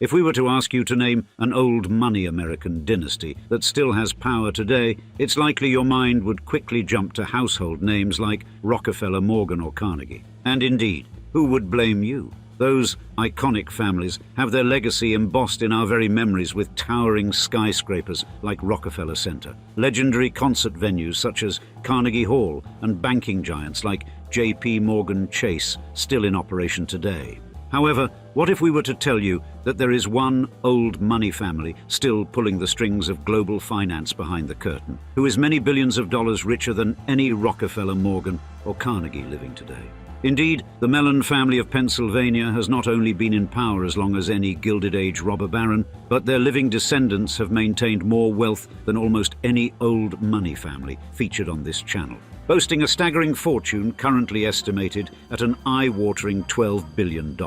If we were to ask you to name an old money American dynasty that still has power today, it's likely your mind would quickly jump to household names like Rockefeller, Morgan, or Carnegie. And indeed, who would blame you? Those iconic families have their legacy embossed in our very memories with towering skyscrapers like Rockefeller Center, legendary concert venues such as Carnegie Hall, and banking giants like J.P. Morgan Chase still in operation today. However, what if we were to tell you that there is one old money family still pulling the strings of global finance behind the curtain, who is many billions of dollars richer than any Rockefeller, Morgan, or Carnegie living today? Indeed, the Mellon family of Pennsylvania has not only been in power as long as any Gilded Age robber baron, but their living descendants have maintained more wealth than almost any old money family featured on this channel, boasting a staggering fortune currently estimated at an eye-watering $12 billion.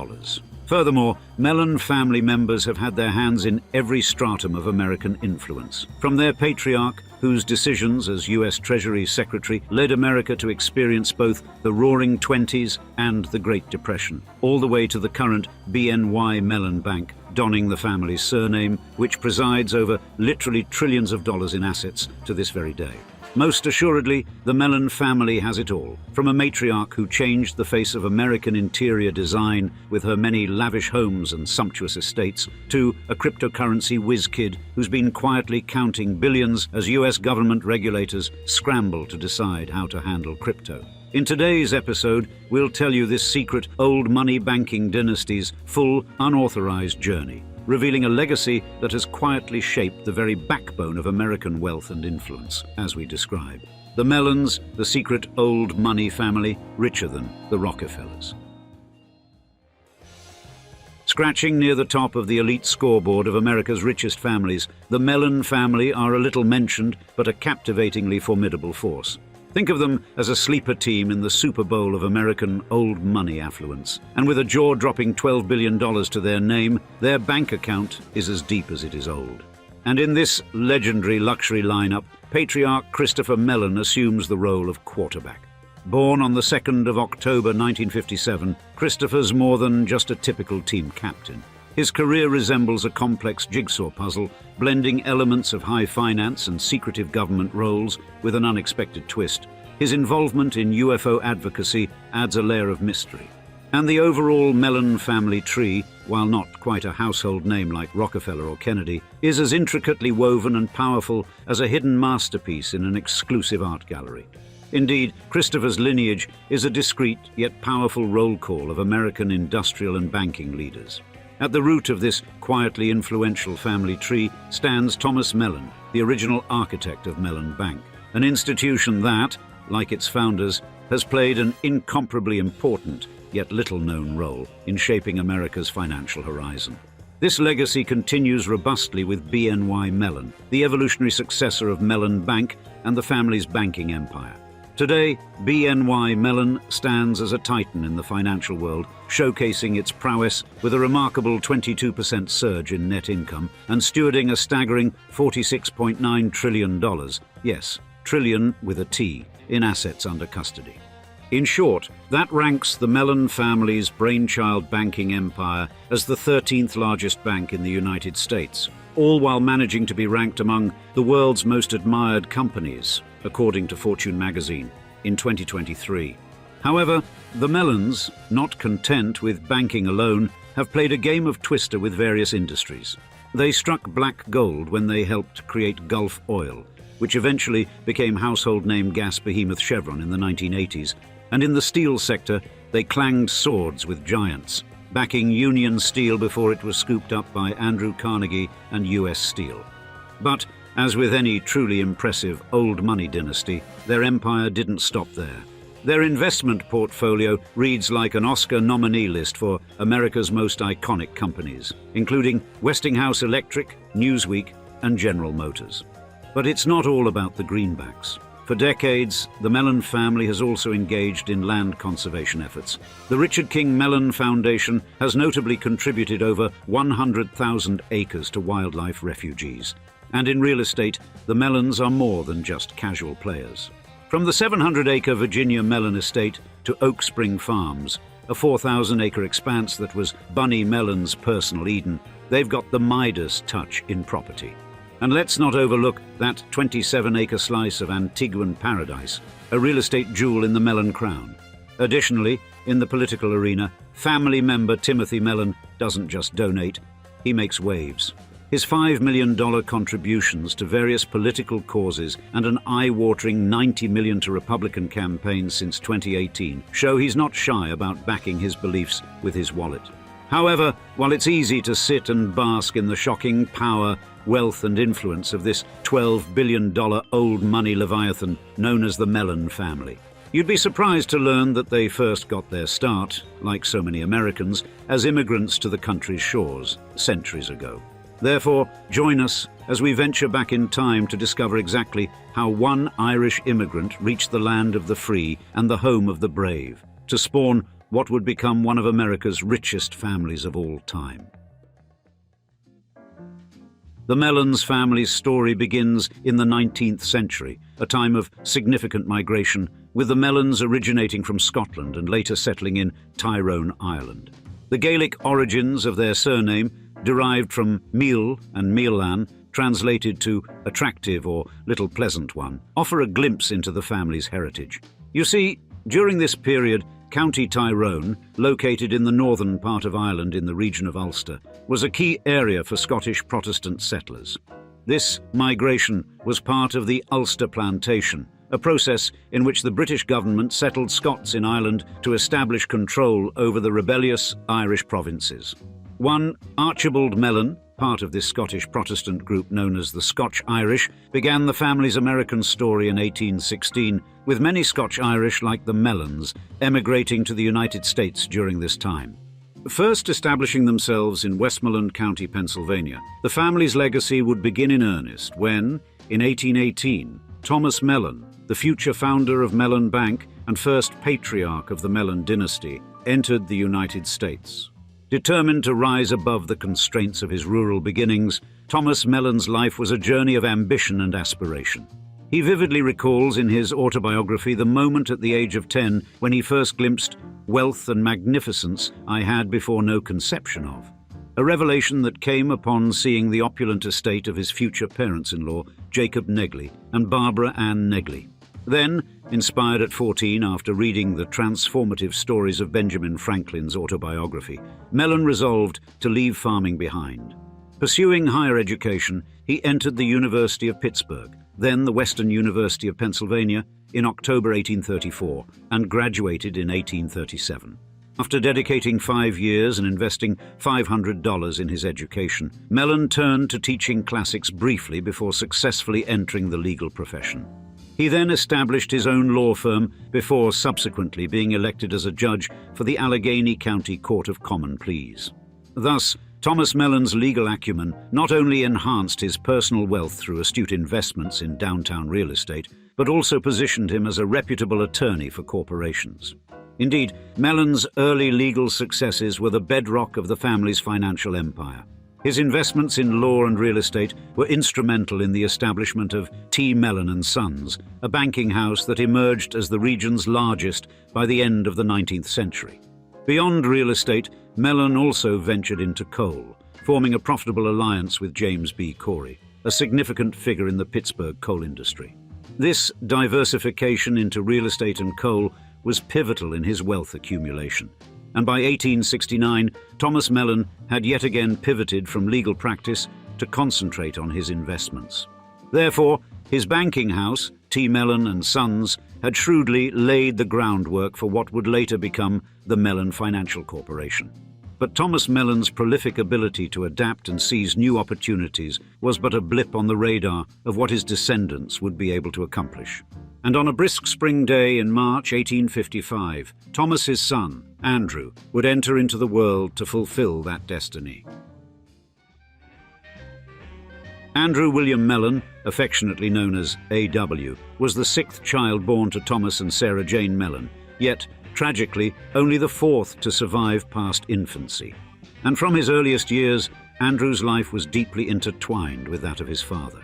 Furthermore, Mellon family members have had their hands in every stratum of American influence, from their patriarch, whose decisions as U.S. Treasury Secretary led America to experience both the Roaring Twenties and the Great Depression, all the way to the current BNY Mellon Bank, donning the family's surname, which presides over literally trillions of dollars in assets to this very day. Most assuredly, the Mellon family has it all, from a matriarch who changed the face of American interior design with her many lavish homes and sumptuous estates, to a cryptocurrency whiz-kid who's been quietly counting billions as US government regulators scramble to decide how to handle crypto. In today's episode, we'll tell you this secret old money banking dynasty's full, unauthorized journey, revealing a legacy that has quietly shaped the very backbone of American wealth and influence, as we describe. The Mellons, the secret old money family, richer than the Rockefellers. Scratching near the top of the elite scoreboard of America's richest families, the Mellon family are a little mentioned but a captivatingly formidable force. Think of them as a sleeper team in the Super Bowl of American old money affluence. And with a jaw-dropping $12 billion to their name, their bank account is as deep as it is old. And in this legendary luxury lineup, patriarch Christopher Mellon assumes the role of quarterback. Born on the 2nd of October 1957, Christopher's more than just a typical team captain. His career resembles a complex jigsaw puzzle, blending elements of high finance and secretive government roles with an unexpected twist. His involvement in UFO advocacy adds a layer of mystery. And the overall Mellon family tree, while not quite a household name like Rockefeller or Kennedy, is as intricately woven and powerful as a hidden masterpiece in an exclusive art gallery. Indeed, Christopher's lineage is a discreet yet powerful roll call of American industrial and banking leaders. At the root of this quietly influential family tree stands Thomas Mellon, the original architect of Mellon Bank, an institution that, like its founders, has played an incomparably important yet little-known role in shaping America's financial horizon. This legacy continues robustly with BNY Mellon, the evolutionary successor of Mellon Bank and the family's banking empire. Today, BNY Mellon stands as a titan in the financial world, showcasing its prowess with a remarkable 22% surge in net income and stewarding a staggering $46.9 trillion, yes, trillion with a T, in assets under custody. In short, that ranks the Mellon family's brainchild banking empire as the 13th largest bank in the United States, all while managing to be ranked among the world's most admired companies, according to Fortune magazine, in 2023. However, the Mellons, not content with banking alone, have played a game of twister with various industries. They struck black gold when they helped create Gulf Oil, which eventually became household name gas behemoth Chevron in the 1980s, and in the steel sector, they clanged swords with giants, backing Union Steel before it was scooped up by Andrew Carnegie and US Steel. But as with any truly impressive old money dynasty, their empire didn't stop there. Their investment portfolio reads like an Oscar nominee list for America's most iconic companies, including Westinghouse Electric, Newsweek, and General Motors. But it's not all about the greenbacks. For decades, the Mellon family has also engaged in land conservation efforts. The Richard King Mellon Foundation has notably contributed over 100,000 acres to wildlife refugees. And in real estate, the Mellons are more than just casual players. From the 700-acre Virginia Mellon estate to Oak Spring Farms, a 4,000-acre expanse that was Bunny Mellon's personal Eden, they've got the Midas touch in property. And let's not overlook that 27-acre slice of Antiguan paradise, a real estate jewel in the Mellon crown. Additionally, in the political arena, family member Timothy Mellon doesn't just donate, he makes waves. His $5 million contributions to various political causes and an eye-watering $90 million to Republican campaigns since 2018 show he's not shy about backing his beliefs with his wallet. However, while it's easy to sit and bask in the shocking power, wealth and influence of this $12 billion old money leviathan known as the Mellon family, you'd be surprised to learn that they first got their start, like so many Americans, as immigrants to the country's shores centuries ago. Therefore, join us as we venture back in time to discover exactly how one Irish immigrant reached the land of the free and the home of the brave, to spawn what would become one of America's richest families of all time. The Mellons family's story begins in the 19th century, a time of significant migration, with the Mellons originating from Scotland and later settling in Tyrone, Ireland. The Gaelic origins of their surname, derived from Meal and Meallan, translated to attractive or little pleasant one, offer a glimpse into the family's heritage. You see, during this period, County Tyrone, located in the northern part of Ireland in the region of Ulster, was a key area for Scottish Protestant settlers. This migration was part of the Ulster Plantation, a process in which the British government settled Scots in Ireland to establish control over the rebellious Irish provinces. One Archibald Mellon, part of this Scottish Protestant group known as the Scotch-Irish, began the family's American story in 1816, with many Scotch-Irish like the Mellons emigrating to the United States during this time. First establishing themselves in Westmoreland County, Pennsylvania, the family's legacy would begin in earnest when, in 1818, Thomas Mellon, the future founder of Mellon Bank and first patriarch of the Mellon dynasty, entered the United States. Determined to rise above the constraints of his rural beginnings, Thomas Mellon's life was a journey of ambition and aspiration. He vividly recalls in his autobiography the moment at the age of 10 when he first glimpsed wealth and magnificence I had before no conception of, a revelation that came upon seeing the opulent estate of his future parents-in-law, Jacob Negley and Barbara Ann Negley. Then, inspired at 14 after reading the transformative stories of Benjamin Franklin's autobiography, Mellon resolved to leave farming behind. Pursuing higher education, he entered the University of Pittsburgh, then the Western University of Pennsylvania, in October 1834, and graduated in 1837. After dedicating 5 years and investing $500 in his education, Mellon turned to teaching classics briefly before successfully entering the legal profession. He then established his own law firm before subsequently being elected as a judge for the Allegheny County Court of Common Pleas. Thus, Thomas Mellon's legal acumen not only enhanced his personal wealth through astute investments in downtown real estate, but also positioned him as a reputable attorney for corporations. Indeed, Mellon's early legal successes were the bedrock of the family's financial empire. His investments in law and real estate were instrumental in the establishment of T. Mellon and Sons, a banking house that emerged as the region's largest by the end of the 19th century. Beyond real estate, Mellon also ventured into coal, forming a profitable alliance with James B. Corey, a significant figure in the Pittsburgh coal industry. This diversification into real estate and coal was pivotal in his wealth accumulation, and by 1869, Thomas Mellon had yet again pivoted from legal practice to concentrate on his investments. Therefore, his banking house, T. Mellon and Sons, had shrewdly laid the groundwork for what would later become the Mellon Financial Corporation. But Thomas Mellon's prolific ability to adapt and seize new opportunities was but a blip on the radar of what his descendants would be able to accomplish. And on a brisk spring day in March 1855, Thomas's son, Andrew, would enter into the world to fulfill that destiny. Andrew William Mellon, affectionately known as A.W., was the 6th child born to Thomas and Sarah Jane Mellon, yet, tragically, only the 4th to survive past infancy. And from his earliest years, Andrew's life was deeply intertwined with that of his father.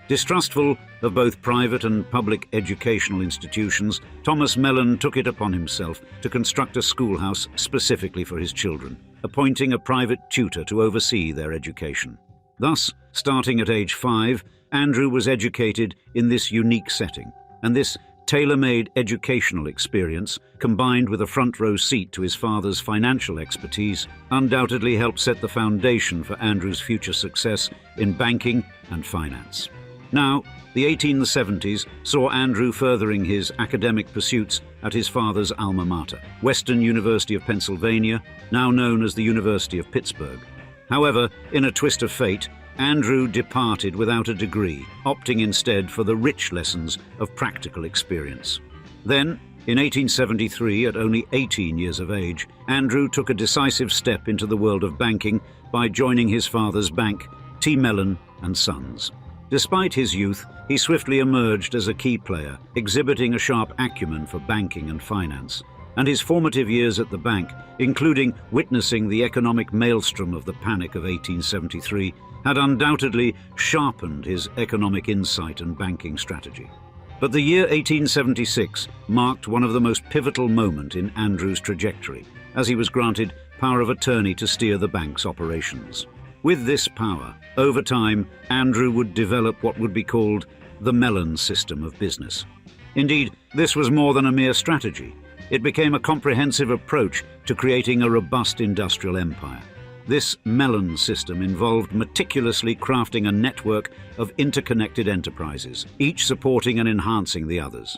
Distrustful of both private and public educational institutions, Thomas Mellon took it upon himself to construct a schoolhouse specifically for his children, appointing a private tutor to oversee their education. Thus, starting at age 5, Andrew was educated in this unique setting, and this tailor-made educational experience, combined with a front-row seat to his father's financial expertise, undoubtedly helped set the foundation for Andrew's future success in banking and finance. Now, the 1870s saw Andrew furthering his academic pursuits at his father's alma mater, Western University of Pennsylvania, now known as the University of Pittsburgh. However, in a twist of fate, Andrew departed without a degree, opting instead for the rich lessons of practical experience. Then, in 1873, at only 18 years of age, Andrew took a decisive step into the world of banking by joining his father's bank, T. Mellon and Sons. Despite his youth, he swiftly emerged as a key player, exhibiting a sharp acumen for banking and finance. And his formative years at the bank, including witnessing the economic maelstrom of the Panic of 1873, had undoubtedly sharpened his economic insight and banking strategy. But the year 1876 marked one of the most pivotal moments in Andrew's trajectory, as he was granted power of attorney to steer the bank's operations. With this power, over time, Andrew would develop what would be called the Mellon system of business. Indeed, this was more than a mere strategy. It became a comprehensive approach to creating a robust industrial empire. This Mellon system involved meticulously crafting a network of interconnected enterprises, each supporting and enhancing the others.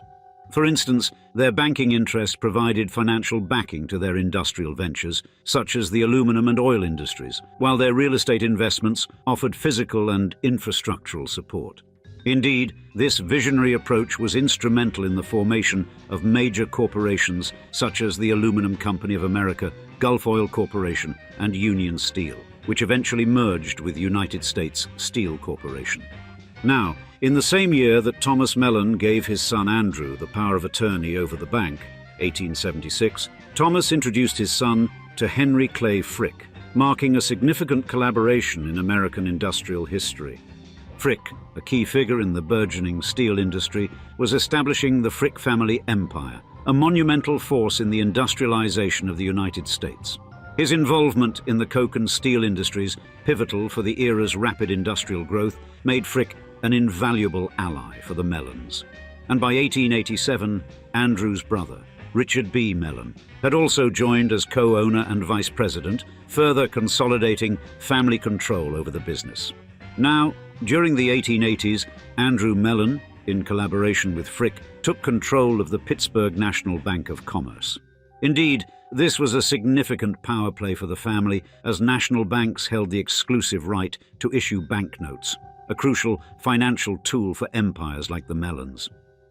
For instance, their banking interests provided financial backing to their industrial ventures, such as the aluminum and oil industries, while their real estate investments offered physical and infrastructural support. Indeed, this visionary approach was instrumental in the formation of major corporations such as the Aluminum Company of America, Gulf Oil Corporation, and Union Steel, which eventually merged with United States Steel Corporation. Now, in the same year that Thomas Mellon gave his son Andrew the power of attorney over the bank, 1876, Thomas introduced his son to Henry Clay Frick, marking a significant collaboration in American industrial history. Frick, a key figure in the burgeoning steel industry, was establishing the Frick family empire, a monumental force in the industrialization of the United States. His involvement in the coke and steel industries, pivotal for the era's rapid industrial growth, made Frick an invaluable ally for the Mellons. And by 1887, Andrew's brother, Richard B. Mellon, had also joined as co-owner and vice president, further consolidating family control over the business. Now, during the 1880s, Andrew Mellon, in collaboration with Frick, took control of the Pittsburgh National Bank of Commerce. Indeed, this was a significant power play for the family, as national banks held the exclusive right to issue banknotes, a crucial financial tool for empires like the Mellons.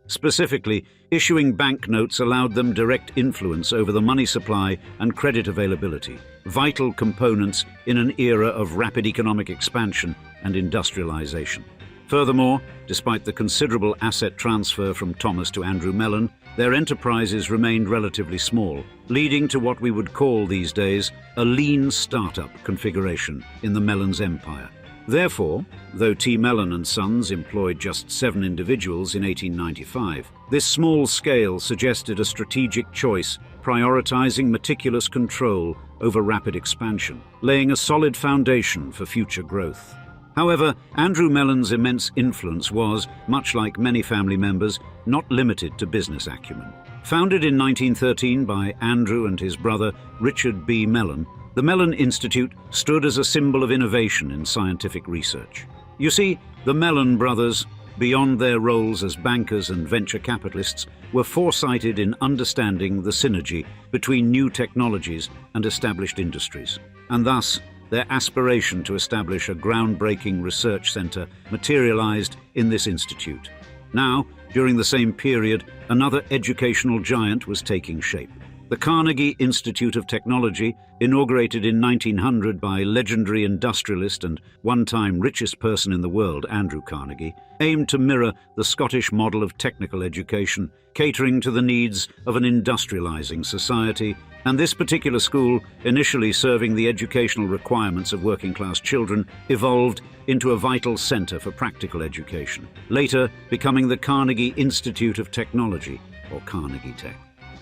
Specifically, issuing banknotes allowed them direct influence over the money supply and credit availability, vital components in an era of rapid economic expansion and industrialization. Furthermore, despite the considerable asset transfer from Thomas to Andrew Mellon, their enterprises remained relatively small, leading to what we would call these days a lean startup configuration in the Mellon's empire. Therefore, though T. Mellon and Sons employed just 7 individuals in 1895, this small scale suggested a strategic choice, prioritizing meticulous control over rapid expansion, laying a solid foundation for future growth. However, Andrew Mellon's immense influence was, much like many family members, not limited to business acumen. Founded in 1913 by Andrew and his brother Richard B. Mellon, the Mellon Institute stood as a symbol of innovation in scientific research. You see, the Mellon brothers, beyond their roles as bankers and venture capitalists, were foresighted in understanding the synergy between new technologies and established industries, and thus their aspiration to establish a groundbreaking research center materialized in this institute. Now, during the same period, another educational giant was taking shape. The Carnegie Institute of Technology, inaugurated in 1900 by legendary industrialist and one-time richest person in the world, Andrew Carnegie, aimed to mirror the Scottish model of technical education, catering to the needs of an industrializing society, and this particular school, initially serving the educational requirements of working-class children, evolved into a vital center for practical education, later becoming the Carnegie Institute of Technology, or Carnegie Tech.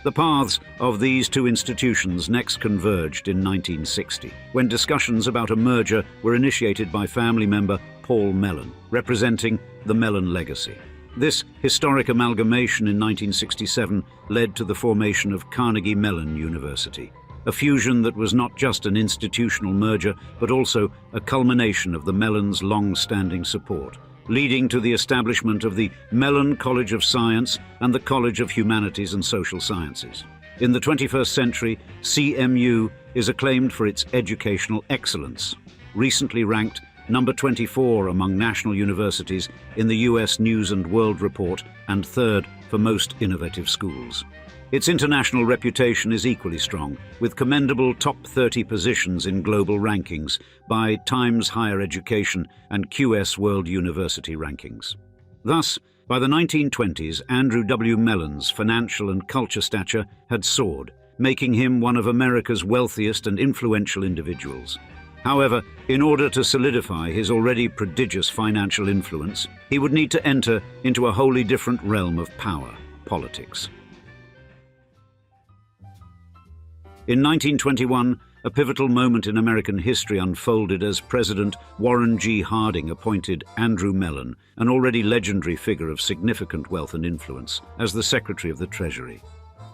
The paths of these two institutions next converged in 1960, when discussions about a merger were initiated by family member Paul Mellon, representing the Mellon legacy. This historic amalgamation in 1967 led to the formation of Carnegie Mellon University, a fusion that was not just an institutional merger, but also a culmination of the Mellons' long-standing support, leading to the establishment of the Mellon College of Science and the College of Humanities and Social Sciences. In the 21st century, CMU is acclaimed for its educational excellence, recently ranked number 24 among national universities in the US News and World Report and third for most innovative schools. Its international reputation is equally strong, with commendable top 30 positions in global rankings by Times Higher Education and QS World University Rankings. Thus, by the 1920s, Andrew W. Mellon's financial and culture stature had soared, making him one of America's wealthiest and influential individuals. However, in order to solidify his already prodigious financial influence, he would need to enter into a wholly different realm of power, politics. In 1921, a pivotal moment in American history unfolded as President Warren G. Harding appointed Andrew Mellon, an already legendary figure of significant wealth and influence, as the Secretary of the Treasury.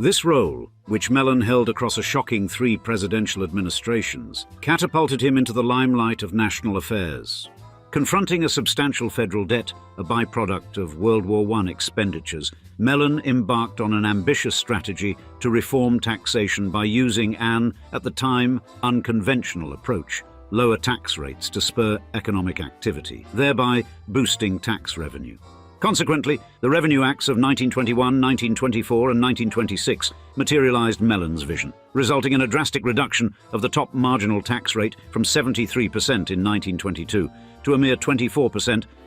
This role, which Mellon held across a shocking 3 presidential administrations, catapulted him into the limelight of national affairs. Confronting a substantial federal debt, a byproduct of World War I expenditures, Mellon embarked on an ambitious strategy to reform taxation by using an, at the time, unconventional approach: lower tax rates to spur economic activity, thereby boosting tax revenue. Consequently, the Revenue Acts of 1921, 1924 and 1926 materialized Mellon's vision, resulting in a drastic reduction of the top marginal tax rate from 73% in 1922 to a mere 24%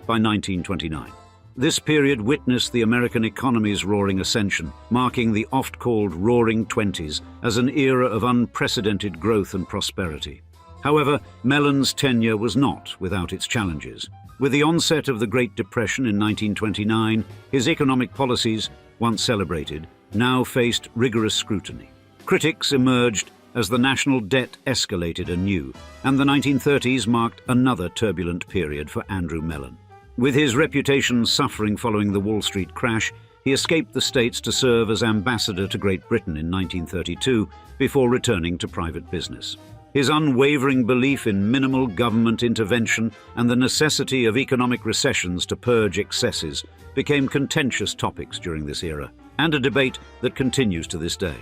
by 1929. This period witnessed the American economy's roaring ascension, marking the oft-called Roaring Twenties as an era of unprecedented growth and prosperity. However, Mellon's tenure was not without its challenges. With the onset of the Great Depression in 1929, his economic policies, once celebrated, now faced rigorous scrutiny. Critics emerged as the national debt escalated anew, and the 1930s marked another turbulent period for Andrew Mellon. With his reputation suffering following the Wall Street crash, he escaped the States to serve as ambassador to Great Britain in 1932 before returning to private business. His unwavering belief in minimal government intervention and the necessity of economic recessions to purge excesses became contentious topics during this era, and a debate that continues to this day.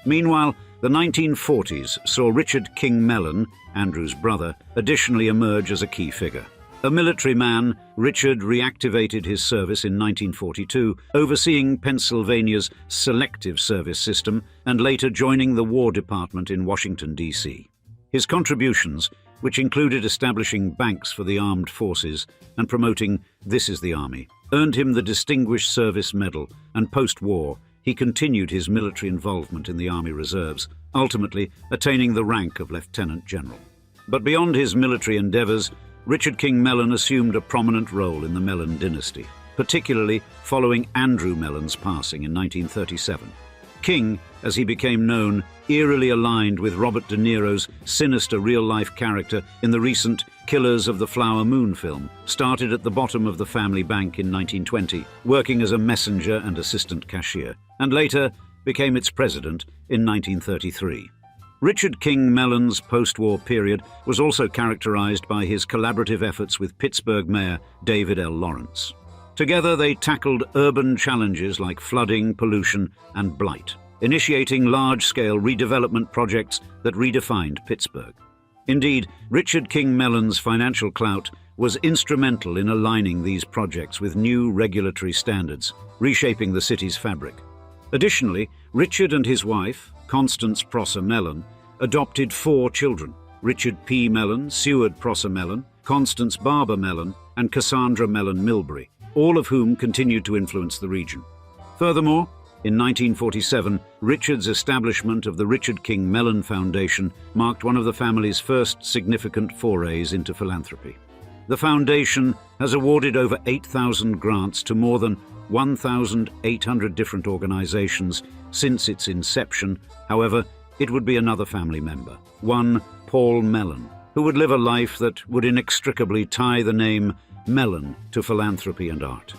Meanwhile, the 1940s saw Richard King Mellon, Andrew's brother, additionally emerge as a key figure. A military man, Richard reactivated his service in 1942, overseeing Pennsylvania's Selective Service System and later joining the War Department in Washington, D.C. His contributions, which included establishing banks for the armed forces and promoting "This is the Army," earned him the Distinguished Service Medal, and post-war, he continued his military involvement in the Army Reserves, ultimately attaining the rank of Lieutenant General. But beyond his military endeavors, Richard King Mellon assumed a prominent role in the Mellon dynasty, particularly following Andrew Mellon's passing in 1937. King, as he became known, eerily aligned with Robert De Niro's sinister real-life character in the recent Killers of the Flower Moon film, started at the bottom of the family bank in 1920, working as a messenger and assistant cashier, and later became its president in 1933. Richard King Mellon's post-war period was also characterized by his collaborative efforts with Pittsburgh Mayor David L. Lawrence. Together they tackled urban challenges like flooding, pollution, and blight, initiating large-scale redevelopment projects that redefined Pittsburgh. Indeed, Richard King Mellon's financial clout was instrumental in aligning these projects with new regulatory standards, reshaping the city's fabric. Additionally, Richard and his wife, Constance Prosser Mellon, adopted 4 children: Richard P. Mellon, Seward Prosser Mellon, Constance Barber Mellon, and Cassandra Mellon Milbury, all of whom continued to influence the region. Furthermore, in 1947, Richard's establishment of the Richard King Mellon Foundation marked one of the family's first significant forays into philanthropy. The foundation has awarded over 8,000 grants to more than 1,800 different organizations since its inception. However, it would be another family member, one Paul Mellon, who would live a life that would inextricably tie the name Mellon to philanthropy and art.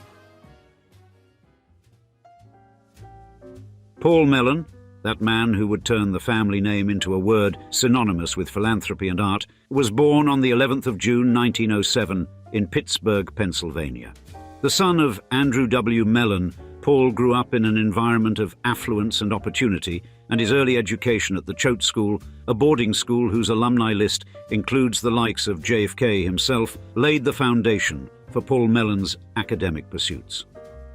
Paul Mellon, that man who would turn the family name into a word synonymous with philanthropy and art, was born on the 11th of June 1907 in Pittsburgh, Pennsylvania. The son of Andrew W. Mellon, Paul grew up in an environment of affluence and opportunity, and his early education at the Choate School, a boarding school whose alumni list includes the likes of JFK himself, laid the foundation for Paul Mellon's academic pursuits.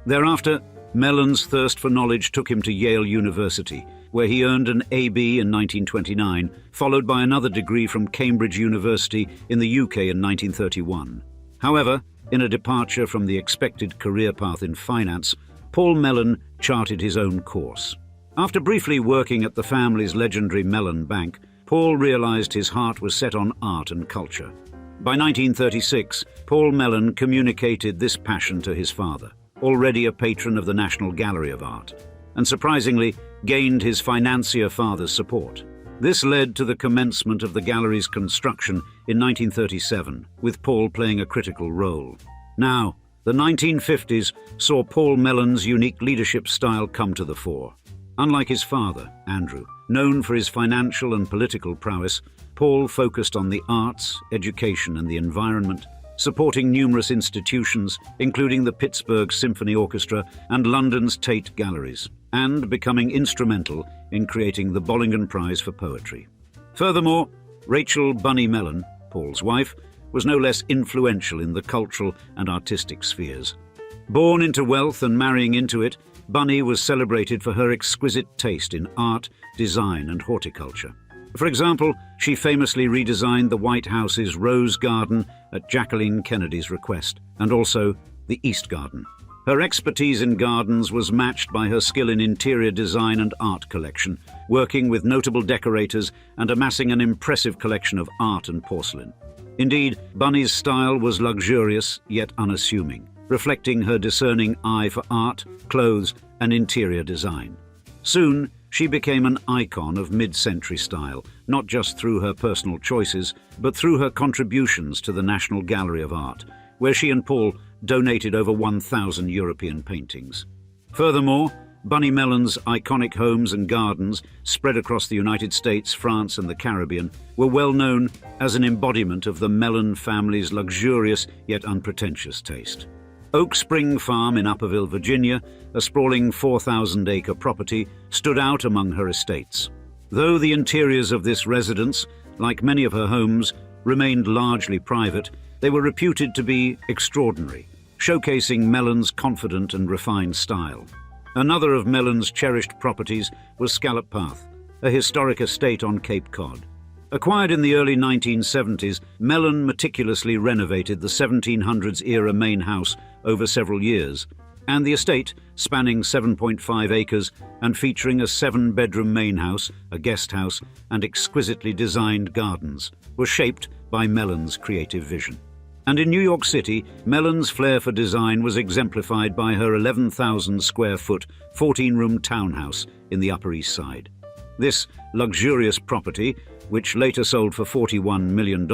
Thereafter, Mellon's thirst for knowledge took him to Yale University, where he earned an A.B. in 1929, followed by another degree from Cambridge University in the UK in 1931. However, in a departure from the expected career path in finance, Paul Mellon charted his own course. After briefly working at the family's legendary Mellon Bank, Paul realized his heart was set on art and culture. By 1936, Paul Mellon communicated this passion to his father, already a patron of the National Gallery of Art, and surprisingly gained his financier father's support. This led to the commencement of the gallery's construction in 1937, with Paul playing a critical role. Now, the 1950s saw Paul Mellon's unique leadership style come to the fore. Unlike his father, Andrew, known for his financial and political prowess, Paul focused on the arts, education, and the environment, supporting numerous institutions, including the Pittsburgh Symphony Orchestra and London's Tate Galleries, and becoming instrumental in creating the Bollingen Prize for Poetry. Furthermore, Rachel Bunny Mellon, Paul's wife, was no less influential in the cultural and artistic spheres. Born into wealth and marrying into it, Bunny was celebrated for her exquisite taste in art, design, and horticulture. For example, she famously redesigned the White House's Rose Garden at Jacqueline Kennedy's request, and also the East Garden. Her expertise in gardens was matched by her skill in interior design and art collection, working with notable decorators and amassing an impressive collection of art and porcelain. Indeed, Bunny's style was luxurious yet unassuming, reflecting her discerning eye for art, clothes, and interior design. Soon, she became an icon of mid-century style, not just through her personal choices, but through her contributions to the National Gallery of Art, where she and Paul donated over 1,000 European paintings. Furthermore, Bunny Mellon's iconic homes and gardens, spread across the United States, France, and the Caribbean, were well known as an embodiment of the Mellon family's luxurious yet unpretentious taste. Oak Spring Farm in Upperville, Virginia, a sprawling 4,000-acre property, stood out among her estates. Though the interiors of this residence, like many of her homes, remained largely private, they were reputed to be extraordinary, showcasing Mellon's confident and refined style. Another of Mellon's cherished properties was Scallop Path, a historic estate on Cape Cod. Acquired in the early 1970s, Mellon meticulously renovated the 1700s-era main house over several years, and the estate, spanning 7.5 acres and featuring a 7-bedroom main house, a guest house, and exquisitely designed gardens, was shaped by Mellon's creative vision. And in New York City, Mellon's flair for design was exemplified by her 11,000-square-foot, 14-room townhouse in the Upper East Side. This luxurious property, which later sold for $41 million,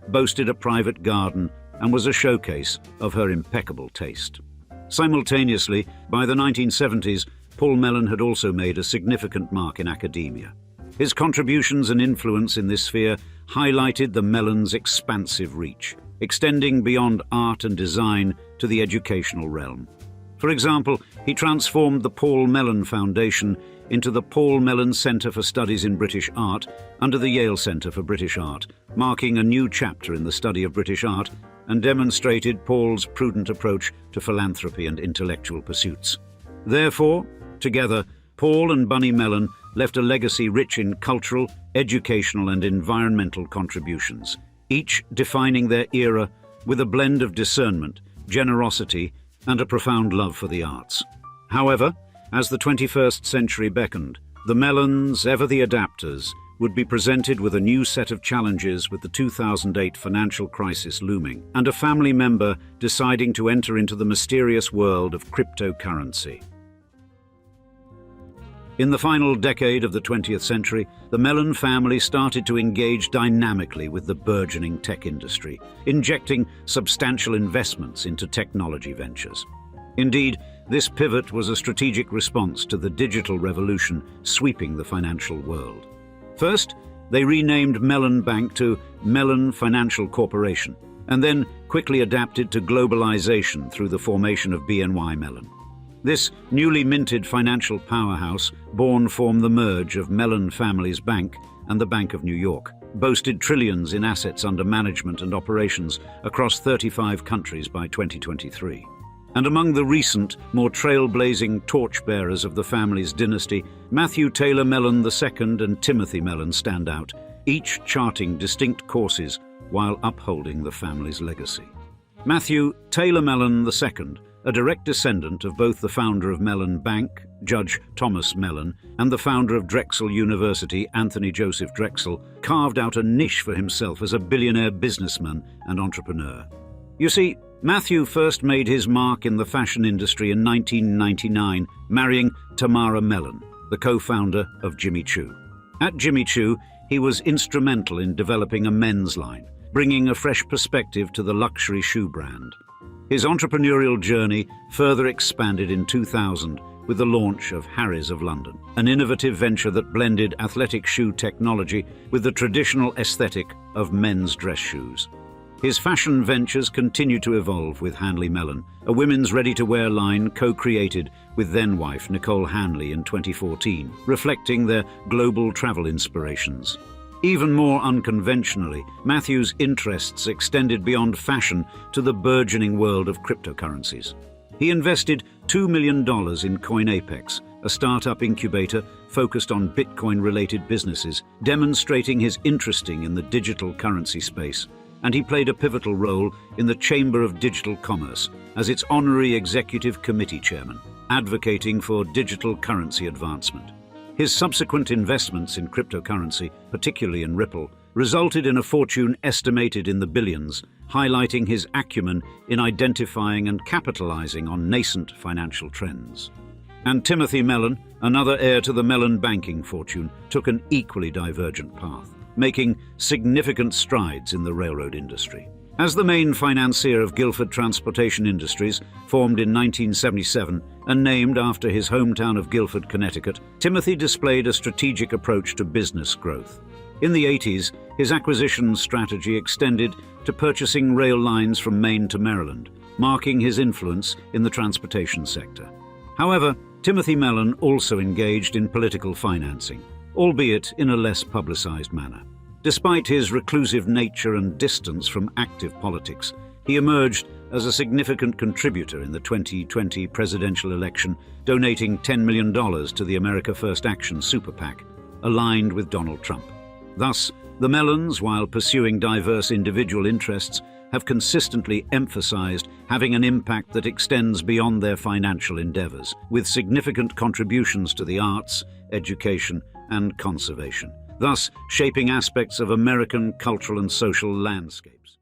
boasted a private garden and was a showcase of her impeccable taste. Simultaneously, by the 1970s, Paul Mellon had also made a significant mark in academia. His contributions and influence in this sphere highlighted the Mellons' expansive reach, extending beyond art and design to the educational realm. For example, he transformed the Paul Mellon Foundation into the Paul Mellon Centre for Studies in British Art under the Yale Centre for British Art, marking a new chapter in the study of British art and demonstrated Paul's prudent approach to philanthropy and intellectual pursuits. Therefore, together, Paul and Bunny Mellon left a legacy rich in cultural, educational, and environmental contributions, each defining their era with a blend of discernment, generosity, and a profound love for the arts. However, as the 21st century beckoned, the Mellons, ever the adapters, would be presented with a new set of challenges with the 2008 financial crisis looming, and a family member deciding to enter into the mysterious world of cryptocurrency. In the final decade of the 20th century, the Mellon family started to engage dynamically with the burgeoning tech industry, injecting substantial investments into technology ventures. Indeed, this pivot was a strategic response to the digital revolution sweeping the financial world. First, they renamed Mellon Bank to Mellon Financial Corporation, and then quickly adapted to globalization through the formation of BNY Mellon. This newly minted financial powerhouse, born from the merge of Mellon family's bank and the Bank of New York, boasted trillions in assets under management and operations across 35 countries by 2023. And among the recent, more trailblazing torchbearers of the family's dynasty, Matthew Taylor Mellon II and Timothy Mellon stand out, each charting distinct courses while upholding the family's legacy. Matthew Taylor Mellon II, a direct descendant of both the founder of Mellon Bank, Judge Thomas Mellon, and the founder of Drexel University, Anthony Joseph Drexel, carved out a niche for himself as a billionaire businessman and entrepreneur. You see, Matthew first made his mark in the fashion industry in 1999, marrying Tamara Mellon, the co-founder of Jimmy Choo. At Jimmy Choo, he was instrumental in developing a men's line, bringing a fresh perspective to the luxury shoe brand. His entrepreneurial journey further expanded in 2000 with the launch of Harry's of London, an innovative venture that blended athletic shoe technology with the traditional aesthetic of men's dress shoes. His fashion ventures continue to evolve with Hanley Mellon, a women's ready-to-wear line co-created with then-wife Nicole Hanley in 2014, reflecting their global travel inspirations. Even more unconventionally, Matthew's interests extended beyond fashion to the burgeoning world of cryptocurrencies. He invested $2 million in CoinApex, a startup incubator focused on Bitcoin-related businesses, demonstrating his interest in the digital currency space. And he played a pivotal role in the Chamber of Digital Commerce as its honorary executive committee chairman, advocating for digital currency advancement. His subsequent investments in cryptocurrency, particularly in Ripple, resulted in a fortune estimated in the billions, highlighting his acumen in identifying and capitalizing on nascent financial trends. And Timothy Mellon, another heir to the Mellon banking fortune, took an equally divergent path, making significant strides in the railroad industry. As the main financier of Guilford Transportation Industries, formed in 1977 and named after his hometown of Guilford, Connecticut, Timothy displayed a strategic approach to business growth. In the 80s, his acquisition strategy extended to purchasing rail lines from Maine to Maryland, marking his influence in the transportation sector. However, Timothy Mellon also engaged in political financing, albeit in a less publicized manner. Despite his reclusive nature and distance from active politics, he emerged as a significant contributor in the 2020 presidential election, donating $10 million to the America First Action Super PAC, aligned with Donald Trump. Thus, the Mellons, while pursuing diverse individual interests, have consistently emphasized having an impact that extends beyond their financial endeavors, with significant contributions to the arts, education, and conservation, thus shaping aspects of American cultural and social landscapes.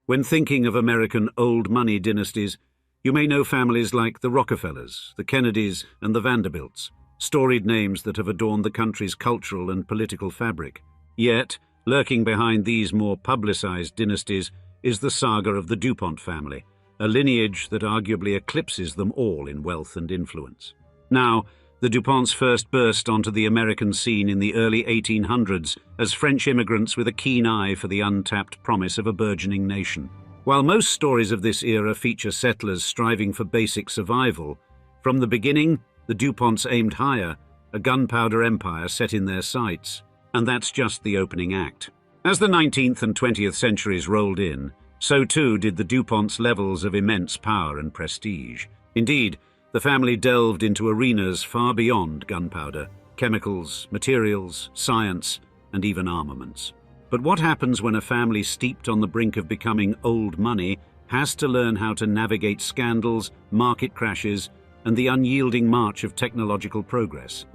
When thinking of American old money dynasties, you may know families like the Rockefellers, the Kennedys, and the Vanderbilts, storied names that have adorned the country's cultural and political fabric. Yet, lurking behind these more publicized dynasties is the saga of the Dupont family, a lineage that arguably eclipses them all in wealth and influence. Now, the Duponts first burst onto the American scene in the early 1800s as French immigrants with a keen eye for the untapped promise of a burgeoning nation. While most stories of this era feature settlers striving for basic survival, from the beginning, the Duponts aimed higher, a gunpowder empire set in their sights. And that's just the opening act. As the 19th and 20th centuries rolled in, so too did the Duponts' levels of immense power and prestige. Indeed, the family delved into arenas far beyond gunpowder, chemicals, materials, science, and even armaments. But what happens when a family steeped on the brink of becoming old money has to learn how to navigate scandals, market crashes, and the unyielding march of technological progress?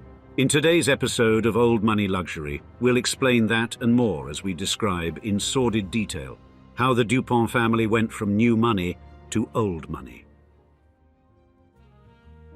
In today's episode of Old Money Luxury, we'll explain that and more as we describe in sordid detail how the Dupont family went from new money to old money.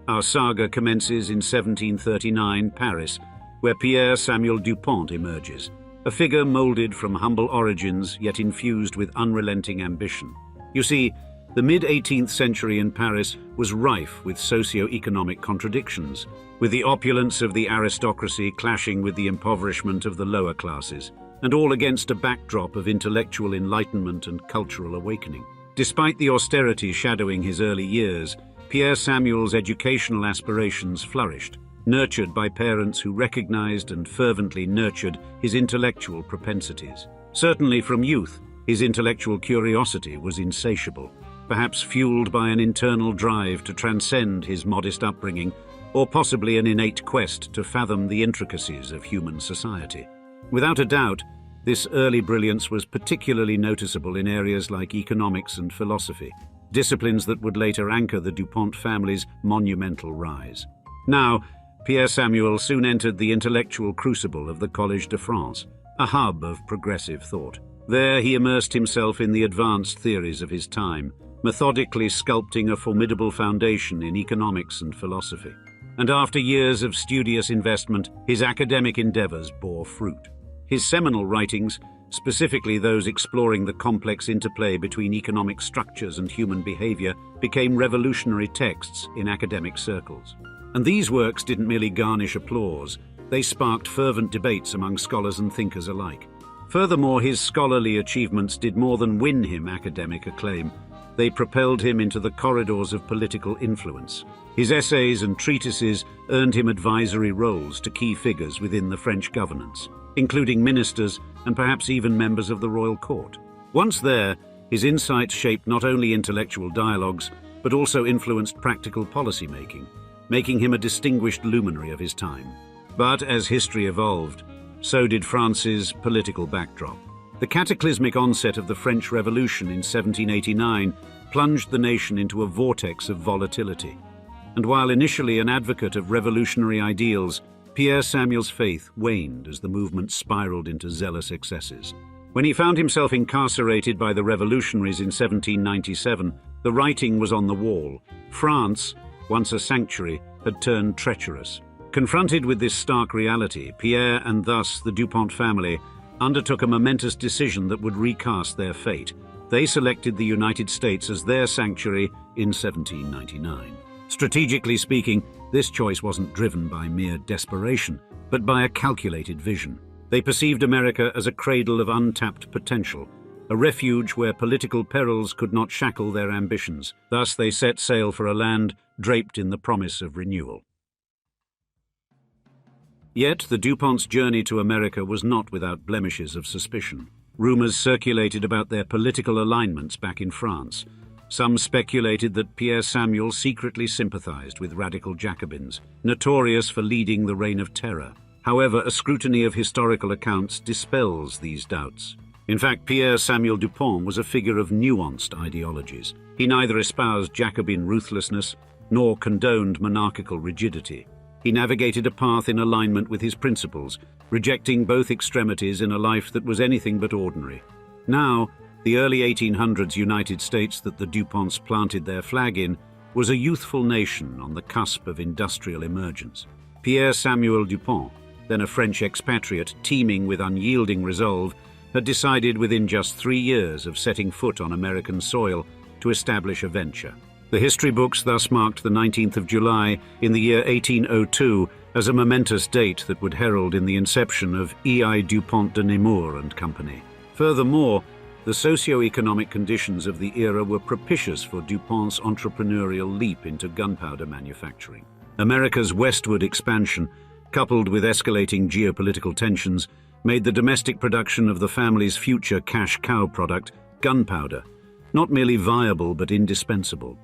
Our saga commences in 1739 Paris, where Pierre Samuel Dupont emerges, a figure molded from humble origins yet infused with unrelenting ambition. You see, the mid-18th century in Paris was rife with socio-economic contradictions, with the opulence of the aristocracy clashing with the impoverishment of the lower classes, and all against a backdrop of intellectual enlightenment and cultural awakening. Despite the austerity shadowing his early years, Pierre Samuel's educational aspirations flourished, nurtured by parents who recognized and fervently nurtured his intellectual propensities. Certainly from youth, his intellectual curiosity was insatiable, perhaps fueled by an internal drive to transcend his modest upbringing, or possibly an innate quest to fathom the intricacies of human society. Without a doubt, this early brilliance was particularly noticeable in areas like economics and philosophy, disciplines that would later anchor the Dupont family's monumental rise. Now, Pierre Samuel soon entered the intellectual crucible of the Collège de France, a hub of progressive thought. There he immersed himself in the advanced theories of his time, methodically sculpting a formidable foundation in economics and philosophy. And after years of studious investment, his academic endeavors bore fruit. His seminal writings, specifically those exploring the complex interplay between economic structures and human behavior, became revolutionary texts in academic circles. And these works didn't merely garnish applause, they sparked fervent debates among scholars and thinkers alike. Furthermore, his scholarly achievements did more than win him academic acclaim. They propelled him into the corridors of political influence. His essays and treatises earned him advisory roles to key figures within the French governance, including ministers and perhaps even members of the royal court. Once there, his insights shaped not only intellectual dialogues, but also influenced practical policy-making, making him a distinguished luminary of his time. But as history evolved, so did France's political backdrop. The cataclysmic onset of the French Revolution in 1789 plunged the nation into a vortex of volatility. And while initially an advocate of revolutionary ideals, Pierre Samuel's faith waned as the movement spiraled into zealous excesses. When he found himself incarcerated by the revolutionaries in 1797, the writing was on the wall. France, once a sanctuary, had turned treacherous. Confronted with this stark reality, Pierre and thus the Dupont family undertook a momentous decision that would recast their fate. They selected the United States as their sanctuary in 1799. Strategically speaking, this choice wasn't driven by mere desperation, but by a calculated vision. They perceived America as a cradle of untapped potential, a refuge where political perils could not shackle their ambitions. Thus they set sail for a land draped in the promise of renewal. Yet the Dupont's journey to America was not without blemishes of suspicion. Rumors circulated about their political alignments back in France. Some speculated that Pierre Samuel secretly sympathized with radical Jacobins, notorious for leading the Reign of Terror. However, a scrutiny of historical accounts dispels these doubts. In fact, Pierre Samuel Dupont was a figure of nuanced ideologies. He neither espoused Jacobin ruthlessness nor condoned monarchical rigidity. He navigated a path in alignment with his principles, rejecting both extremities in a life that was anything but ordinary. Now, the early 1800s United States that the Duponts planted their flag in was a youthful nation on the cusp of industrial emergence. Pierre Samuel Dupont, then a French expatriate teeming with unyielding resolve, had decided within just 3 years of setting foot on American soil to establish a venture. The history books thus marked the 19th of July in the year 1802 as a momentous date that would herald in the inception of E.I. Dupont de Nemours and Company. Furthermore, the socio-economic conditions of the era were propitious for Dupont's entrepreneurial leap into gunpowder manufacturing. America's westward expansion, coupled with escalating geopolitical tensions, made the domestic production of the family's future cash cow product, gunpowder, not merely viable but indispensable.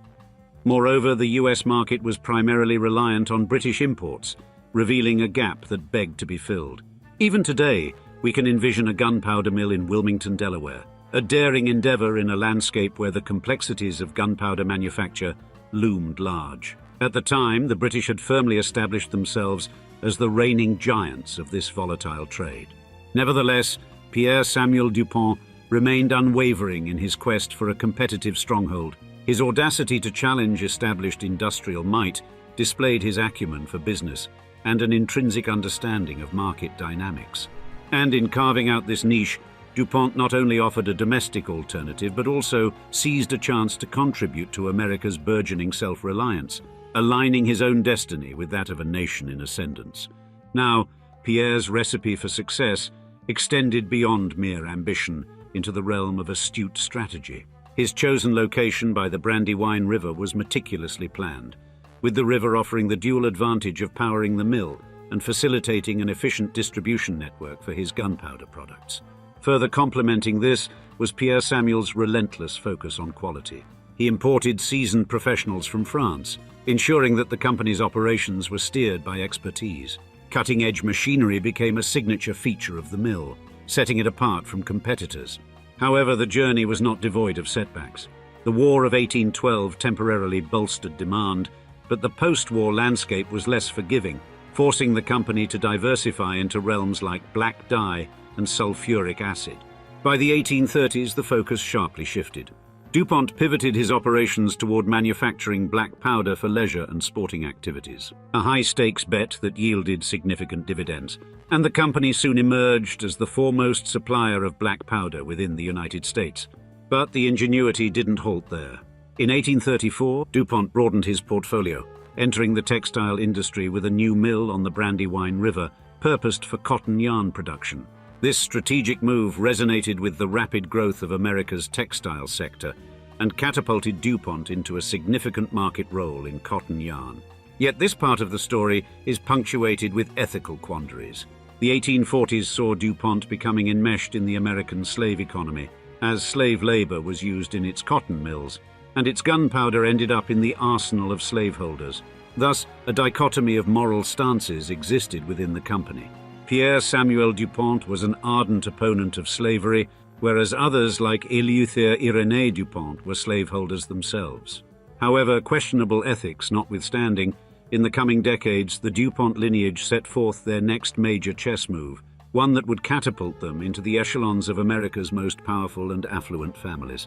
Moreover, the US market was primarily reliant on British imports, revealing a gap that begged to be filled. Even today, we can envision a gunpowder mill in Wilmington, Delaware, a daring endeavor in a landscape where the complexities of gunpowder manufacture loomed large. At the time, the British had firmly established themselves as the reigning giants of this volatile trade. Nevertheless, Pierre Samuel Dupont remained unwavering in his quest for a competitive stronghold. His audacity to challenge established industrial might displayed his acumen for business and an intrinsic understanding of market dynamics. And in carving out this niche, Dupont not only offered a domestic alternative, but also seized a chance to contribute to America's burgeoning self-reliance, aligning his own destiny with that of a nation in ascendance. Now, Pierre's recipe for success extended beyond mere ambition into the realm of astute strategy. His chosen location by the Brandywine River was meticulously planned, with the river offering the dual advantage of powering the mill and facilitating an efficient distribution network for his gunpowder products. Further complementing this was Pierre Samuel's relentless focus on quality. He imported seasoned professionals from France, ensuring that the company's operations were steered by expertise. Cutting-edge machinery became a signature feature of the mill, setting it apart from competitors. However, the journey was not devoid of setbacks. The War of 1812 temporarily bolstered demand, but the post-war landscape was less forgiving, forcing the company to diversify into realms like black dye and sulfuric acid. By the 1830s, the focus sharply shifted. Dupont pivoted his operations toward manufacturing black powder for leisure and sporting activities, a high-stakes bet that yielded significant dividends, and the company soon emerged as the foremost supplier of black powder within the United States. But the ingenuity didn't halt there. In 1834, Dupont broadened his portfolio, entering the textile industry with a new mill on the Brandywine River, purposed for cotton yarn production. This strategic move resonated with the rapid growth of America's textile sector and catapulted Dupont into a significant market role in cotton yarn. Yet this part of the story is punctuated with ethical quandaries. The 1840s saw Dupont becoming enmeshed in the American slave economy, as slave labor was used in its cotton mills, and its gunpowder ended up in the arsenal of slaveholders. Thus, a dichotomy of moral stances existed within the company. Pierre Samuel Dupont was an ardent opponent of slavery, whereas others like Eleuthère Irénée Dupont were slaveholders themselves. However, questionable ethics notwithstanding, in the coming decades the Dupont lineage set forth their next major chess move, one that would catapult them into the echelons of America's most powerful and affluent families.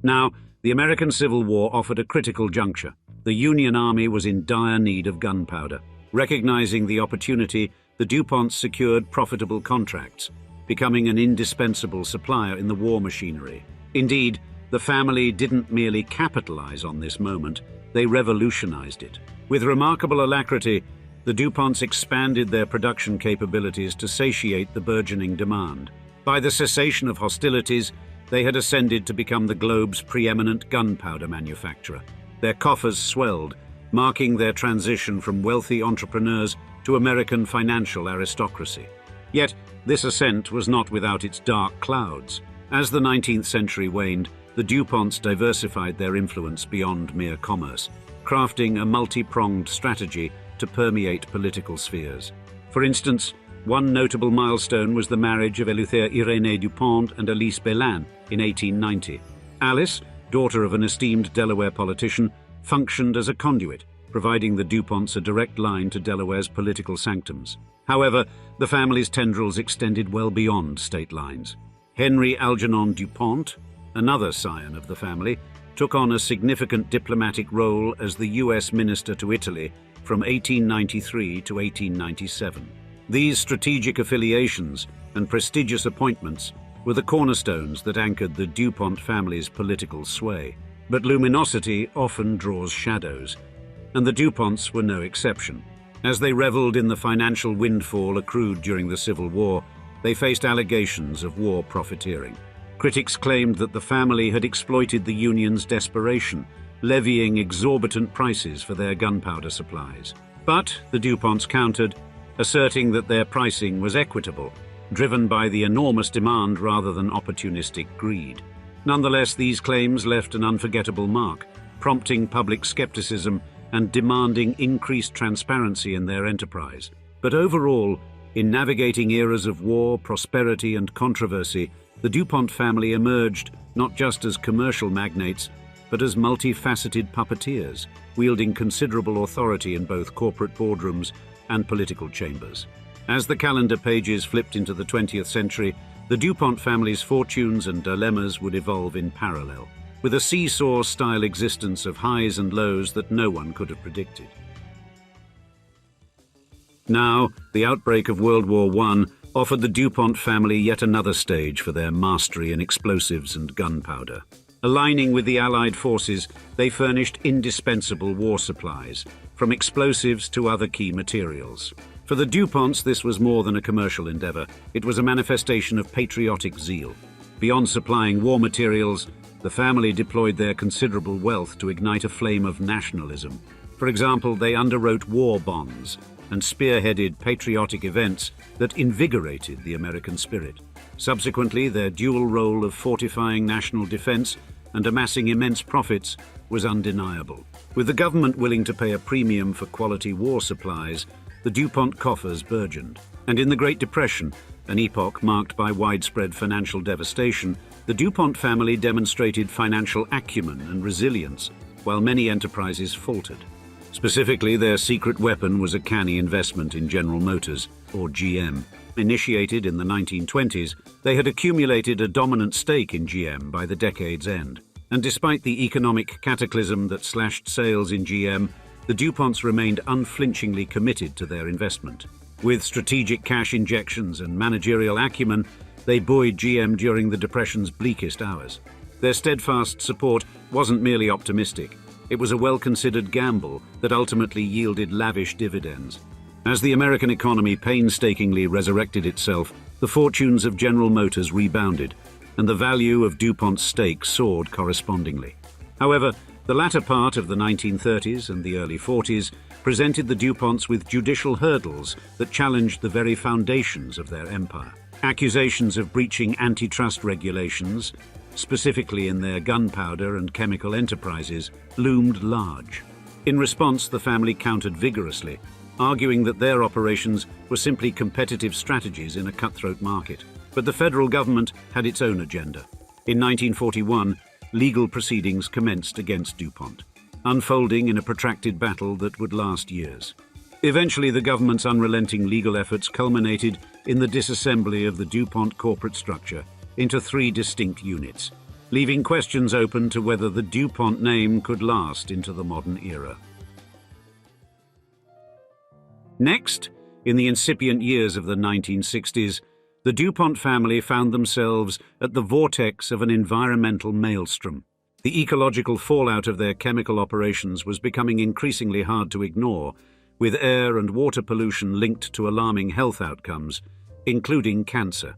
Now, the American Civil War offered a critical juncture. The Union Army was in dire need of gunpowder. Recognizing the opportunity, the Duponts secured profitable contracts, becoming an indispensable supplier in the war machinery. Indeed, the family didn't merely capitalize on this moment, they revolutionized it. With remarkable alacrity, the Duponts expanded their production capabilities to satiate the burgeoning demand. By the cessation of hostilities, they had ascended to become the globe's preeminent gunpowder manufacturer. Their coffers swelled, marking their transition from wealthy entrepreneurs to American financial aristocracy. Yet, this ascent was not without its dark clouds. As the 19th century waned, the Duponts diversified their influence beyond mere commerce, crafting a multi-pronged strategy to permeate political spheres. For instance, one notable milestone was the marriage of Eleuthère Irénée Dupont and Alice Belin in 1890. Alice, daughter of an esteemed Delaware politician, functioned as a conduit, providing the Duponts a direct line to Delaware's political sanctums. However, the family's tendrils extended well beyond state lines. Henry Algernon Dupont, another scion of the family, took on a significant diplomatic role as the U.S. minister to Italy from 1893 to 1897. These strategic affiliations and prestigious appointments were the cornerstones that anchored the Dupont family's political sway. But luminosity often draws shadows, and the Duponts were no exception. As they reveled in the financial windfall accrued during the Civil War, they faced allegations of war profiteering. Critics claimed that the family had exploited the Union's desperation, levying exorbitant prices for their gunpowder supplies. But the Duponts countered, asserting that their pricing was equitable, driven by the enormous demand rather than opportunistic greed. Nonetheless, these claims left an unforgettable mark, prompting public skepticism and demanding increased transparency in their enterprise. But overall, in navigating eras of war, prosperity, and controversy, the Dupont family emerged not just as commercial magnates, but as multifaceted puppeteers, wielding considerable authority in both corporate boardrooms and political chambers. As the calendar pages flipped into the 20th century, the Dupont family's fortunes and dilemmas would evolve in parallel, with a seesaw-style existence of highs and lows that no one could have predicted. Now, the outbreak of World War I offered the Dupont family yet another stage for their mastery in explosives and gunpowder. Aligning with the Allied forces, they furnished indispensable war supplies, from explosives to other key materials. For the Duponts, this was more than a commercial endeavor. It was a manifestation of patriotic zeal. Beyond supplying war materials, the family deployed their considerable wealth to ignite a flame of nationalism. For example, they underwrote war bonds and spearheaded patriotic events that invigorated the American spirit. Subsequently, their dual role of fortifying national defense and amassing immense profits was undeniable. With the government willing to pay a premium for quality war supplies, the Dupont coffers burgeoned. And in the Great Depression, an epoch marked by widespread financial devastation, the Dupont family demonstrated financial acumen and resilience, while many enterprises faltered. Specifically, their secret weapon was a canny investment in General Motors, or GM. Initiated in the 1920s, they had accumulated a dominant stake in GM by the decade's end. And despite the economic cataclysm that slashed sales in GM, the Duponts remained unflinchingly committed to their investment. With strategic cash injections and managerial acumen, they buoyed GM during the Depression's bleakest hours. Their steadfast support wasn't merely optimistic. It was a well-considered gamble that ultimately yielded lavish dividends. As the American economy painstakingly resurrected itself, the fortunes of General Motors rebounded, and the value of DuPont's stake soared correspondingly. However, the latter part of the 1930s and the early 40s presented the DuPonts with judicial hurdles that challenged the very foundations of their empire. Accusations of breaching antitrust regulations, specifically in their gunpowder and chemical enterprises, loomed large. In response, the family countered vigorously, arguing that their operations were simply competitive strategies in a cutthroat market. But the federal government had its own agenda. In 1941, legal proceedings commenced against DuPont, unfolding in a protracted battle that would last years. Eventually, the government's unrelenting legal efforts culminated in the disassembly of the DuPont corporate structure into 3 distinct units, leaving questions open to whether the DuPont name could last into the modern era. Next, in the incipient years of the 1960s, the DuPont family found themselves at the vortex of an environmental maelstrom. The ecological fallout of their chemical operations was becoming increasingly hard to ignore, with air and water pollution linked to alarming health outcomes, including cancer.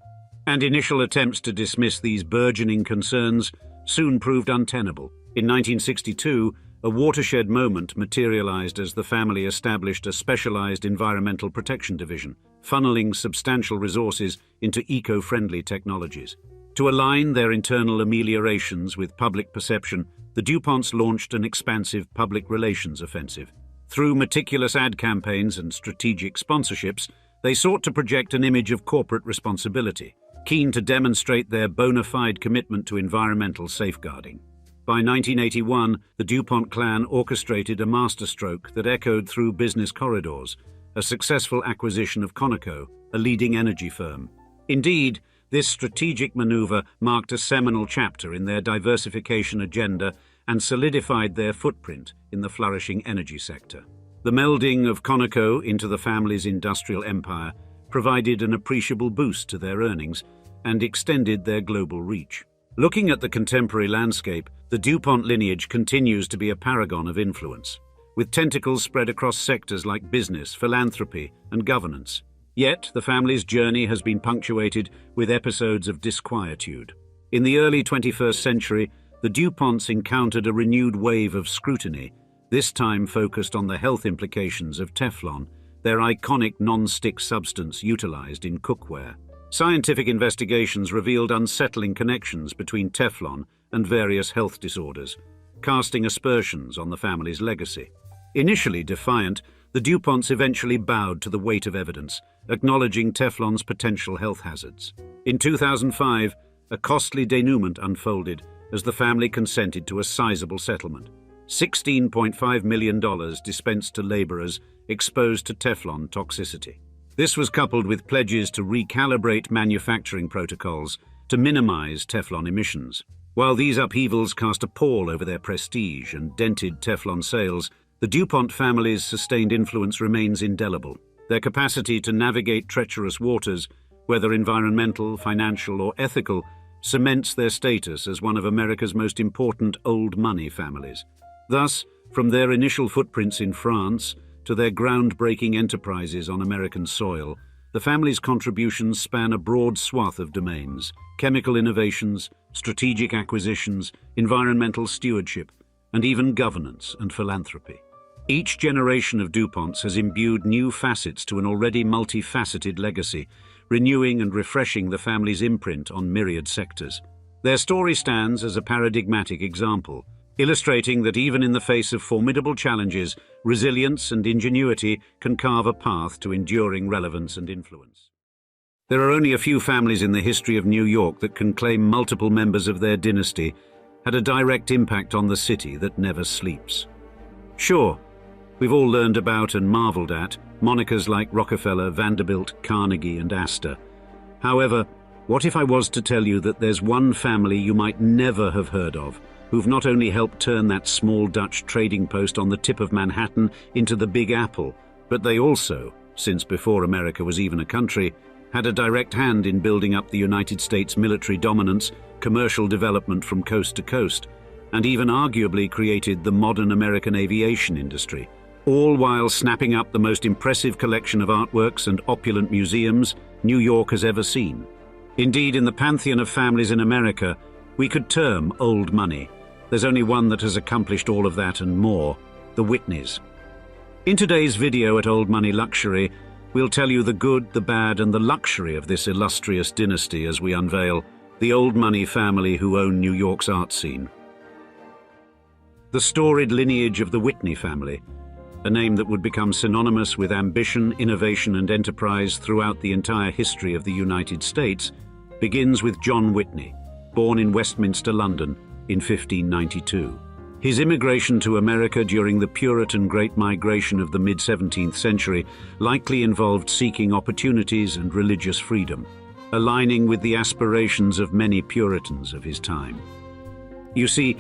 And initial attempts to dismiss these burgeoning concerns soon proved untenable. In 1962, a watershed moment materialized as the family established a specialized environmental protection division, funneling substantial resources into eco-friendly technologies. To align their internal ameliorations with public perception, the DuPonts launched an expansive public relations offensive. Through meticulous ad campaigns and strategic sponsorships, they sought to project an image of corporate responsibility, keen to demonstrate their bona fide commitment to environmental safeguarding. By 1981, the DuPont clan orchestrated a masterstroke that echoed through business corridors, a successful acquisition of Conoco, a leading energy firm. Indeed, this strategic maneuver marked a seminal chapter in their diversification agenda and solidified their footprint in the flourishing energy sector. The melding of Conoco into the family's industrial empire provided an appreciable boost to their earnings and extended their global reach. Looking at the contemporary landscape, the DuPont lineage continues to be a paragon of influence, with tentacles spread across sectors like business, philanthropy, and governance. Yet, the family's journey has been punctuated with episodes of disquietude. In the early 21st century, the DuPonts encountered a renewed wave of scrutiny, this time focused on the health implications of Teflon, their iconic non-stick substance utilized in cookware. Scientific investigations revealed unsettling connections between Teflon and various health disorders, casting aspersions on the family's legacy. Initially defiant, the DuPonts eventually bowed to the weight of evidence, acknowledging Teflon's potential health hazards. In 2005, a costly denouement unfolded as the family consented to a sizable settlement. $16.5 million dispensed to laborers exposed to Teflon toxicity. This was coupled with pledges to recalibrate manufacturing protocols to minimize Teflon emissions. While these upheavals cast a pall over their prestige and dented Teflon sales, the Dupont family's sustained influence remains indelible. Their capacity to navigate treacherous waters, whether environmental, financial, or ethical, cements their status as one of America's most important old money families. Thus, from their initial footprints in France to their groundbreaking enterprises on American soil, the family's contributions span a broad swath of domains: chemical innovations, strategic acquisitions, environmental stewardship, and even governance and philanthropy. Each generation of Duponts has imbued new facets to an already multifaceted legacy, renewing and refreshing the family's imprint on myriad sectors. Their story stands as a paradigmatic example, illustrating that even in the face of formidable challenges, resilience and ingenuity can carve a path to enduring relevance and influence. There are only a few families in the history of New York that can claim multiple members of their dynasty had a direct impact on the city that never sleeps. Sure, we've all learned about and marveled at monikers like Rockefeller, Vanderbilt, Carnegie, and Astor. However, what if I was to tell you that there's one family you might never have heard of, who've not only helped turn that small Dutch trading post on the tip of Manhattan into the Big Apple, but they also, since before America was even a country, had a direct hand in building up the United States military dominance, commercial development from coast to coast, and even arguably created the modern American aviation industry, all while snapping up the most impressive collection of artworks and opulent museums New York has ever seen. Indeed, in the pantheon of families in America, we could term old money. There's only one that has accomplished all of that and more: the Whitneys. In today's video at Old Money Luxury, we'll tell you the good, the bad, and the luxury of this illustrious dynasty as we unveil the old money family who own New York's art scene. The storied lineage of the Whitney family, a name that would become synonymous with ambition, innovation, and enterprise throughout the entire history of the United States, begins with John Whitney, born in Westminster, London, in 1592. His immigration to America during the Puritan Great Migration of the mid-17th century likely involved seeking opportunities and religious freedom, aligning with the aspirations of many Puritans of his time. You see,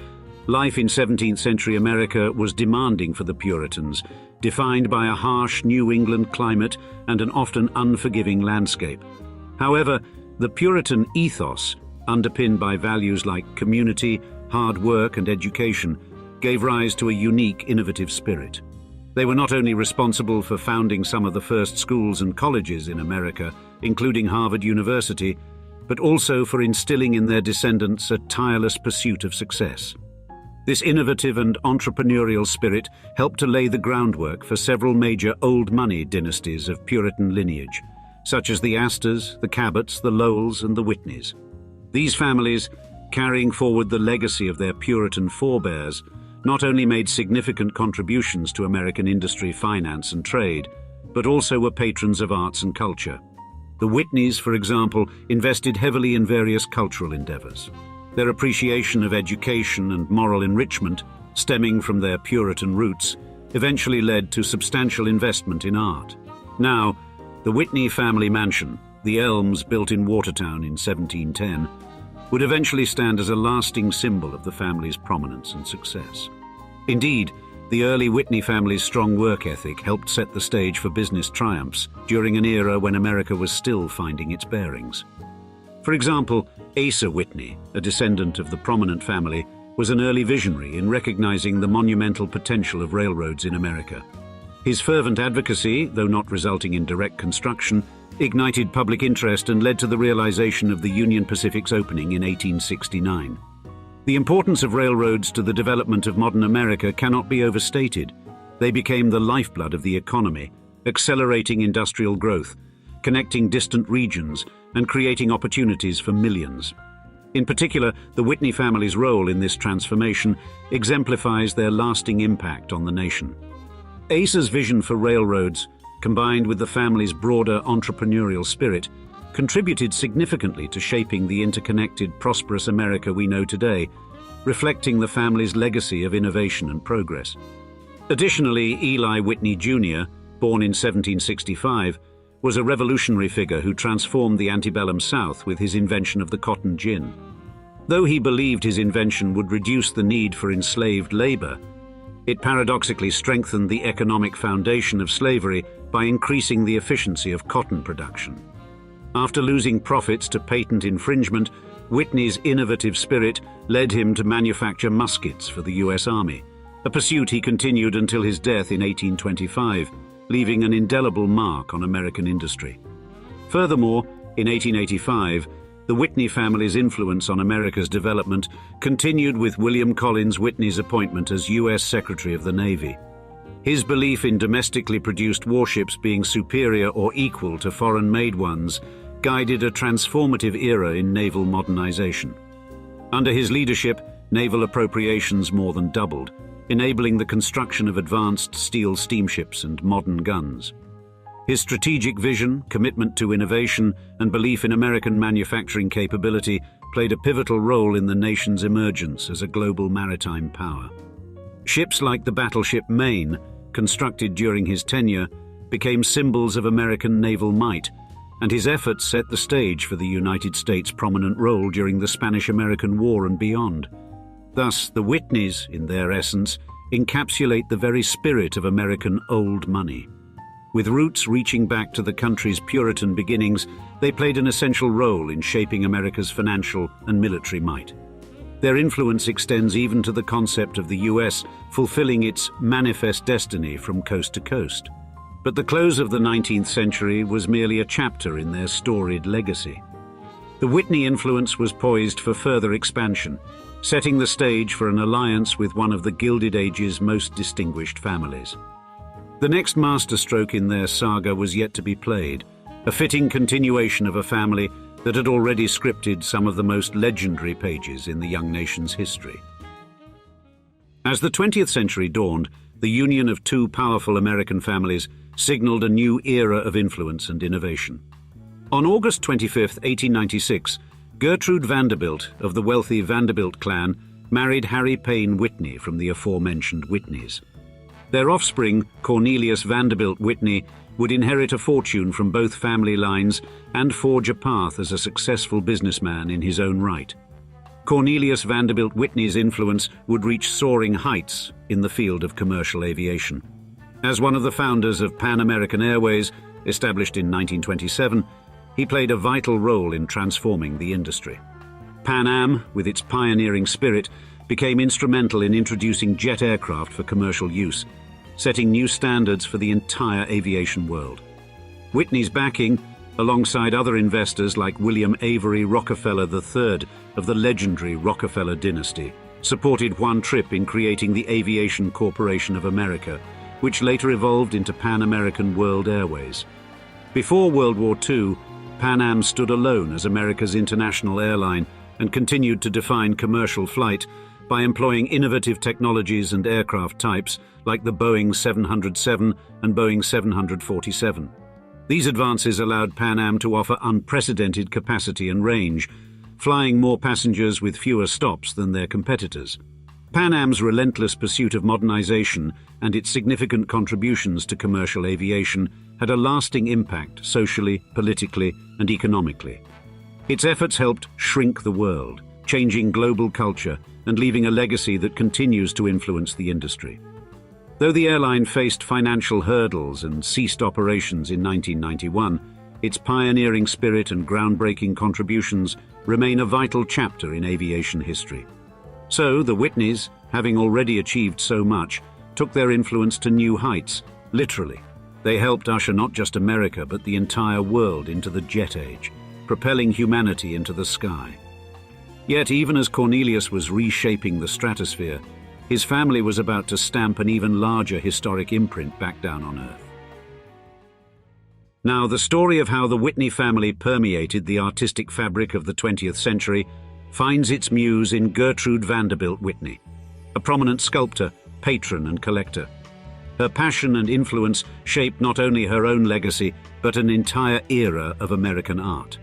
life in 17th century America was demanding for the Puritans, defined by a harsh New England climate and an often unforgiving landscape. However, the Puritan ethos, underpinned by values like community, hard work, and education, gave rise to a unique, innovative spirit. They were not only responsible for founding some of the first schools and colleges in America, including Harvard University, but also for instilling in their descendants a tireless pursuit of success. This innovative and entrepreneurial spirit helped to lay the groundwork for several major old money dynasties of Puritan lineage, such as the Astors, the Cabots, the Lowells, and the Whitneys. These families, carrying forward the legacy of their Puritan forebears, not only made significant contributions to American industry, finance, and trade, but also were patrons of arts and culture. The Whitneys, for example, invested heavily in various cultural endeavors. Their appreciation of education and moral enrichment, stemming from their Puritan roots, eventually led to substantial investment in art. Now, the Whitney family mansion, the Elms built in Watertown in 1710, would eventually stand as a lasting symbol of the family's prominence and success. Indeed, the early Whitney family's strong work ethic helped set the stage for business triumphs during an era when America was still finding its bearings. For example, Asa Whitney, a descendant of the prominent family, was an early visionary in recognizing the monumental potential of railroads in America. His fervent advocacy, though not resulting in direct construction, ignited public interest and led to the realization of the Union Pacific's opening in 1869. The importance of railroads to the development of modern America cannot be overstated. They became the lifeblood of the economy, accelerating industrial growth, connecting distant regions, and creating opportunities for millions. In particular, the Whitney family's role in this transformation exemplifies their lasting impact on the nation. Asa's vision for railroads, combined with the family's broader entrepreneurial spirit, contributed significantly to shaping the interconnected, prosperous America we know today, reflecting the family's legacy of innovation and progress. Additionally, Eli Whitney Jr., born in 1765, was a revolutionary figure who transformed the antebellum South with his invention of the cotton gin. Though he believed his invention would reduce the need for enslaved labor, it paradoxically strengthened the economic foundation of slavery by increasing the efficiency of cotton production. After losing profits to patent infringement, Whitney's innovative spirit led him to manufacture muskets for the U.S. Army, a pursuit he continued until his death in 1825, leaving an indelible mark on American industry. Furthermore, in 1885, the Whitney family's influence on America's development continued with William Collins Whitney's appointment as U.S. Secretary of the Navy. His belief in domestically produced warships being superior or equal to foreign-made ones guided a transformative era in naval modernization. Under his leadership, naval appropriations more than doubled, enabling the construction of advanced steel steamships and modern guns. His strategic vision, commitment to innovation, and belief in American manufacturing capability played a pivotal role in the nation's emergence as a global maritime power. Ships like the battleship Maine, constructed during his tenure, became symbols of American naval might, and his efforts set the stage for the United States' prominent role during the Spanish-American War and beyond. Thus, the Whitneys, in their essence, encapsulate the very spirit of American old money. With roots reaching back to the country's Puritan beginnings, they played an essential role in shaping America's financial and military might. Their influence extends even to the concept of the U.S. fulfilling its manifest destiny from coast to coast. But the close of the 19th century was merely a chapter in their storied legacy. The Whitney influence was poised for further expansion, setting the stage for an alliance with one of the Gilded Age's most distinguished families. The next masterstroke in their saga was yet to be played, a fitting continuation of a family that had already scripted some of the most legendary pages in the young nation's history. As the 20th century dawned, the union of two powerful American families signaled a new era of influence and innovation. On August 25, 1896, Gertrude Vanderbilt of the wealthy Vanderbilt clan married Harry Payne Whitney from the aforementioned Whitneys. Their offspring, Cornelius Vanderbilt Whitney, would inherit a fortune from both family lines and forge a path as a successful businessman in his own right. Cornelius Vanderbilt Whitney's influence would reach soaring heights in the field of commercial aviation. As one of the founders of Pan American Airways, established in 1927, he played a vital role in transforming the industry. Pan Am, with its pioneering spirit, became instrumental in introducing jet aircraft for commercial use, setting new standards for the entire aviation world. Whitney's backing, alongside other investors like William Avery Rockefeller III of the legendary Rockefeller Dynasty, supported Juan Trippe in creating the Aviation Corporation of America, which later evolved into Pan American World Airways. Before World War II, Pan Am stood alone as America's international airline and continued to define commercial flight by employing innovative technologies and aircraft types like the Boeing 707 and Boeing 747. These advances allowed Pan Am to offer unprecedented capacity and range, flying more passengers with fewer stops than their competitors. Pan Am's relentless pursuit of modernization and its significant contributions to commercial aviation had a lasting impact socially, politically, and economically. Its efforts helped shrink the world, changing global culture and leaving a legacy that continues to influence the industry. Though the airline faced financial hurdles and ceased operations in 1991, its pioneering spirit and groundbreaking contributions remain a vital chapter in aviation history. So, the Whitneys, having already achieved so much, took their influence to new heights, literally. They helped usher not just America but the entire world into the jet age, propelling humanity into the sky. Yet, even as Cornelius was reshaping the stratosphere, his family was about to stamp an even larger historic imprint back down on Earth. Now, the story of how the Whitney family permeated the artistic fabric of the 20th century finds its muse in Gertrude Vanderbilt Whitney, a prominent sculptor, patron, and collector. Her passion and influence shaped not only her own legacy, but an entire era of American art.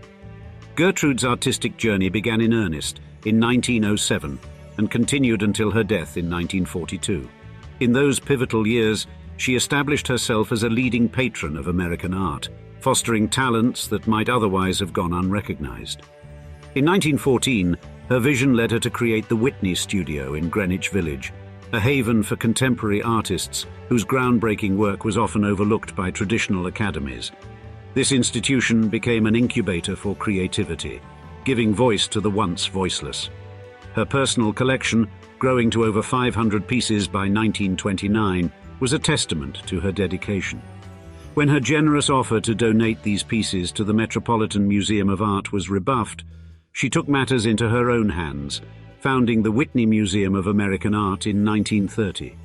Gertrude's artistic journey began in earnest in 1907, and continued until her death in 1942. In those pivotal years, she established herself as a leading patron of American art, fostering talents that might otherwise have gone unrecognized. In 1914, her vision led her to create the Whitney Studio in Greenwich Village, a haven for contemporary artists whose groundbreaking work was often overlooked by traditional academies. This institution became an incubator for creativity, giving voice to the once voiceless. Her personal collection, growing to over 500 pieces by 1929, was a testament to her dedication. When her generous offer to donate these pieces to the Metropolitan Museum of Art was rebuffed, she took matters into her own hands, founding the Whitney Museum of American Art in 1930.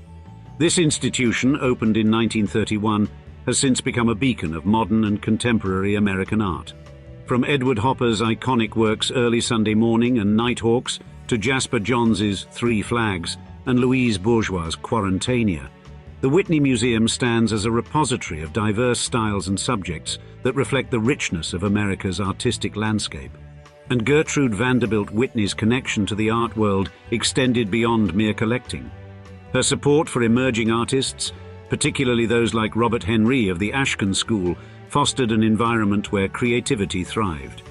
This institution, opened in 1931, has since become a beacon of modern and contemporary American art. From Edward Hopper's iconic works Early Sunday Morning and Nighthawks to Jasper Johns's Three Flags and Louise Bourgeois' Quarantania, the Whitney Museum stands as a repository of diverse styles and subjects that reflect the richness of America's artistic landscape. And Gertrude Vanderbilt Whitney's connection to the art world extended beyond mere collecting. Her support for emerging artists, particularly those like Robert Henry of the Ashcan School, fostered an environment where creativity thrived.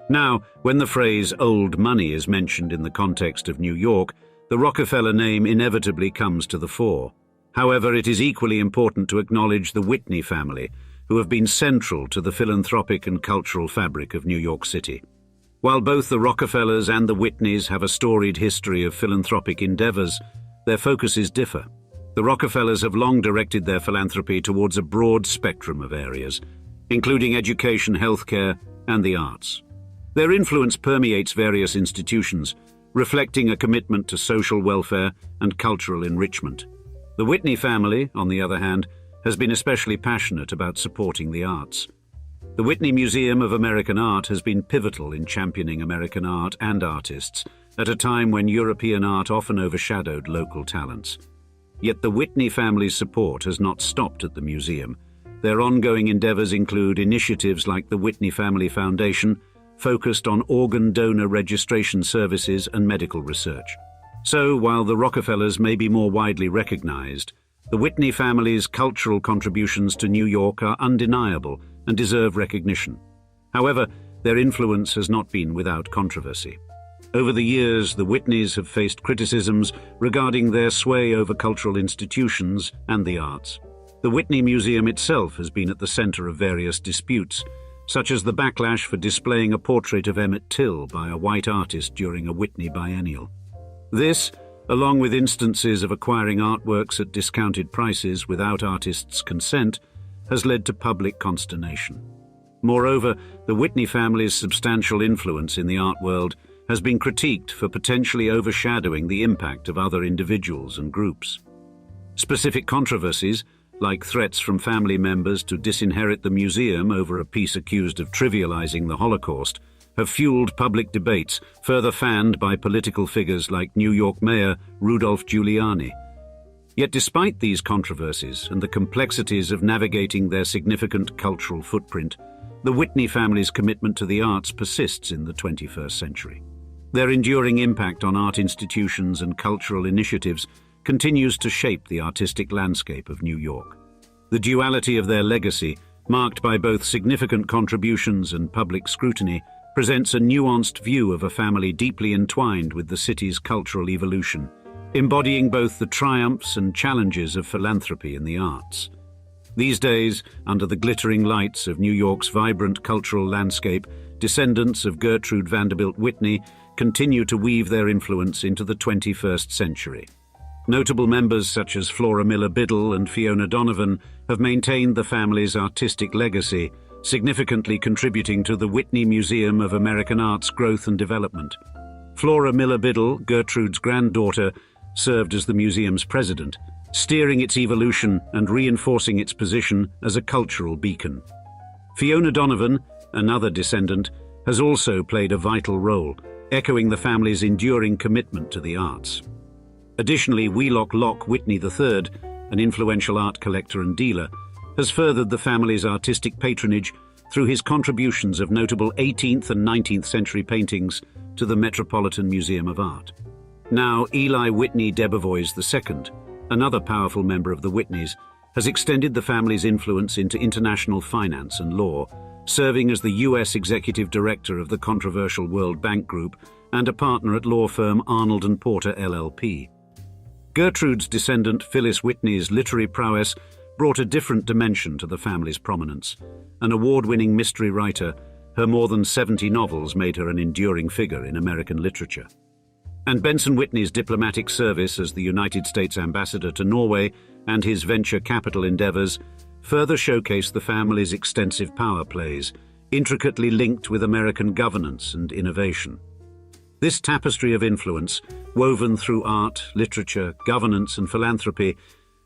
Now, when the phrase "old money" is mentioned in the context of New York, the Rockefeller name inevitably comes to the fore. However, it is equally important to acknowledge the Whitney family, who have been central to the philanthropic and cultural fabric of New York City. While both the Rockefellers and the Whitneys have a storied history of philanthropic endeavors, their focuses differ. The Rockefellers have long directed their philanthropy towards a broad spectrum of areas, including education, healthcare, and the arts. Their influence permeates various institutions, reflecting a commitment to social welfare and cultural enrichment. The Whitney family, on the other hand, has been especially passionate about supporting the arts. The Whitney Museum of American Art has been pivotal in championing American art and artists at a time when European art often overshadowed local talents. Yet the Whitney family's support has not stopped at the museum. Their ongoing endeavors include initiatives like the Whitney Family Foundation, focused on organ donor registration services and medical research. So, while the Rockefellers may be more widely recognized, the Whitney family's cultural contributions to New York are undeniable and deserve recognition. However, their influence has not been without controversy. Over the years, the Whitneys have faced criticisms regarding their sway over cultural institutions and the arts. The Whitney Museum itself has been at the center of various disputes, such as the backlash for displaying a portrait of Emmett Till by a white artist during a Whitney biennial. This, along with instances of acquiring artworks at discounted prices without artists' consent, has led to public consternation. Moreover, the Whitney family's substantial influence in the art world has been critiqued for potentially overshadowing the impact of other individuals and groups. Specific controversies, like threats from family members to disinherit the museum over a piece accused of trivializing the Holocaust, have fueled public debates, further fanned by political figures like New York Mayor Rudolph Giuliani. Yet despite these controversies and the complexities of navigating their significant cultural footprint, the Whitney family's commitment to the arts persists in the 21st century. Their enduring impact on art institutions and cultural initiatives continues to shape the artistic landscape of New York. The duality of their legacy, marked by both significant contributions and public scrutiny, presents a nuanced view of a family deeply entwined with the city's cultural evolution, embodying both the triumphs and challenges of philanthropy in the arts. These days, under the glittering lights of New York's vibrant cultural landscape, descendants of Gertrude Vanderbilt Whitney continue to weave their influence into the 21st century. Notable members such as Flora Miller Biddle and Fiona Donovan have maintained the family's artistic legacy, significantly contributing to the Whitney Museum of American Art's growth and development. Flora Miller Biddle, Gertrude's granddaughter, served as the museum's president, steering its evolution and reinforcing its position as a cultural beacon. Fiona Donovan, another descendant, has also played a vital role, echoing the family's enduring commitment to the arts. Additionally, Wheelock Locke Whitney III, an influential art collector and dealer, has furthered the family's artistic patronage through his contributions of notable 18th and 19th century paintings to the Metropolitan Museum of Art. Now Eli Whitney Debevoise II, another powerful member of the Whitneys, has extended the family's influence into international finance and law, serving as the U.S. executive director of the controversial World Bank Group and a partner at law firm Arnold & Porter LLP. Gertrude's descendant Phyllis Whitney's literary prowess brought a different dimension to the family's prominence. An award-winning mystery writer, her more than 70 novels made her an enduring figure in American literature. And Benson Whitney's diplomatic service as the United States ambassador to Norway and his venture capital endeavors further showcase the family's extensive power plays, intricately linked with American governance and innovation. This tapestry of influence, woven through art, literature, governance, and philanthropy,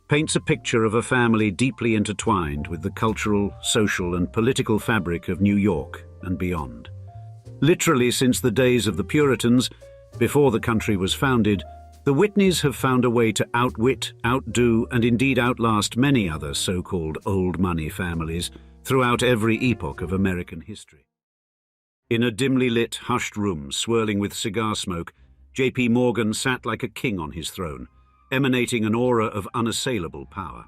paints a picture of a family deeply intertwined with the cultural, social, and political fabric of New York and beyond. Literally since the days of the Puritans, before the country was founded, the Whitneys have found a way to outwit, outdo, and indeed outlast many other so-called old money families throughout every epoch of American history. In a dimly lit, hushed room swirling with cigar smoke, J.P. Morgan sat like a king on his throne, emanating an aura of unassailable power.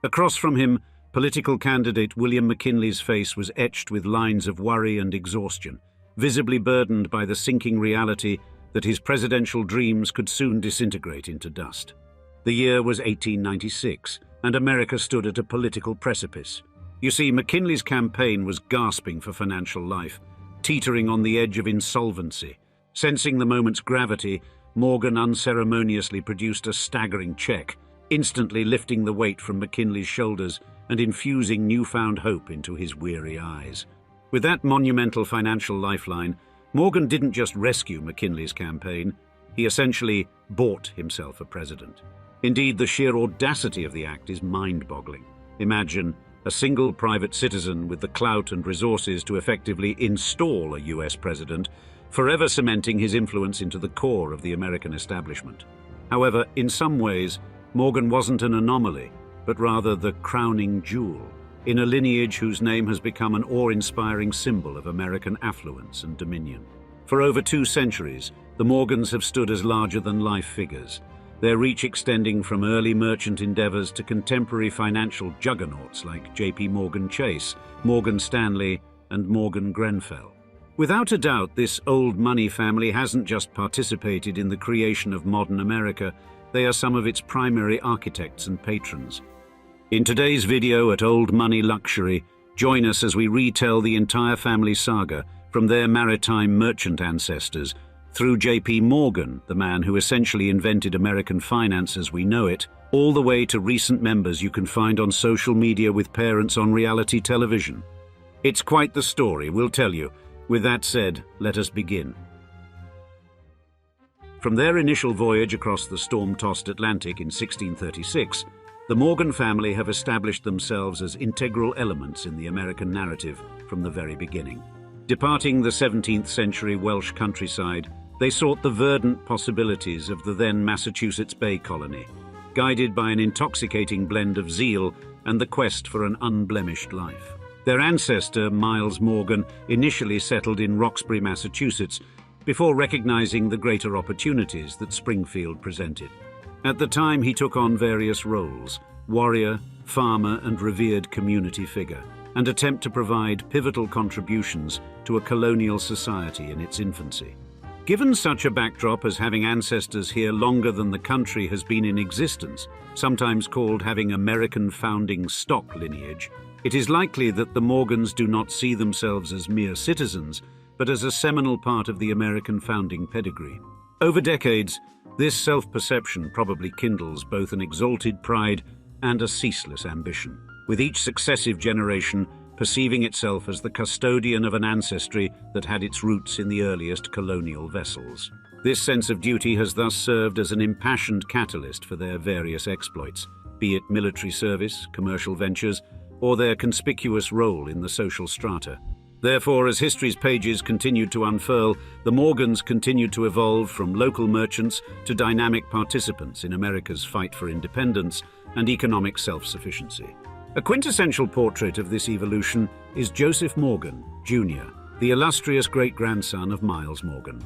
Across from him, political candidate William McKinley's face was etched with lines of worry and exhaustion, visibly burdened by the sinking reality that his presidential dreams could soon disintegrate into dust. The year was 1896, and America stood at a political precipice. You see, McKinley's campaign was gasping for financial life, teetering on the edge of insolvency. Sensing the moment's gravity, Morgan unceremoniously produced a staggering check, instantly lifting the weight from McKinley's shoulders and infusing newfound hope into his weary eyes. With that monumental financial lifeline, Morgan didn't just rescue McKinley's campaign, he essentially bought himself a president. Indeed, the sheer audacity of the act is mind-boggling. Imagine a single private citizen with the clout and resources to effectively install a US president, forever cementing his influence into the core of the American establishment. However, in some ways, Morgan wasn't an anomaly, but rather the crowning jewel, in a lineage whose name has become an awe-inspiring symbol of American affluence and dominion. For over 2 centuries, the Morgans have stood as larger-than-life figures, their reach extending from early merchant endeavors to contemporary financial juggernauts like J.P. Morgan Chase, Morgan Stanley, and Morgan Grenfell. Without a doubt, this old money family hasn't just participated in the creation of modern America, they are some of its primary architects and patrons. In today's video at Old Money Luxury, join us as we retell the entire family saga from their maritime merchant ancestors through J.P. Morgan, the man who essentially invented American finance as we know it, all the way to recent members you can find on social media with parents on reality television. It's quite the story, we'll tell you. With that said, let us begin. From their initial voyage across the storm-tossed Atlantic in 1636, the Morgan family have established themselves as integral elements in the American narrative from the very beginning. Departing the 17th century Welsh countryside, they sought the verdant possibilities of the then Massachusetts Bay Colony, guided by an intoxicating blend of zeal and the quest for an unblemished life. Their ancestor, Miles Morgan, initially settled in Roxbury, Massachusetts, before recognizing the greater opportunities that Springfield presented. At the time, he took on various roles: warrior, farmer, and revered community figure, and attempt to provide pivotal contributions to a colonial society in its infancy. Given such a backdrop as having ancestors here longer than the country has been in existence, sometimes called having American founding stock lineage, it is likely that the Morgans do not see themselves as mere citizens, but as a seminal part of the American founding pedigree. Over decades, this self-perception probably kindles both an exalted pride and a ceaseless ambition, with each successive generation perceiving itself as the custodian of an ancestry that had its roots in the earliest colonial vessels. This sense of duty has thus served as an impassioned catalyst for their various exploits, be it military service, commercial ventures, or their conspicuous role in the social strata. Therefore, as history's pages continued to unfurl, the Morgans continued to evolve from local merchants to dynamic participants in America's fight for independence and economic self-sufficiency. A quintessential portrait of this evolution is Joseph Morgan, Jr., the illustrious great-grandson of Miles Morgan.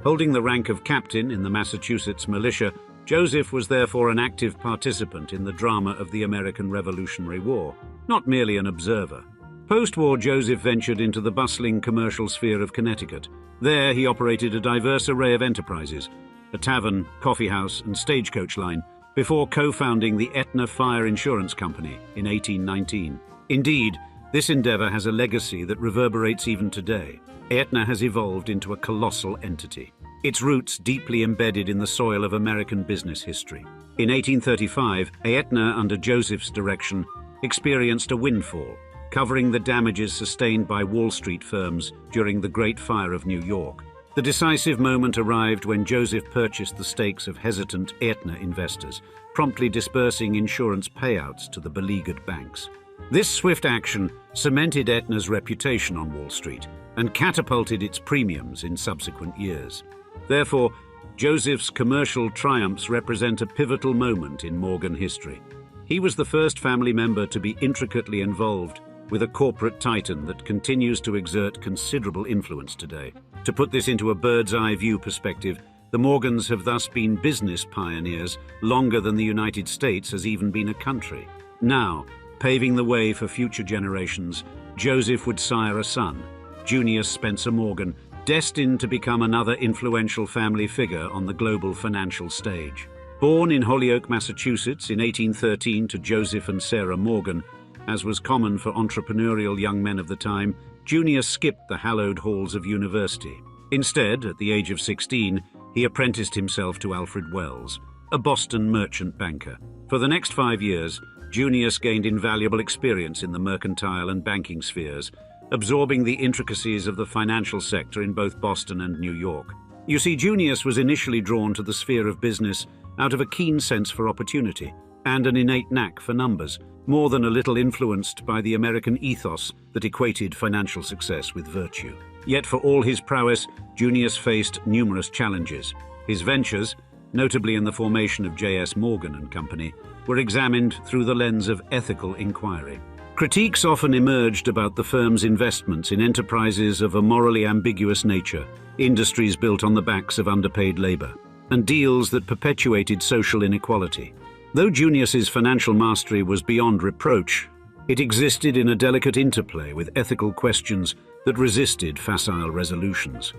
Holding the rank of captain in the Massachusetts militia, Joseph was therefore an active participant in the drama of the American Revolutionary War, not merely an observer. Post-war, Joseph ventured into the bustling commercial sphere of Connecticut. There he operated a diverse array of enterprises, a tavern, coffeehouse, and stagecoach line, before co-founding the Aetna Fire Insurance Company in 1819. Indeed, this endeavor has a legacy that reverberates even today. Aetna has evolved into a colossal entity, its roots deeply embedded in the soil of American business history. In 1835, Aetna, under Joseph's direction, experienced a windfall, covering the damages sustained by Wall Street firms during the Great Fire of New York. The decisive moment arrived when Joseph purchased the stakes of hesitant Aetna investors, promptly dispersing insurance payouts to the beleaguered banks. This swift action cemented Aetna's reputation on Wall Street and catapulted its premiums in subsequent years. Therefore, Joseph's commercial triumphs represent a pivotal moment in Morgan history. He was the first family member to be intricately involved with a corporate titan that continues to exert considerable influence today. To put this into a bird's-eye view perspective, the Morgans have thus been business pioneers longer than the United States has even been a country. Now, paving the way for future generations, Joseph would sire a son, Junius Spencer Morgan, destined to become another influential family figure on the global financial stage. Born in Holyoke, Massachusetts in 1813 to Joseph and Sarah Morgan, as was common for entrepreneurial young men of the time, Junius skipped the hallowed halls of university. Instead, at the age of 16, he apprenticed himself to Alfred Wells, a Boston merchant banker. For the next 5 years, Junius gained invaluable experience in the mercantile and banking spheres, absorbing the intricacies of the financial sector in both Boston and New York. You see, Junius was initially drawn to the sphere of business out of a keen sense for opportunity and an innate knack for numbers, more than a little influenced by the American ethos that equated financial success with virtue. Yet for all his prowess, Junius faced numerous challenges. His ventures, notably in the formation of J.S. Morgan and Company, were examined through the lens of ethical inquiry. Critiques often emerged about the firm's investments in enterprises of a morally ambiguous nature, industries built on the backs of underpaid labor, and deals that perpetuated social inequality. Though Junius's financial mastery was beyond reproach, it existed in a delicate interplay with ethical questions that resisted facile resolutions.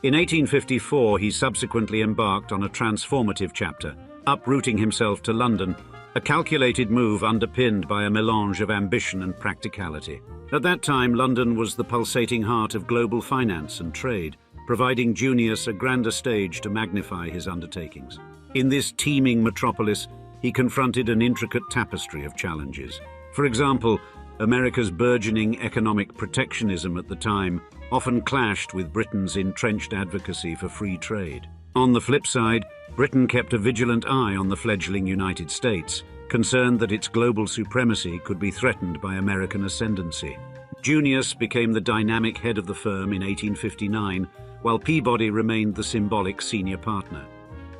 In 1854, he subsequently embarked on a transformative chapter, uprooting himself to London, a calculated move underpinned by a melange of ambition and practicality. At that time, London was the pulsating heart of global finance and trade, providing Junius a grander stage to magnify his undertakings. In this teeming metropolis, he confronted an intricate tapestry of challenges. For example, America's burgeoning economic protectionism at the time often clashed with Britain's entrenched advocacy for free trade. On the flip side, Britain kept a vigilant eye on the fledgling United States, concerned that its global supremacy could be threatened by American ascendancy. Junius became the dynamic head of the firm in 1859, while Peabody remained the symbolic senior partner.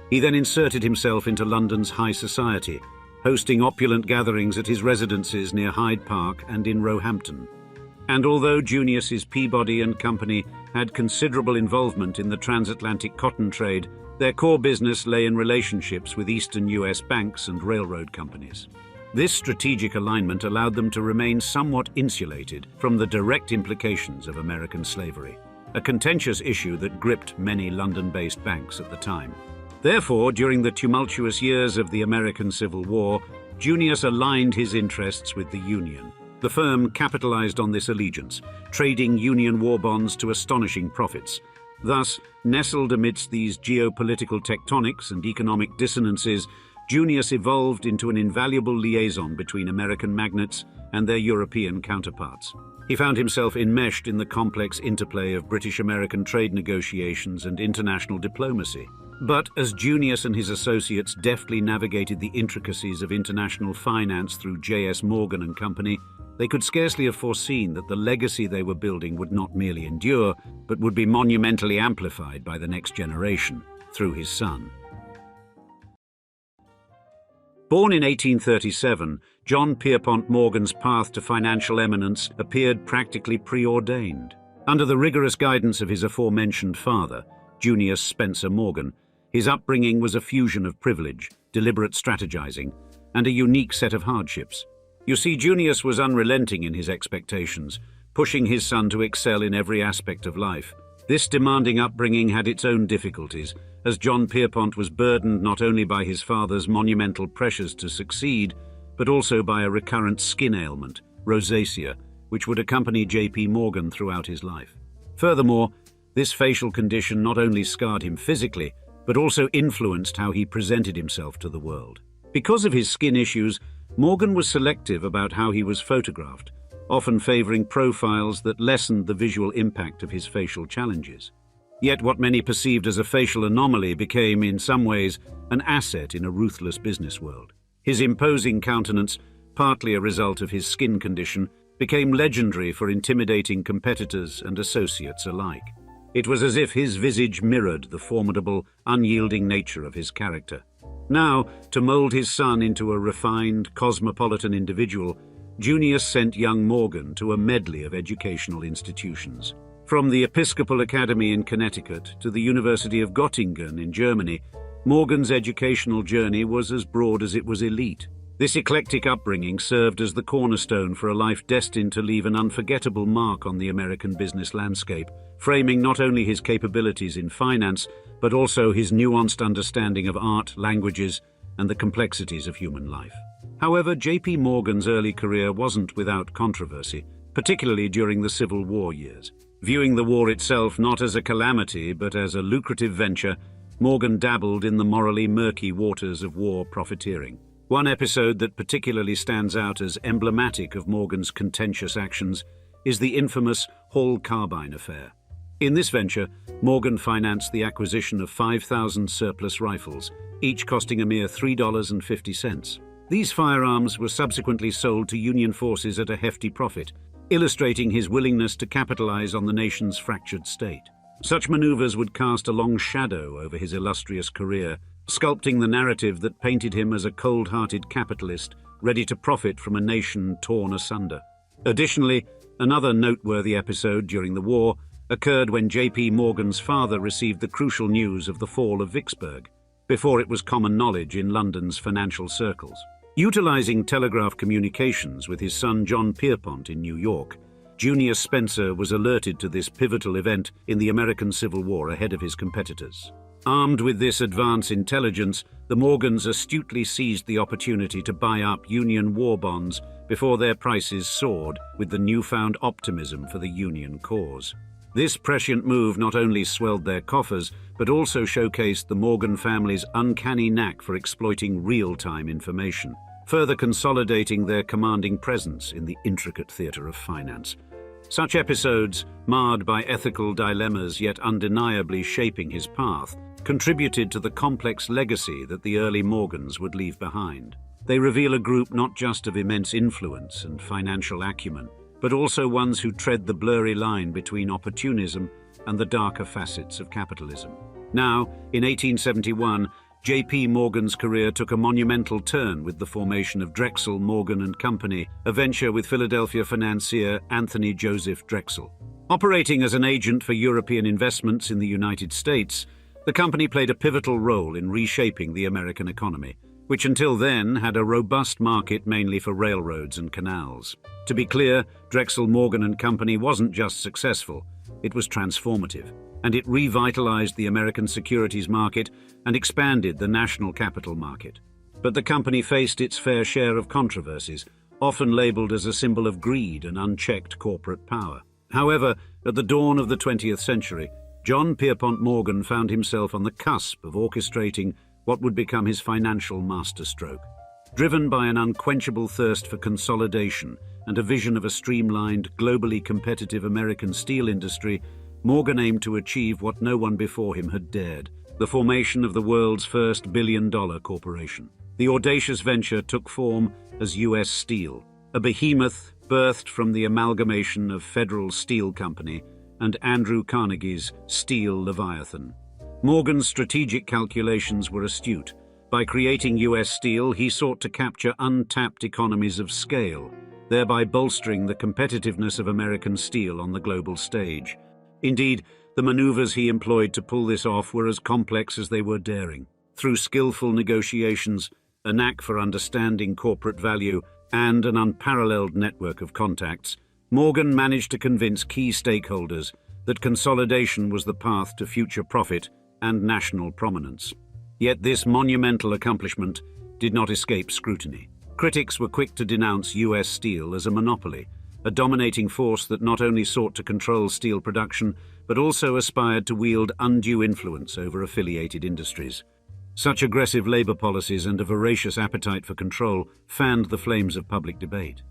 He then inserted himself into London's high society, hosting opulent gatherings at his residences near Hyde Park and in Roehampton. And although Junius's Peabody and Company had considerable involvement in the transatlantic cotton trade, their core business lay in relationships with Eastern U.S. banks and railroad companies. This strategic alignment allowed them to remain somewhat insulated from the direct implications of American slavery, a contentious issue that gripped many London-based banks at the time. Therefore, during the tumultuous years of the American Civil War, Junius aligned his interests with the Union. The firm capitalized on this allegiance, trading Union war bonds to astonishing profits. Thus, nestled amidst these geopolitical tectonics and economic dissonances, Junius evolved into an invaluable liaison between American magnates and their European counterparts. He found himself enmeshed in the complex interplay of British-American trade negotiations and international diplomacy. But as Junius and his associates deftly navigated the intricacies of international finance through J.S. Morgan and Company, they could scarcely have foreseen that the legacy they were building would not merely endure, but would be monumentally amplified by the next generation, through his son. Born in 1837, John Pierpont Morgan's path to financial eminence appeared practically preordained. Under the rigorous guidance of his aforementioned father, Junius Spencer Morgan. His upbringing was a fusion of privilege, deliberate strategizing, and a unique set of hardships. You see, Junius was unrelenting in his expectations, pushing his son to excel in every aspect of life. This demanding upbringing had its own difficulties, as John Pierpont was burdened not only by his father's monumental pressures to succeed, but also by a recurrent skin ailment, rosacea, which would accompany J.P. Morgan throughout his life. Furthermore, this facial condition not only scarred him physically, but also influenced how he presented himself to the world. Because of his skin issues, Morgan was selective about how he was photographed, often favoring profiles that lessened the visual impact of his facial challenges. Yet what many perceived as a facial anomaly became, in some ways, an asset in a ruthless business world. His imposing countenance, partly a result of his skin condition, became legendary for intimidating competitors and associates alike. It was as if his visage mirrored the formidable, unyielding nature of his character. Now, to mold his son into a refined, cosmopolitan individual, Junius sent young Morgan to a medley of educational institutions. From the Episcopal Academy in Connecticut to the University of Göttingen in Germany, Morgan's educational journey was as broad as it was elite. This eclectic upbringing served as the cornerstone for a life destined to leave an unforgettable mark on the American business landscape, framing not only his capabilities in finance, but also his nuanced understanding of art, languages, and the complexities of human life. However, J.P. Morgan's early career wasn't without controversy, particularly during the Civil War years. Viewing the war itself not as a calamity, but as a lucrative venture, Morgan dabbled in the morally murky waters of war profiteering. One episode that particularly stands out as emblematic of Morgan's contentious actions is the infamous Hall Carbine affair. In this venture, Morgan financed the acquisition of 5,000 surplus rifles, each costing a mere $3.50. These firearms were subsequently sold to Union forces at a hefty profit, illustrating his willingness to capitalize on the nation's fractured state. Such maneuvers would cast a long shadow over his illustrious career, sculpting the narrative that painted him as a cold-hearted capitalist ready to profit from a nation torn asunder. Additionally, another noteworthy episode during the war occurred when J.P. Morgan's father received the crucial news of the fall of Vicksburg, before it was common knowledge in London's financial circles. Utilizing telegraph communications with his son John Pierpont in New York, Junius Spencer was alerted to this pivotal event in the American Civil War ahead of his competitors. Armed with this advance intelligence, the Morgans astutely seized the opportunity to buy up Union war bonds before their prices soared with the newfound optimism for the Union cause. This prescient move not only swelled their coffers, but also showcased the Morgan family's uncanny knack for exploiting real-time information, further consolidating their commanding presence in the intricate theater of finance. Such episodes, marred by ethical dilemmas yet undeniably shaping his path, contributed to the complex legacy that the early Morgans would leave behind. They reveal a group not just of immense influence and financial acumen, but also ones who tread the blurry line between opportunism and the darker facets of capitalism. Now, in 1871, J.P. Morgan's career took a monumental turn with the formation of Drexel, Morgan & Company, a venture with Philadelphia financier Anthony Joseph Drexel. Operating as an agent for European investments in the United States, the company played a pivotal role in reshaping the American economy, which until then had a robust market mainly for railroads and canals. To be clear, Drexel, Morgan & Company wasn't just successful, it was transformative, and it revitalized the American securities market and expanded the national capital market. But the company faced its fair share of controversies, often labeled as a symbol of greed and unchecked corporate power. However, at the dawn of the 20th century, John Pierpont Morgan found himself on the cusp of orchestrating what would become his financial masterstroke. Driven by an unquenchable thirst for consolidation and a vision of a streamlined, globally competitive American steel industry, Morgan aimed to achieve what no one before him had dared: the formation of the world's first billion-dollar corporation. The audacious venture took form as U.S. Steel, a behemoth birthed from the amalgamation of Federal Steel Company and Andrew Carnegie's Steel Leviathan. Morgan's strategic calculations were astute. By creating U.S. Steel, he sought to capture untapped economies of scale, thereby bolstering the competitiveness of American steel on the global stage. Indeed, the maneuvers he employed to pull this off were as complex as they were daring. Through skillful negotiations, a knack for understanding corporate value, and an unparalleled network of contacts, Morgan managed to convince key stakeholders that consolidation was the path to future profit and national prominence. Yet this monumental accomplishment did not escape scrutiny. Critics were quick to denounce US Steel as a monopoly, a dominating force that not only sought to control steel production, but also aspired to wield undue influence over affiliated industries. Such aggressive labor policies and a voracious appetite for control fanned the flames of public debate.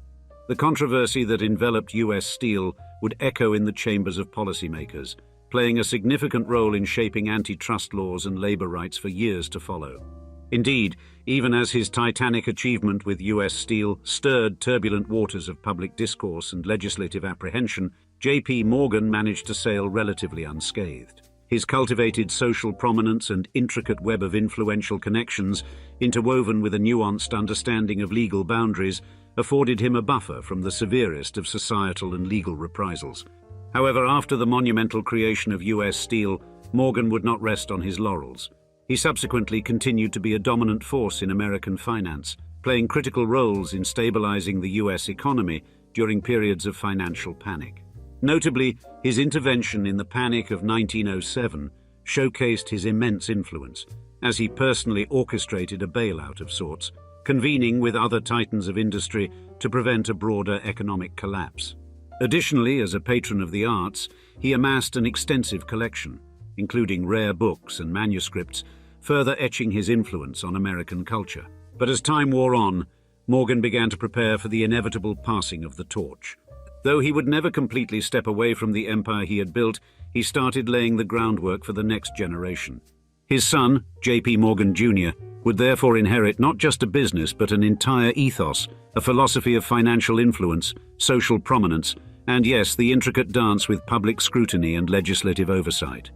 The controversy that enveloped US Steel would echo in the chambers of policymakers, playing a significant role in shaping antitrust laws and labor rights for years to follow. Indeed, even as his titanic achievement with US Steel stirred turbulent waters of public discourse and legislative apprehension, J.P. Morgan managed to sail relatively unscathed. His cultivated social prominence and intricate web of influential connections, interwoven with a nuanced understanding of legal boundaries, afforded him a buffer from the severest of societal and legal reprisals. However, after the monumental creation of US Steel, Morgan would not rest on his laurels. He subsequently continued to be a dominant force in American finance, playing critical roles in stabilizing the US economy during periods of financial panic. Notably, his intervention in the Panic of 1907 showcased his immense influence, as he personally orchestrated a bailout of sorts, convening with other titans of industry to prevent a broader economic collapse. Additionally, as a patron of the arts, he amassed an extensive collection, including rare books and manuscripts, further etching his influence on American culture. But as time wore on, Morgan began to prepare for the inevitable passing of the torch. Though he would never completely step away from the empire he had built, he started laying the groundwork for the next generation. His son, J.P. Morgan Jr., would therefore inherit not just a business but an entire ethos, a philosophy of financial influence, social prominence, and yes, the intricate dance with public scrutiny and legislative oversight.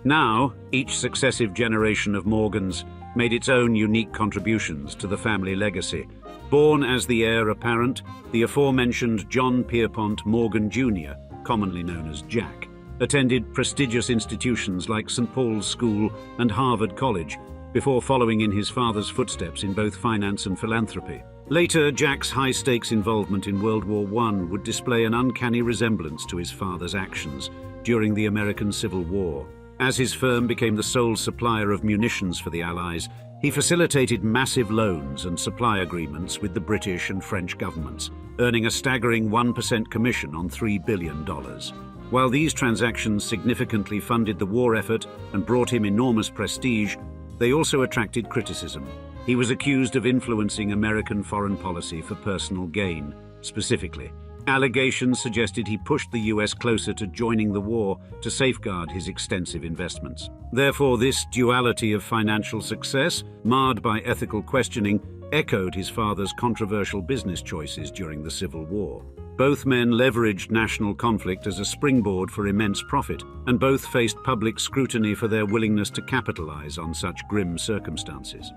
Now, each successive generation of Morgans made its own unique contributions to the family legacy. Born as the heir apparent, the aforementioned John Pierpont Morgan Jr., commonly known as Jack, attended prestigious institutions like St. Paul's School and Harvard College, before following in his father's footsteps in both finance and philanthropy. Later, Jack's high-stakes involvement in World War I would display an uncanny resemblance to his father's actions during the American Civil War. As his firm became the sole supplier of munitions for the Allies, he facilitated massive loans and supply agreements with the British and French governments, earning a staggering 1% commission on $3 billion. While these transactions significantly funded the war effort and brought him enormous prestige, they also attracted criticism. He was accused of influencing American foreign policy for personal gain. Specifically, allegations suggested he pushed the US closer to joining the war to safeguard his extensive investments. Therefore, this duality of financial success, marred by ethical questioning, echoed his father's controversial business choices during the Civil War. Both men leveraged national conflict as a springboard for immense profit, and both faced public scrutiny for their willingness to capitalize on such grim circumstances.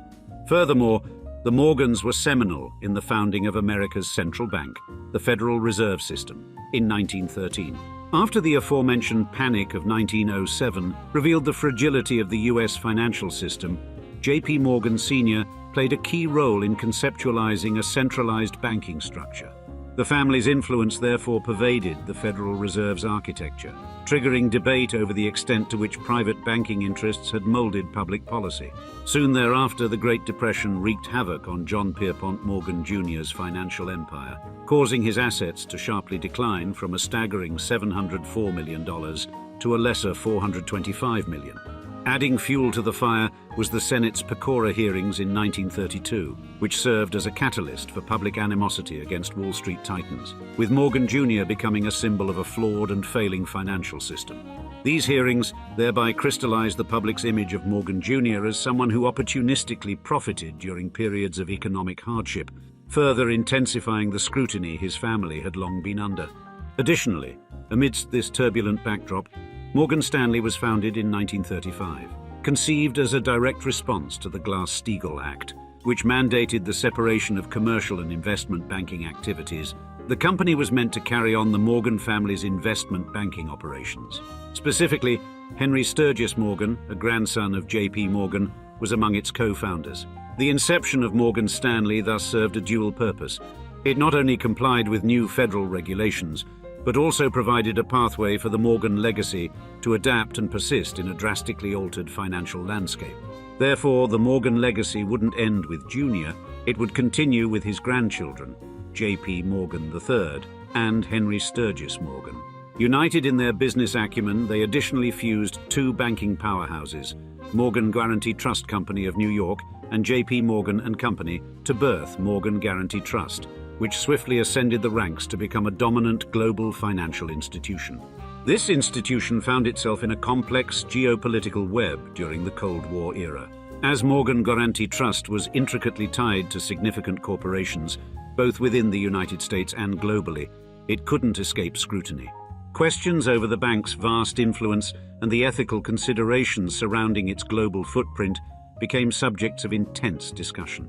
Furthermore, the Morgans were seminal in the founding of America's central bank, the Federal Reserve System, in 1913. After the aforementioned Panic of 1907 revealed the fragility of the US financial system, J.P. Morgan Sr. played a key role in conceptualizing a centralized banking structure. The family's influence therefore pervaded the Federal Reserve's architecture, triggering debate over the extent to which private banking interests had molded public policy. Soon thereafter, the Great Depression wreaked havoc on John Pierpont Morgan Jr.'s financial empire, causing his assets to sharply decline from a staggering $704 million to a lesser $425 million. Adding fuel to the fire was the Senate's Pecora hearings in 1932, which served as a catalyst for public animosity against Wall Street titans, with Morgan Jr. becoming a symbol of a flawed and failing financial system. These hearings thereby crystallized the public's image of Morgan Jr. as someone who opportunistically profited during periods of economic hardship, further intensifying the scrutiny his family had long been under. Additionally, amidst this turbulent backdrop, Morgan Stanley was founded in 1935, conceived as a direct response to the Glass-Steagall Act, which mandated the separation of commercial and investment banking activities, The company was meant to carry on the Morgan family's investment banking operations. Specifically, Henry Sturgis Morgan, a grandson of J.P. Morgan, was among its co-founders. The inception of Morgan Stanley thus served a dual purpose. It not only complied with new federal regulations, but also provided a pathway for the Morgan legacy to adapt and persist in a drastically altered financial landscape. Therefore, the Morgan legacy wouldn't end with Junior, it would continue with his grandchildren, J.P. Morgan III and Henry Sturgis Morgan. United in their business acumen, they additionally fused two banking powerhouses, Morgan Guaranty Trust Company of New York and J.P. Morgan and Company, to birth Morgan Guaranty Trust, which swiftly ascended the ranks to become a dominant global financial institution. This institution found itself in a complex geopolitical web during the Cold War era. As Morgan Guaranty Trust was intricately tied to significant corporations, both within the United States and globally, it couldn't escape scrutiny. Questions over the bank's vast influence and the ethical considerations surrounding its global footprint became subjects of intense discussion.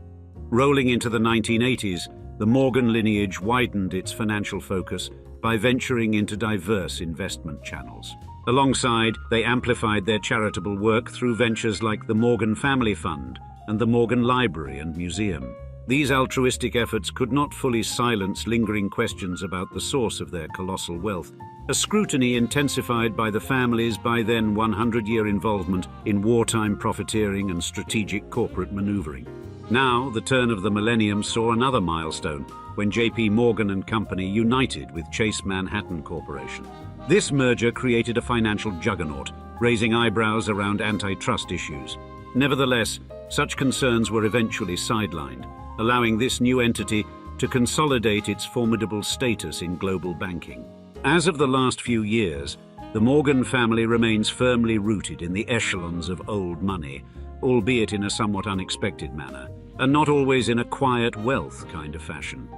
Rolling into the 1980s, the Morgan lineage widened its financial focus by venturing into diverse investment channels. Alongside, they amplified their charitable work through ventures like the Morgan Family Fund and the Morgan Library and Museum. These altruistic efforts could not fully silence lingering questions about the source of their colossal wealth, a scrutiny intensified by the family's by then 100-year involvement in wartime profiteering and strategic corporate maneuvering. Now, the turn of the millennium saw another milestone when J.P. Morgan and Company united with Chase Manhattan Corporation. This merger created a financial juggernaut, raising eyebrows around antitrust issues. Nevertheless, such concerns were eventually sidelined, allowing this new entity to consolidate its formidable status in global banking. As of the last few years, the Morgan family remains firmly rooted in the echelons of old money, albeit in a somewhat unexpected manner, and not always in a quiet wealth kind of fashion.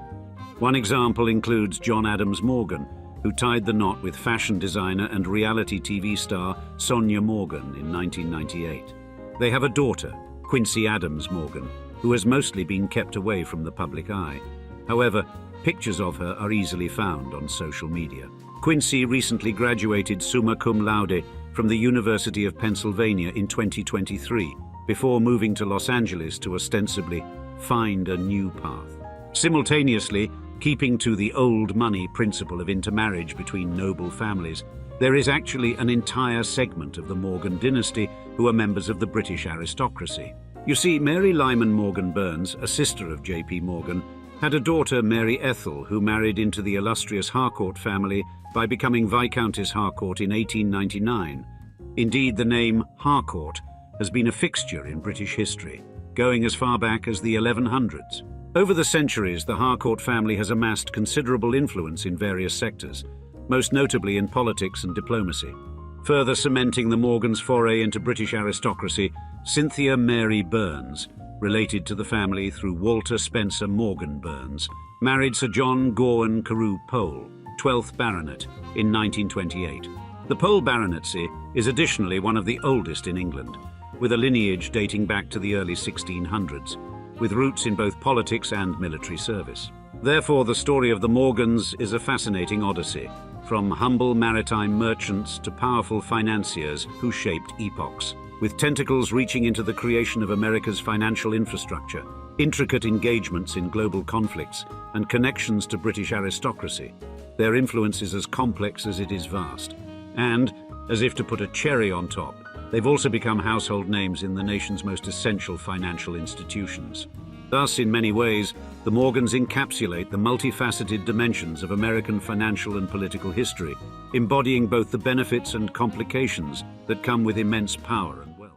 One example includes John Adams Morgan, who tied the knot with fashion designer and reality TV star Sonia Morgan in 1998. They have a daughter, Quincy Adams Morgan, who has mostly been kept away from the public eye. However, pictures of her are easily found on social media. Quincy recently graduated summa cum laude from the University of Pennsylvania in 2023, before moving to Los Angeles to ostensibly find a new path. Simultaneously, keeping to the old money principle of intermarriage between noble families, there is actually an entire segment of the Morgan dynasty who are members of the British aristocracy. You see, Mary Lyman Morgan Burns, a sister of J.P. Morgan, had a daughter, Mary Ethel, who married into the illustrious Harcourt family by becoming Viscountess Harcourt in 1899. Indeed, the name Harcourt has been a fixture in British history, going as far back as the 1100s. Over the centuries, the Harcourt family has amassed considerable influence in various sectors, most notably in politics and diplomacy. Further cementing the Morgans' foray into British aristocracy, Cynthia Mary Burns, related to the family through Walter Spencer Morgan Burns, married Sir John Gawen Carew Pole, 12th Baronet, in 1928. The Pole baronetcy is additionally one of the oldest in England, with a lineage dating back to the early 1600s, with roots in both politics and military service. Therefore, the story of the Morgans is a fascinating odyssey, from humble maritime merchants to powerful financiers who shaped epochs, with tentacles reaching into the creation of America's financial infrastructure, intricate engagements in global conflicts, and connections to British aristocracy. Their influence is as complex as it is vast. And, as if to put a cherry on top, they've also become household names in the nation's most essential financial institutions. Thus, in many ways, the Morgans encapsulate the multifaceted dimensions of American financial and political history, embodying both the benefits and complications that come with immense power and wealth.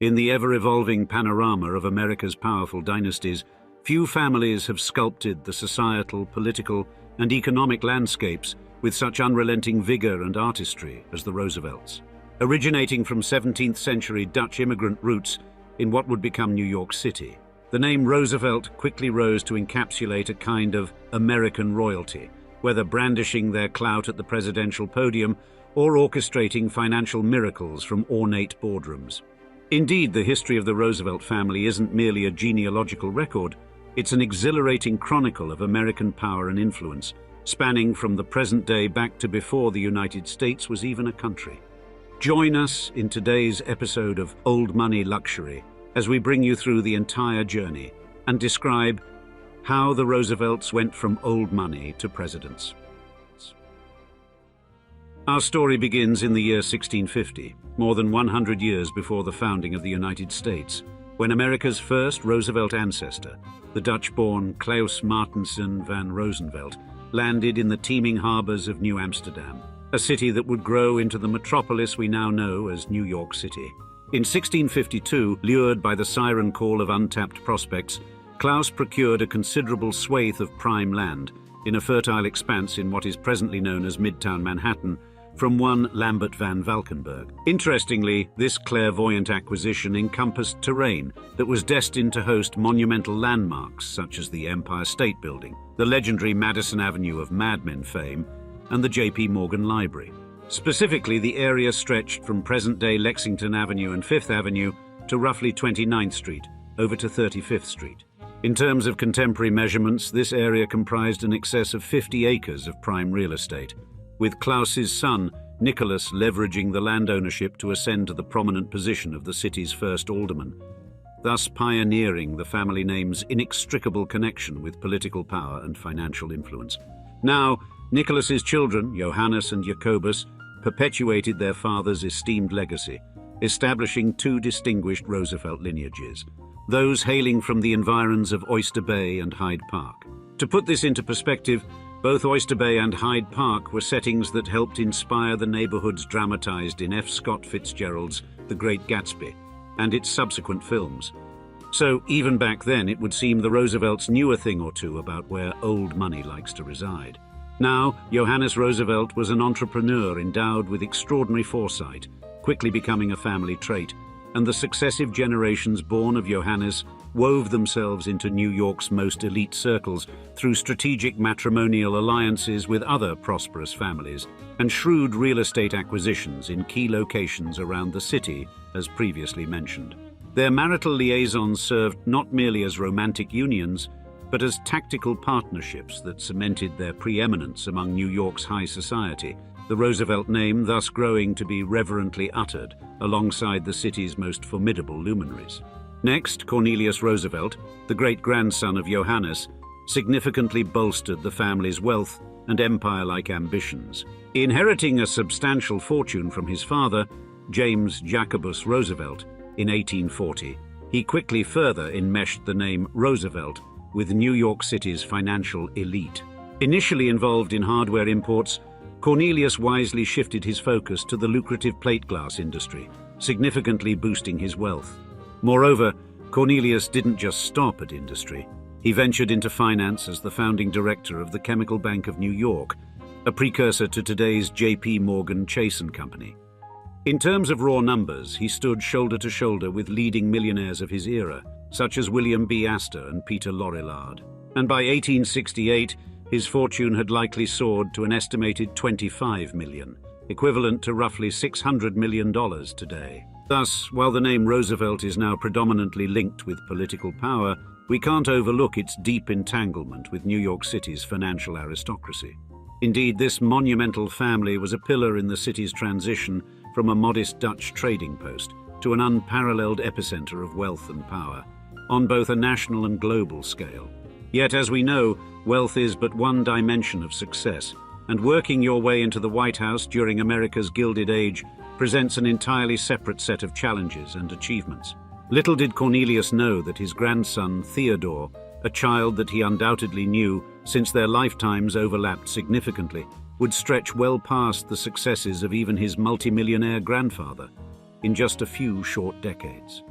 In the ever-evolving panorama of America's powerful dynasties, few families have sculpted the societal, political, and economic landscapes with such unrelenting vigor and artistry as the Roosevelts. Originating from 17th century Dutch immigrant roots in what would become New York City, the name Roosevelt quickly rose to encapsulate a kind of American royalty, whether brandishing their clout at the presidential podium or orchestrating financial miracles from ornate boardrooms. Indeed, the history of the Roosevelt family isn't merely a genealogical record, It's an exhilarating chronicle of American power and influence, spanning from the present day back to before the United States was even a country. Join us in today's episode of Old Money Luxury as we bring you through the entire journey and describe how the Roosevelts went from old money to presidents. Our story begins in the year 1650, more than 100 years before the founding of the United States, when America's first Roosevelt ancestor, the Dutch-born Claus Martensen van Roosevelt, landed in the teeming harbors of New Amsterdam, a city that would grow into the metropolis we now know as New York City. In 1652, lured by the siren call of untapped prospects, Claus procured a considerable swathe of prime land in a fertile expanse in what is presently known as Midtown Manhattan from one Lambert van Valkenburg. Interestingly, this clairvoyant acquisition encompassed terrain that was destined to host monumental landmarks such as the Empire State Building, the legendary Madison Avenue of Mad Men fame, and the J.P. Morgan Library. Specifically, the area stretched from present-day Lexington Avenue and Fifth Avenue to roughly 29th Street, over to 35th Street. In terms of contemporary measurements, this area comprised an excess of 50 acres of prime real estate, with Claus's son, Nicholas, leveraging the land ownership to ascend to the prominent position of the city's first alderman, thus pioneering the family name's inextricable connection with political power and financial influence. Now, Nicholas's children, Johannes and Jacobus, perpetuated their father's esteemed legacy, establishing two distinguished Roosevelt lineages, those hailing from the environs of Oyster Bay and Hyde Park. To put this into perspective, both Oyster Bay and Hyde Park were settings that helped inspire the neighborhoods dramatized in F. Scott Fitzgerald's The Great Gatsby and its subsequent films. So even back then, it would seem the Roosevelts knew a thing or two about where old money likes to reside. Now, Johannes Roosevelt was an entrepreneur endowed with extraordinary foresight, quickly becoming a family trait, and the successive generations born of Johannes wove themselves into New York's most elite circles through strategic matrimonial alliances with other prosperous families and shrewd real estate acquisitions in key locations around the city, as previously mentioned. Their marital liaisons served not merely as romantic unions, but as tactical partnerships that cemented their preeminence among New York's high society, the Roosevelt name thus growing to be reverently uttered alongside the city's most formidable luminaries. Next, Cornelius Roosevelt, the great-grandson of Johannes, significantly bolstered the family's wealth and empire-like ambitions. Inheriting a substantial fortune from his father, James Jacobus Roosevelt, in 1840, he quickly further enmeshed the name Roosevelt with New York City's financial elite. Initially involved in hardware imports, Cornelius wisely shifted his focus to the lucrative plate glass industry, significantly boosting his wealth. Moreover, Cornelius didn't just stop at industry. He ventured into finance as the founding director of the Chemical Bank of New York, a precursor to today's J.P. Morgan Chase & Company. In terms of raw numbers, he stood shoulder to shoulder with leading millionaires of his era, such as William B. Astor and Peter Lorillard. And by 1868, his fortune had likely soared to an estimated $25 million, equivalent to roughly $600 million today. Thus, while the name Roosevelt is now predominantly linked with political power, we can't overlook its deep entanglement with New York City's financial aristocracy. Indeed, this monumental family was a pillar in the city's transition from a modest Dutch trading post to an unparalleled epicenter of wealth and power, on both a national and global scale. Yet, as we know, wealth is but one dimension of success, and working your way into the White House during America's Gilded Age presents an entirely separate set of challenges and achievements. Little did Cornelius know that his grandson, Theodore, a child that he undoubtedly knew since their lifetimes overlapped significantly, would stretch well past the successes of even his multimillionaire grandfather in just a few short decades.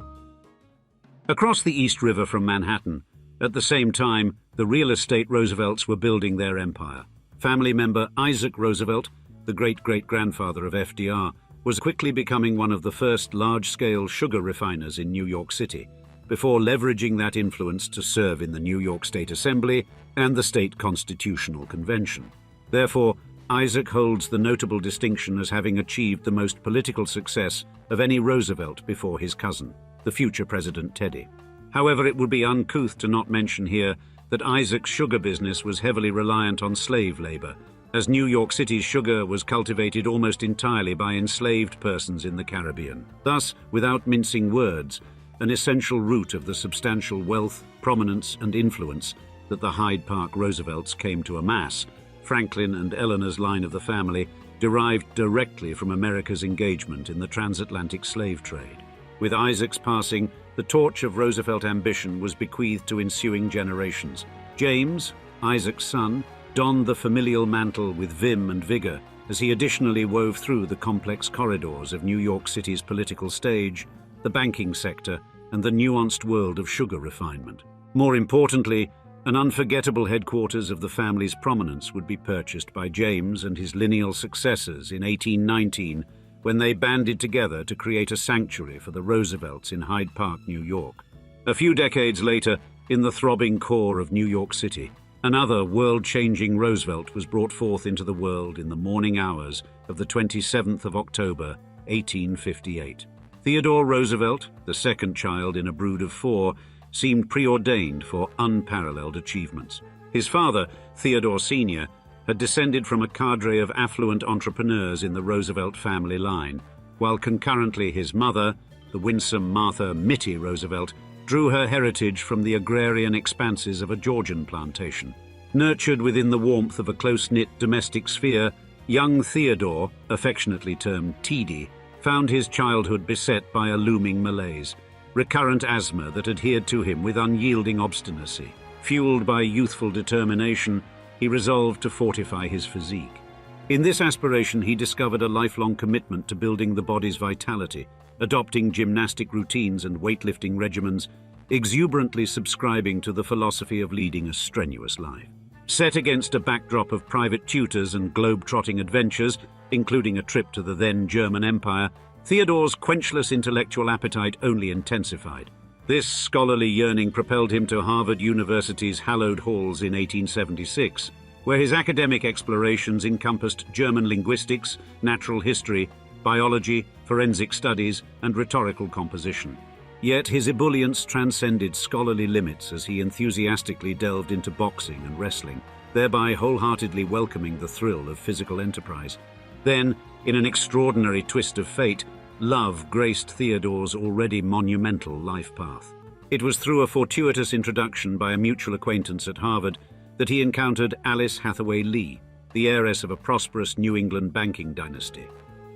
Across the East River from Manhattan, at the same time, the real estate Roosevelts were building their empire. Family member Isaac Roosevelt, the great-great-grandfather of FDR, was quickly becoming one of the first large-scale sugar refiners in New York City, before leveraging that influence to serve in the New York State Assembly and the State Constitutional Convention. Therefore, Isaac holds the notable distinction as having achieved the most political success of any Roosevelt before his cousin, the future President Teddy. However, it would be uncouth to not mention here that Isaac's sugar business was heavily reliant on slave labor, as New York City's sugar was cultivated almost entirely by enslaved persons in the Caribbean. Thus, without mincing words, an essential root of the substantial wealth, prominence, and influence that the Hyde Park Roosevelts came to amass, Franklin and Eleanor's line of the family derived directly from America's engagement in the transatlantic slave trade. With Isaac's passing, the torch of Roosevelt ambition was bequeathed to ensuing generations. James, Isaac's son, donned the familial mantle with vim and vigor as he additionally wove through the complex corridors of New York City's political stage, the banking sector, and the nuanced world of sugar refinement. More importantly, an unforgettable headquarters of the family's prominence would be purchased by James and his lineal successors in 1819, when they banded together to create a sanctuary for the Roosevelts in Hyde Park, New York. A few decades later, in the throbbing core of New York City, another world-changing Roosevelt was brought forth into the world in the morning hours of the 27th of October, 1858. Theodore Roosevelt, the second child in a brood of 4, seemed preordained for unparalleled achievements. His father, Theodore Sr., had descended from a cadre of affluent entrepreneurs in the Roosevelt family line, while concurrently his mother, the winsome Martha Mitty Roosevelt, drew her heritage from the agrarian expanses of a Georgian plantation. Nurtured within the warmth of a close-knit domestic sphere, young Theodore, affectionately termed Teedy, found his childhood beset by a looming malaise, recurrent asthma that adhered to him with unyielding obstinacy. Fueled by youthful determination, he resolved to fortify his physique. In this aspiration, he discovered a lifelong commitment to building the body's vitality, adopting gymnastic routines and weightlifting regimens, exuberantly subscribing to the philosophy of leading a strenuous life. Set against a backdrop of private tutors and globe-trotting adventures, including a trip to the then German Empire, Theodore's quenchless intellectual appetite only intensified. This scholarly yearning propelled him to Harvard University's hallowed halls in 1876, where his academic explorations encompassed German linguistics, natural history, biology, forensic studies, and rhetorical composition. Yet his ebullience transcended scholarly limits as he enthusiastically delved into boxing and wrestling, thereby wholeheartedly welcoming the thrill of physical enterprise. Then, in an extraordinary twist of fate, love graced Theodore's already monumental life path. It was through a fortuitous introduction by a mutual acquaintance at Harvard that he encountered Alice Hathaway Lee, the heiress of a prosperous New England banking dynasty.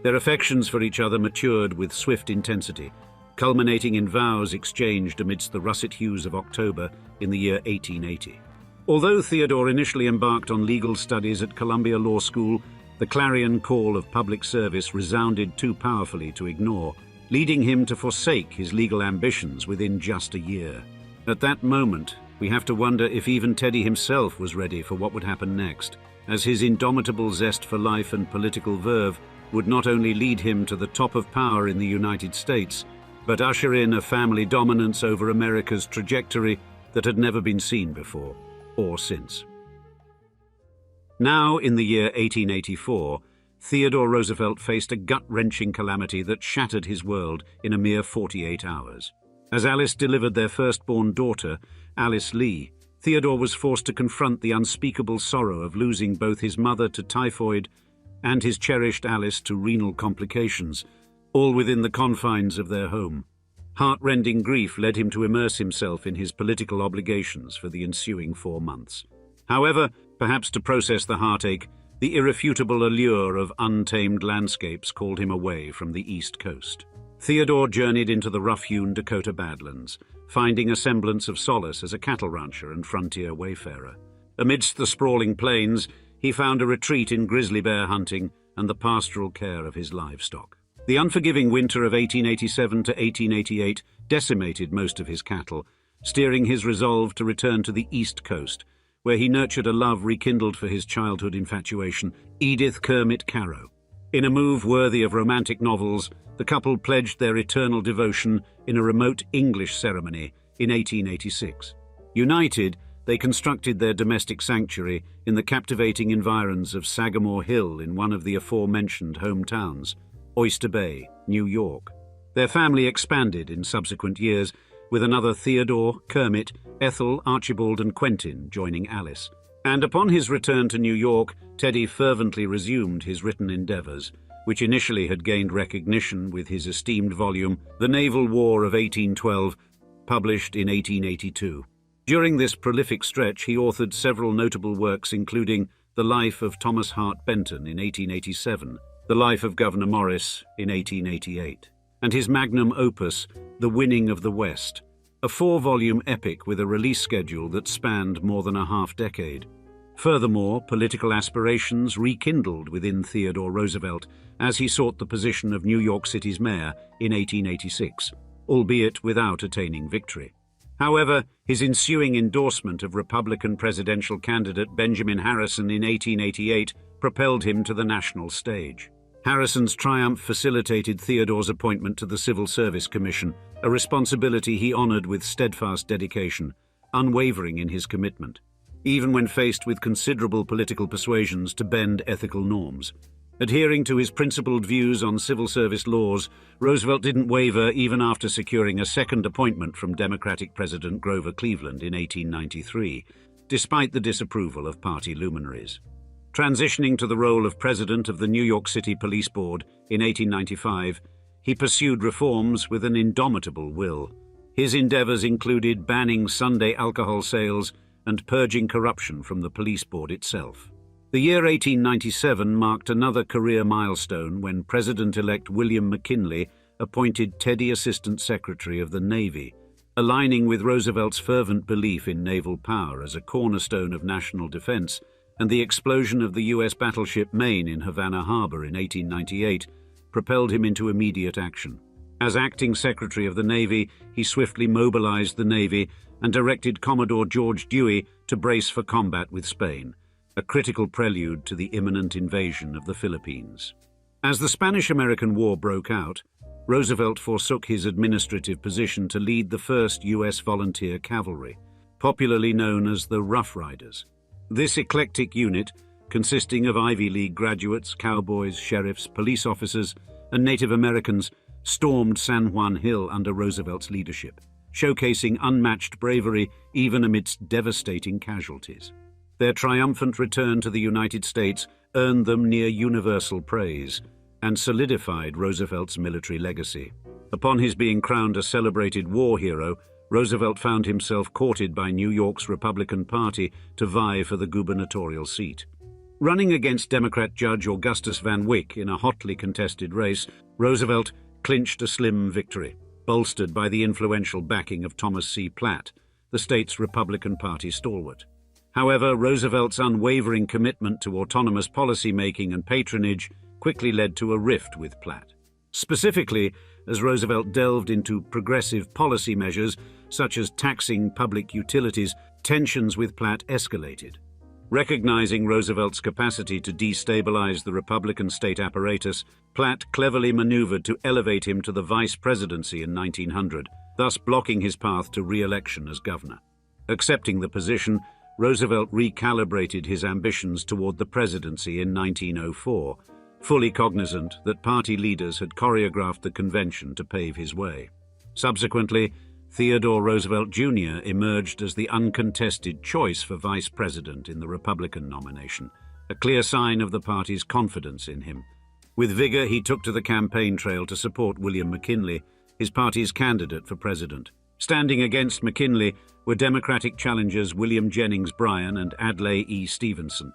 Their affections for each other matured with swift intensity, culminating in vows exchanged amidst the russet hues of October in the year 1880. Although Theodore initially embarked on legal studies at Columbia Law School, the clarion call of public service resounded too powerfully to ignore, leading him to forsake his legal ambitions within just a year. At that moment, we have to wonder if even Teddy himself was ready for what would happen next, as his indomitable zest for life and political verve would not only lead him to the top of power in the United States, but usher in a family dominance over America's trajectory that had never been seen before or since. Now, in the year 1884, Theodore Roosevelt faced a gut-wrenching calamity that shattered his world in a mere 48 hours. As Alice delivered their firstborn daughter, Alice Lee, Theodore was forced to confront the unspeakable sorrow of losing both his mother to typhoid and his cherished Alice to renal complications, all within the confines of their home. Heart-rending grief led him to immerse himself in his political obligations for the ensuing 4 months. However, perhaps to process the heartache, the irrefutable allure of untamed landscapes called him away from the East Coast. Theodore journeyed into the rough-hewn Dakota Badlands, finding a semblance of solace as a cattle rancher and frontier wayfarer. Amidst the sprawling plains, he found a retreat in grizzly bear hunting and the pastoral care of his livestock. The unforgiving winter of 1887 to 1888 decimated most of his cattle, steering his resolve to return to the East Coast, where he nurtured a love rekindled for his childhood infatuation, Edith Kermit Carow. In a move worthy of romantic novels, the couple pledged their eternal devotion in a remote English ceremony in 1886. United, they constructed their domestic sanctuary in the captivating environs of Sagamore Hill in one of the aforementioned hometowns, Oyster Bay, New York. Their family expanded in subsequent years, with another Theodore, Kermit, Ethel, Archibald and Quentin joining Alice. And upon his return to New York, Teddy fervently resumed his written endeavors, which initially had gained recognition with his esteemed volume, The Naval War of 1812, published in 1882. During this prolific stretch, he authored several notable works, including The Life of Thomas Hart Benton in 1887, The Life of Gouverneur Morris in 1888, and his magnum opus, The Winning of the West, a 4-volume epic with a release schedule that spanned more than a half-decade. Furthermore, political aspirations rekindled within Theodore Roosevelt as he sought the position of New York City's mayor in 1886, albeit without attaining victory. However, his ensuing endorsement of Republican presidential candidate Benjamin Harrison in 1888 propelled him to the national stage. Harrison's triumph facilitated Theodore's appointment to the Civil Service Commission, a responsibility he honored with steadfast dedication, unwavering in his commitment, even when faced with considerable political persuasions to bend ethical norms. Adhering to his principled views on civil service laws, Roosevelt didn't waver even after securing a second appointment from Democratic President Grover Cleveland in 1893, despite the disapproval of party luminaries. Transitioning to the role of president of the New York City Police Board in 1895, he pursued reforms with an indomitable will. His endeavors included banning Sunday alcohol sales and purging corruption from the police board itself. The year 1897 marked another career milestone when President-elect William McKinley appointed Teddy Assistant Secretary of the Navy, aligning with Roosevelt's fervent belief in naval power as a cornerstone of national defense, and the explosion of the U.S. battleship Maine in Havana Harbor in 1898 propelled him into immediate action. As acting Secretary of the Navy, he swiftly mobilized the Navy and directed Commodore George Dewey to brace for combat with Spain, a critical prelude to the imminent invasion of the Philippines. As the Spanish-American War broke out, Roosevelt forsook his administrative position to lead the 1st U.S. Volunteer Cavalry, popularly known as the Rough Riders. This eclectic unit, consisting of Ivy League graduates, cowboys, sheriffs, police officers, and Native Americans, stormed San Juan Hill under Roosevelt's leadership, showcasing unmatched bravery even amidst devastating casualties. Their triumphant return to the United States earned them near universal praise and solidified Roosevelt's military legacy. Upon his being crowned a celebrated war hero, Roosevelt found himself courted by New York's Republican Party to vie for the gubernatorial seat. Running against Democrat Judge Augustus Van Wyck in a hotly contested race, Roosevelt clinched a slim victory, bolstered by the influential backing of Thomas C. Platt, the state's Republican Party stalwart. However, Roosevelt's unwavering commitment to autonomous policy-making and patronage quickly led to a rift with Platt. Specifically, as Roosevelt delved into progressive policy measures, such as taxing public utilities, tensions with Platt escalated. Recognizing Roosevelt's capacity to destabilize the Republican state apparatus, Platt cleverly maneuvered to elevate him to the vice presidency in 1900, thus blocking his path to re-election as governor. Accepting the position, Roosevelt recalibrated his ambitions toward the presidency in 1904, fully cognizant that party leaders had choreographed the convention to pave his way. Subsequently, Theodore Roosevelt Jr. emerged as the uncontested choice for vice president in the Republican nomination, a clear sign of the party's confidence in him. With vigor, he took to the campaign trail to support William McKinley, his party's candidate for president. Standing against McKinley were Democratic challengers William Jennings Bryan and Adlai E. Stevenson.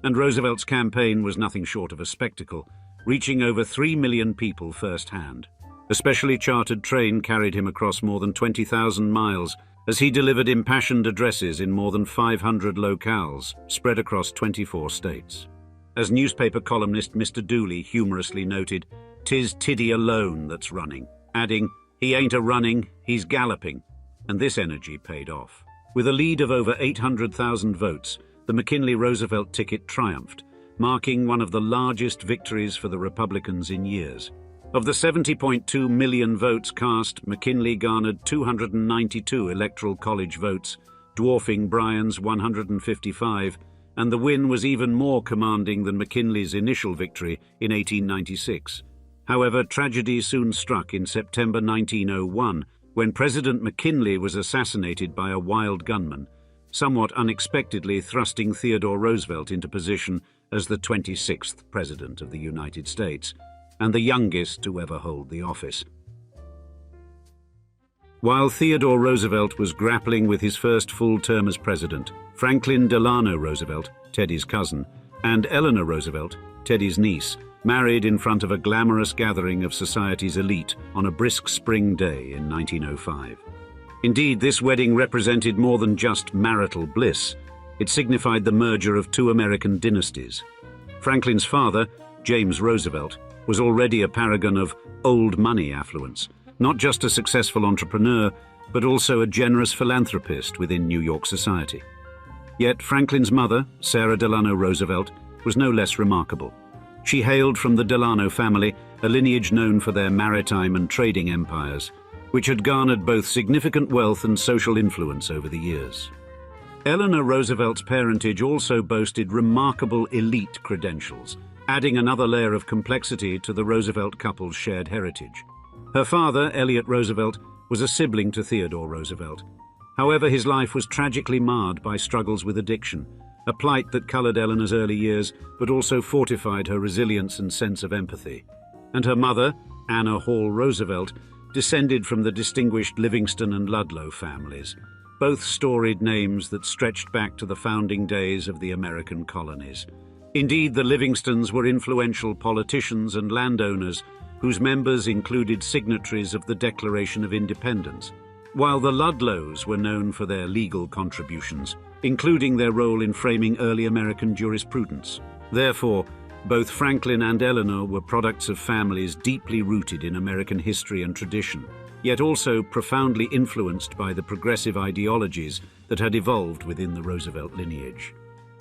And Roosevelt's campaign was nothing short of a spectacle, reaching over 3 million people firsthand. A specially chartered train carried him across more than 20,000 miles as he delivered impassioned addresses in more than 500 locales spread across 24 states. As newspaper columnist Mr. Dooley humorously noted, "'Tis Tiddy alone that's running," adding, "He ain't a-running, he's galloping." And this energy paid off. With a lead of over 800,000 votes, the McKinley-Roosevelt ticket triumphed, marking one of the largest victories for the Republicans in years. Of the 70.2 million votes cast, McKinley garnered 292 Electoral College votes, dwarfing Bryan's 155, and the win was even more commanding than McKinley's initial victory in 1896. However, tragedy soon struck in September 1901 when President McKinley was assassinated by a wild gunman, somewhat unexpectedly thrusting Theodore Roosevelt into position as the 26th President of the United States, and the youngest to ever hold the office. While Theodore Roosevelt was grappling with his first full term as president, Franklin Delano Roosevelt, Teddy's cousin, and Eleanor Roosevelt, Teddy's niece, married in front of a glamorous gathering of society's elite on a brisk spring day in 1905. Indeed, this wedding represented more than just marital bliss. It signified the merger of two American dynasties. Franklin's father, James Roosevelt, was already a paragon of old money affluence, not just a successful entrepreneur, but also a generous philanthropist within New York society. Yet Franklin's mother, Sarah Delano Roosevelt, was no less remarkable. She hailed from the Delano family, a lineage known for their maritime and trading empires, which had garnered both significant wealth and social influence over the years. Eleanor Roosevelt's parentage also boasted remarkable elite credentials, adding another layer of complexity to the Roosevelt couple's shared heritage. Her father, Elliott Roosevelt, was a sibling to Theodore Roosevelt. However, his life was tragically marred by struggles with addiction, a plight that colored Eleanor's early years, but also fortified her resilience and sense of empathy. And her mother, Anna Hall Roosevelt, descended from the distinguished Livingston and Ludlow families, both storied names that stretched back to the founding days of the American colonies. Indeed, the Livingstons were influential politicians and landowners whose members included signatories of the Declaration of Independence, while the Ludlows were known for their legal contributions, including their role in framing early American jurisprudence. Therefore, both Franklin and Eleanor were products of families deeply rooted in American history and tradition, yet also profoundly influenced by the progressive ideologies that had evolved within the Roosevelt lineage.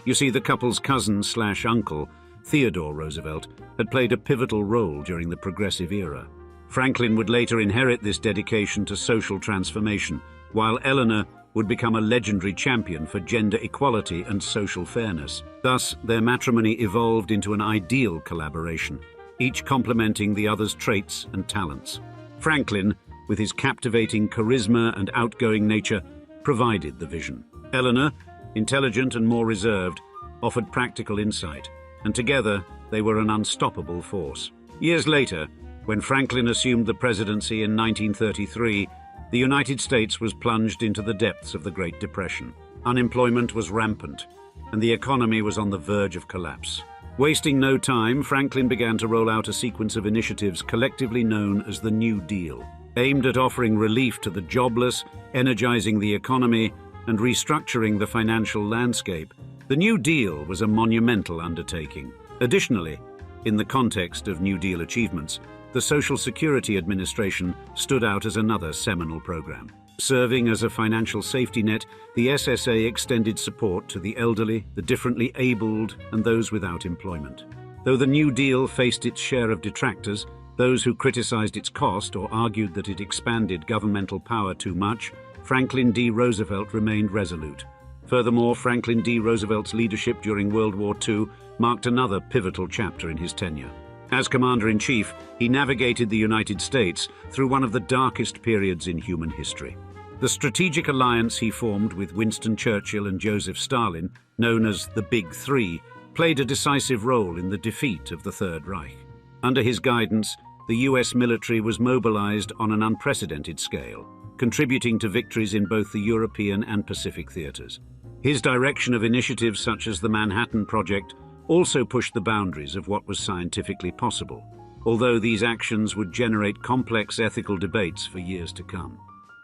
You see, the couple's cousin/uncle, Theodore Roosevelt, had played a pivotal role during the progressive era. Franklin would later inherit this dedication to social transformation, while Eleanor would become a legendary champion for gender equality and social fairness. Thus, their matrimony evolved into an ideal collaboration, each complementing the other's traits and talents. Franklin, with his captivating charisma and outgoing nature, provided the vision. Eleanor, intelligent and more reserved, offered practical insight, and together they were an unstoppable force. Years later, when Franklin assumed the presidency in 1933, the United States was plunged into the depths of the Great Depression. Unemployment was rampant, and the economy was on the verge of collapse. Wasting no time, Franklin began to roll out a sequence of initiatives collectively known as the New Deal, aimed at offering relief to the jobless, energizing the economy, and restructuring the financial landscape. The New Deal was a monumental undertaking. Additionally, in the context of New Deal achievements, the Social Security Administration stood out as another seminal program. Serving as a financial safety net, the SSA extended support to the elderly, the differently abled, and those without employment. Though the New Deal faced its share of detractors, those who criticized its cost or argued that it expanded governmental power too much, Franklin D. Roosevelt remained resolute. Furthermore, Franklin D. Roosevelt's leadership during World War II marked another pivotal chapter in his tenure. As Commander-in-Chief, he navigated the United States through one of the darkest periods in human history. The strategic alliance he formed with Winston Churchill and Joseph Stalin, known as the Big Three, played a decisive role in the defeat of the Third Reich. Under his guidance, the US military was mobilized on an unprecedented scale, contributing to victories in both the European and Pacific theaters. His direction of initiatives such as the Manhattan Project also pushed the boundaries of what was scientifically possible, although these actions would generate complex ethical debates for years to come.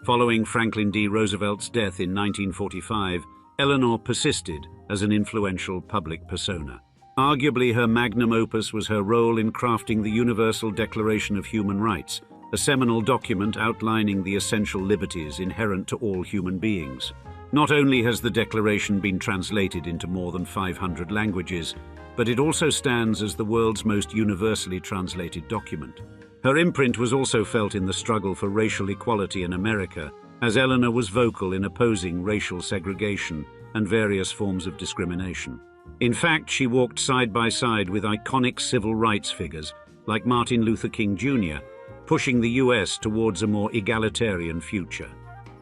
Following Franklin D. Roosevelt's death in 1945, Eleanor persisted as an influential public persona. Arguably, her magnum opus was her role in crafting the Universal Declaration of Human Rights, a seminal document outlining the essential liberties inherent to all human beings. Not only has the Declaration been translated into more than 500 languages, but it also stands as the world's most universally translated document. Her imprint was also felt in the struggle for racial equality in America, as Eleanor was vocal in opposing racial segregation and various forms of discrimination. In fact, she walked side by side with iconic civil rights figures like Martin Luther King Jr., pushing the US towards a more egalitarian future.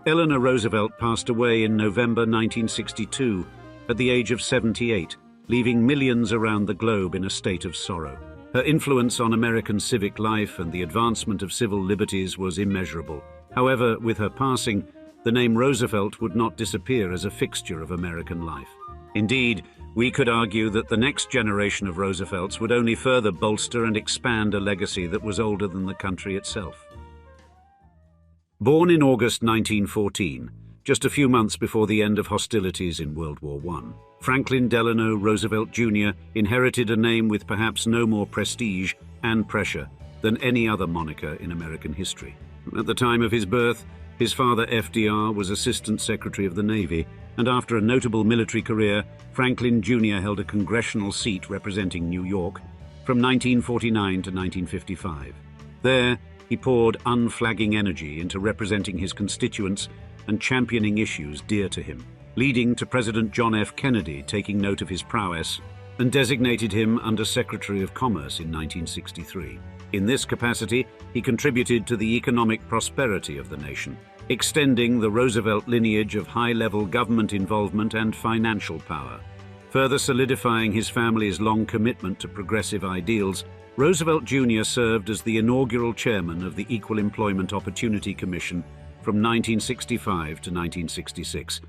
Eleanor Roosevelt passed away in November 1962 at the age of 78, leaving millions around the globe in a state of sorrow. Her influence on American civic life and the advancement of civil liberties was immeasurable. However, with her passing, the name Roosevelt would not disappear as a fixture of American life. Indeed, we could argue that the next generation of Roosevelts would only further bolster and expand a legacy that was older than the country itself. Born in August 1914, just a few months before the end of hostilities in World War I, Franklin Delano Roosevelt Jr. inherited a name with perhaps no more prestige and pressure than any other moniker in American history. At the time of his birth, his father FDR was Assistant Secretary of the Navy, and after a notable military career, Franklin Jr. held a congressional seat representing New York from 1949 to 1955. There, he poured unflagging energy into representing his constituents and championing issues dear to him, leading to President John F. Kennedy taking note of his prowess and designated him Under Secretary of Commerce in 1963. In this capacity, he contributed to the economic prosperity of the nation, extending the Roosevelt lineage of high-level government involvement and financial power. Further solidifying his family's long commitment to progressive ideals, Roosevelt Jr. served as the inaugural chairman of the Equal Employment Opportunity Commission from 1965 to 1966,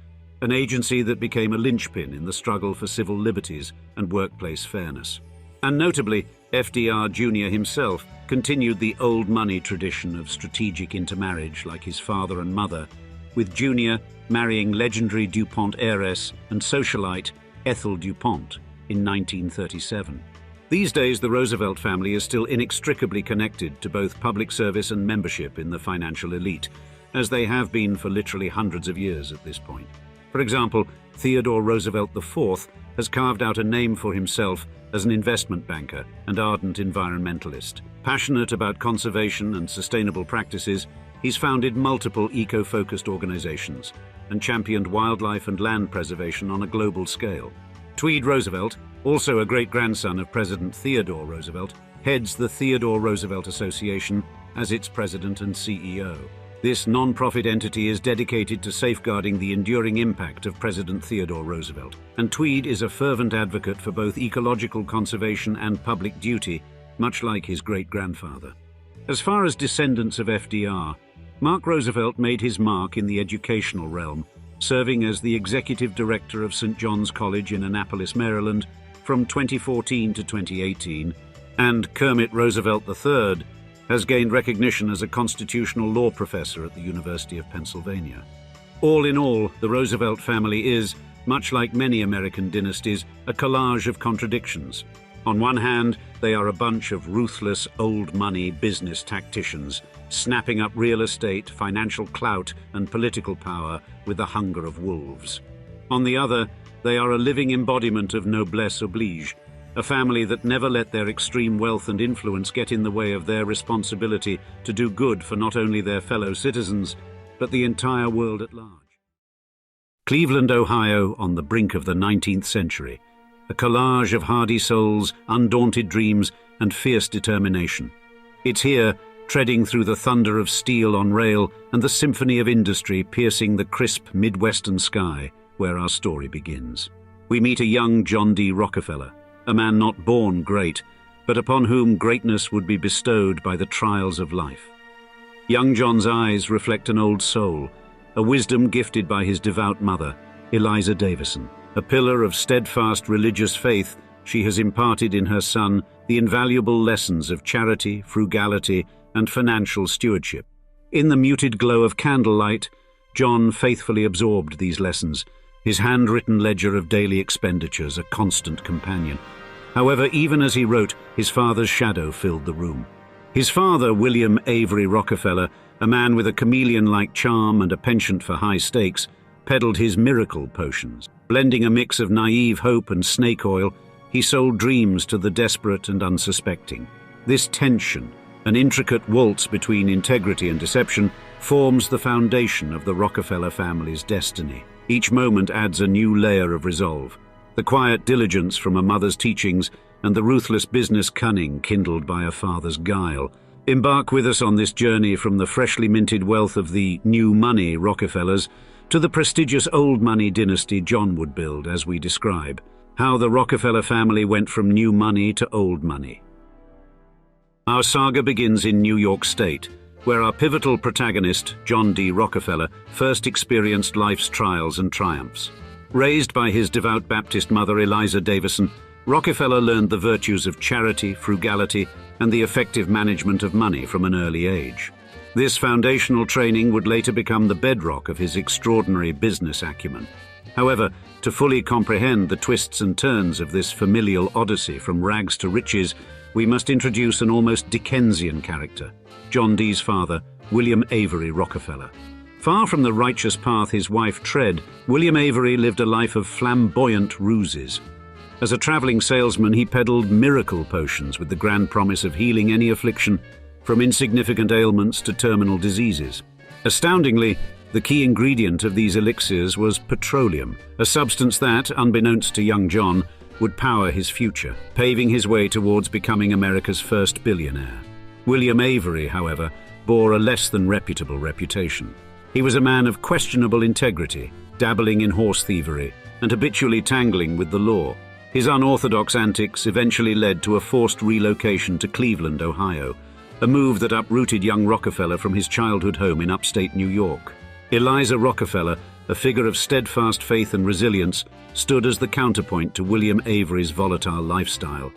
an agency that became a linchpin in the struggle for civil liberties and workplace fairness. And notably, FDR Jr. himself continued the old money tradition of strategic intermarriage like his father and mother, with Jr. marrying legendary Dupont heiress and socialite Ethel Dupont in 1937. These days, the Roosevelt family is still inextricably connected to both public service and membership in the financial elite, as they have been for literally hundreds of years at this point. For example, Theodore Roosevelt IV has carved out a name for himself as an investment banker and ardent environmentalist. Passionate about conservation and sustainable practices, he's founded multiple eco-focused organizations and championed wildlife and land preservation on a global scale. Tweed Roosevelt, also a great-grandson of President Theodore Roosevelt, heads the Theodore Roosevelt Association as its president and CEO. This non-profit entity is dedicated to safeguarding the enduring impact of President Theodore Roosevelt, and Tweed is a fervent advocate for both ecological conservation and public duty, much like his great-grandfather. As far as descendants of FDR, Mark Roosevelt made his mark in the educational realm, serving as the executive director of St. John's College in Annapolis, Maryland, from 2014 to 2018, and Kermit Roosevelt III has gained recognition as a constitutional law professor at the University of Pennsylvania. All in all, the Roosevelt family is, much like many American dynasties, a collage of contradictions. On one hand, they are a bunch of ruthless, old-money business tacticians, snapping up real estate, financial clout, and political power with the hunger of wolves. On the other, they are a living embodiment of noblesse oblige, a family that never let their extreme wealth and influence get in the way of their responsibility to do good for not only their fellow citizens, but the entire world at large. Cleveland, Ohio, on the brink of the 19th century, a collage of hardy souls, undaunted dreams, and fierce determination. It's here, treading through the thunder of steel on rail and the symphony of industry piercing the crisp Midwestern sky, where our story begins. We meet a young John D. Rockefeller, a man not born great, but upon whom greatness would be bestowed by the trials of life. Young John's eyes reflect an old soul, a wisdom gifted by his devout mother, Eliza Davison. A pillar of steadfast religious faith, she has imparted in her son the invaluable lessons of charity, frugality, and financial stewardship. In the muted glow of candlelight, John faithfully absorbed these lessons, his handwritten ledger of daily expenditures a constant companion. However, even as he wrote, his father's shadow filled the room. His father, William Avery Rockefeller, a man with a chameleon-like charm and a penchant for high stakes, peddled his miracle potions. Blending a mix of naive hope and snake oil, he sold dreams to the desperate and unsuspecting. This tension, an intricate waltz between integrity and deception, forms the foundation of the Rockefeller family's destiny. Each moment adds a new layer of resolve. The quiet diligence from a mother's teachings and the ruthless business cunning kindled by a father's guile Embark with us on this journey from the freshly minted wealth of the new money Rockefellers to the prestigious old money dynasty John would build, as we describe. How the Rockefeller family went from new money to old money. Our saga begins in New York State, where our pivotal protagonist, John D. Rockefeller, first experienced life's trials and triumphs. Raised by his devout Baptist mother, Eliza Davison, Rockefeller learned the virtues of charity, frugality, and the effective management of money from an early age. This foundational training would later become the bedrock of his extraordinary business acumen. However, to fully comprehend the twists and turns of this familial odyssey from rags to riches, we must introduce an almost Dickensian character, John D's father, William Avery Rockefeller. Far from the righteous path his wife trod, William Avery lived a life of flamboyant ruses. As a traveling salesman, he peddled miracle potions with the grand promise of healing any affliction, from insignificant ailments to terminal diseases. Astoundingly, the key ingredient of these elixirs was petroleum, a substance that, unbeknownst to young John, would power his future, paving his way towards becoming America's first billionaire. William Avery, however, bore a less than reputable reputation. He was a man of questionable integrity, dabbling in horse thievery, and habitually tangling with the law. His unorthodox antics eventually led to a forced relocation to Cleveland, Ohio, a move that uprooted young Rockefeller from his childhood home in upstate New York. Eliza Rockefeller, a figure of steadfast faith and resilience, stood as the counterpoint to William Avery's volatile lifestyle.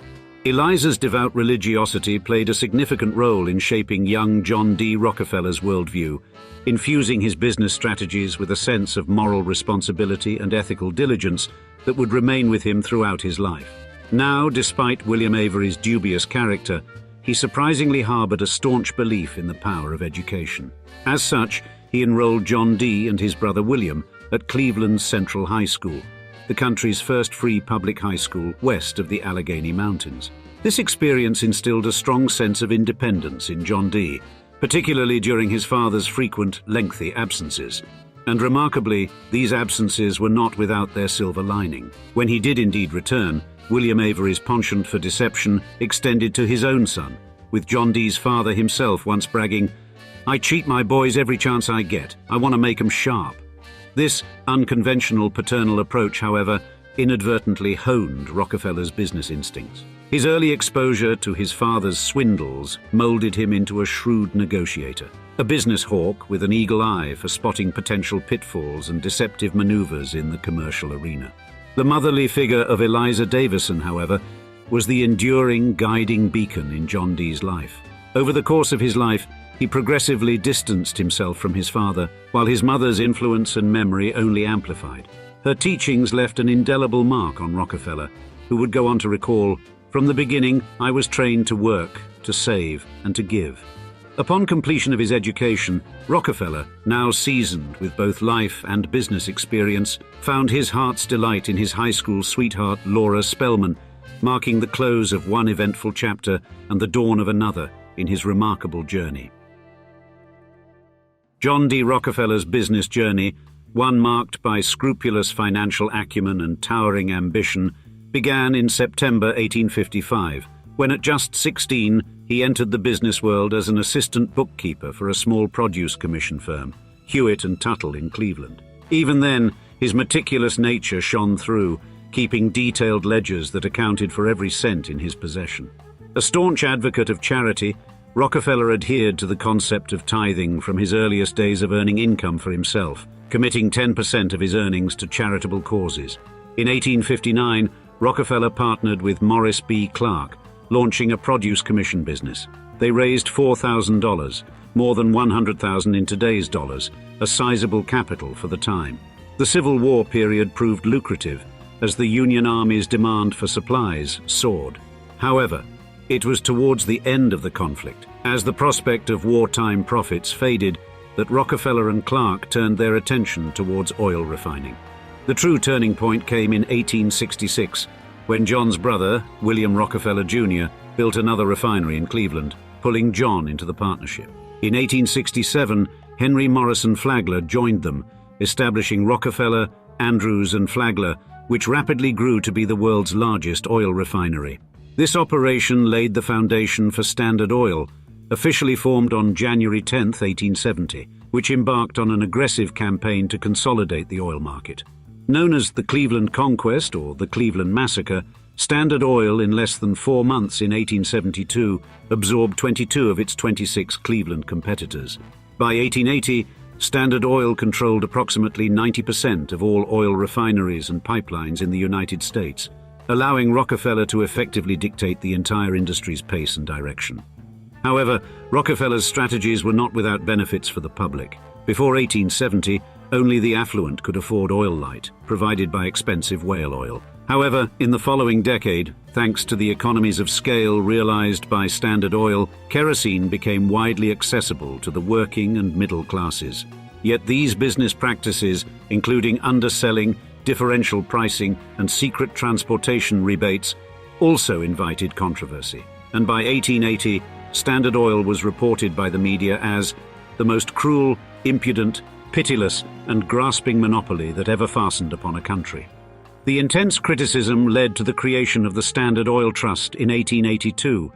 Eliza's devout religiosity played a significant role in shaping young John D. Rockefeller's worldview, infusing his business strategies with a sense of moral responsibility and ethical diligence that would remain with him throughout his life. Now, despite William Avery's dubious character, he surprisingly harbored a staunch belief in the power of education. As such, he enrolled John D. and his brother William at Cleveland's Central High School, the country's first free public high school west of the Allegheny Mountains. This experience instilled a strong sense of independence in John D., particularly during his father's frequent, lengthy absences. And remarkably, these absences were not without their silver lining. When he did indeed return, William Avery's penchant for deception extended to his own son, with John D's father himself once bragging, "I cheat my boys every chance I get. I want to make 'em sharp." This unconventional paternal approach, however, inadvertently honed Rockefeller's business instincts. His early exposure to his father's swindles molded him into a shrewd negotiator, a business hawk with an eagle eye for spotting potential pitfalls and deceptive maneuvers in the commercial arena. The motherly figure of Eliza Davison, however, was the enduring, guiding beacon in John D's life. Over the course of his life, he progressively distanced himself from his father, while his mother's influence and memory only amplified. Her teachings left an indelible mark on Rockefeller, who would go on to recall, "From the beginning, I was trained to work, to save, and to give." Upon completion of his education, Rockefeller, now seasoned with both life and business experience, found his heart's delight in his high school sweetheart, Laura Spellman, marking the close of one eventful chapter and the dawn of another in his remarkable journey. John D. Rockefeller's business journey, one marked by scrupulous financial acumen and towering ambition, began in September 1855, when at just 16 he entered the business world as an assistant bookkeeper for a small produce commission firm, Hewitt and Tuttle in Cleveland. Even then, his meticulous nature shone through, keeping detailed ledgers that accounted for every cent in his possession. A staunch advocate of charity, Rockefeller adhered to the concept of tithing from his earliest days of earning income for himself, committing 10% of his earnings to charitable causes. In 1859, Rockefeller partnered with Morris B. Clark, launching a produce commission business. They raised $4,000, more than $100,000 in today's dollars, a sizable capital for the time. The Civil War period proved lucrative, as the Union Army's demand for supplies soared. However, it was towards the end of the conflict, as the prospect of wartime profits faded, that Rockefeller and Clark turned their attention towards oil refining. The true turning point came in 1866, when John's brother, William Rockefeller Jr., built another refinery in Cleveland, pulling John into the partnership. In 1867, Henry Morrison Flagler joined them, establishing Rockefeller, Andrews and Flagler, which rapidly grew to be the world's largest oil refinery. This operation laid the foundation for Standard Oil, officially formed on January 10, 1870, which embarked on an aggressive campaign to consolidate the oil market. Known as the Cleveland Conquest or the Cleveland Massacre, Standard Oil in less than 4 months in 1872 absorbed 22 of its 26 Cleveland competitors. By 1880, Standard Oil controlled approximately 90% of all oil refineries and pipelines in the United States, allowing Rockefeller to effectively dictate the entire industry's pace and direction. However, Rockefeller's strategies were not without benefits for the public. Before 1870, only the affluent could afford oil light, provided by expensive whale oil. However, in the following decade, thanks to the economies of scale realized by Standard Oil, kerosene became widely accessible to the working and middle classes. Yet these business practices, including underselling, differential pricing, and secret transportation rebates, also invited controversy. And by 1880, Standard Oil was reported by the media as the most cruel, impudent, pitiless, and grasping monopoly that ever fastened upon a country. The intense criticism led to the creation of the Standard Oil Trust in 1882,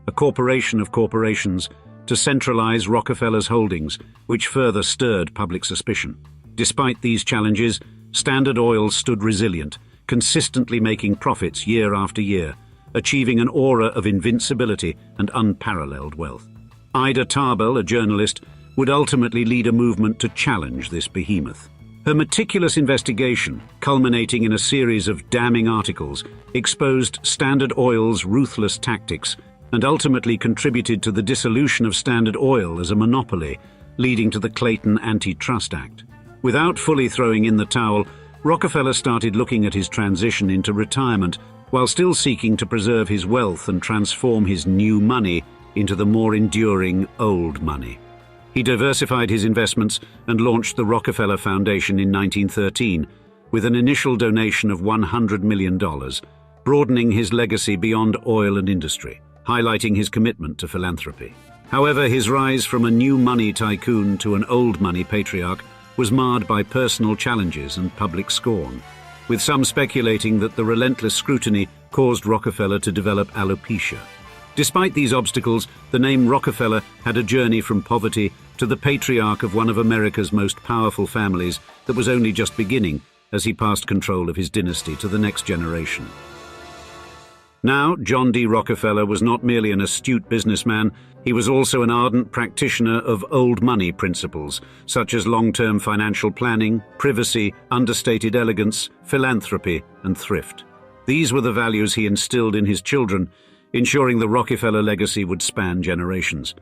a corporation of corporations, to centralize Rockefeller's holdings, which further stirred public suspicion. Despite these challenges, Standard Oil stood resilient, consistently making profits year after year, achieving an aura of invincibility and unparalleled wealth. Ida Tarbell, a journalist, would ultimately lead a movement to challenge this behemoth. Her meticulous investigation, culminating in a series of damning articles, exposed Standard Oil's ruthless tactics and ultimately contributed to the dissolution of Standard Oil as a monopoly, leading to the Clayton Antitrust Act. Without fully throwing in the towel, Rockefeller started looking at his transition into retirement while still seeking to preserve his wealth and transform his new money into the more enduring old money. He diversified his investments and launched the Rockefeller Foundation in 1913 with an initial donation of $100 million, broadening his legacy beyond oil and industry, highlighting his commitment to philanthropy. However, his rise from a new money tycoon to an old money patriarch was marred by personal challenges and public scorn, with some speculating that the relentless scrutiny caused Rockefeller to develop alopecia. Despite these obstacles, the name Rockefeller had a journey from poverty to the patriarch of one of America's most powerful families that was only just beginning as he passed control of his dynasty to the next generation. Now, John D. Rockefeller was not merely an astute businessman, he was also an ardent practitioner of old money principles, such as long-term financial planning, privacy, understated elegance, philanthropy, and thrift. These were the values he instilled in his children, ensuring the Rockefeller legacy would span generations.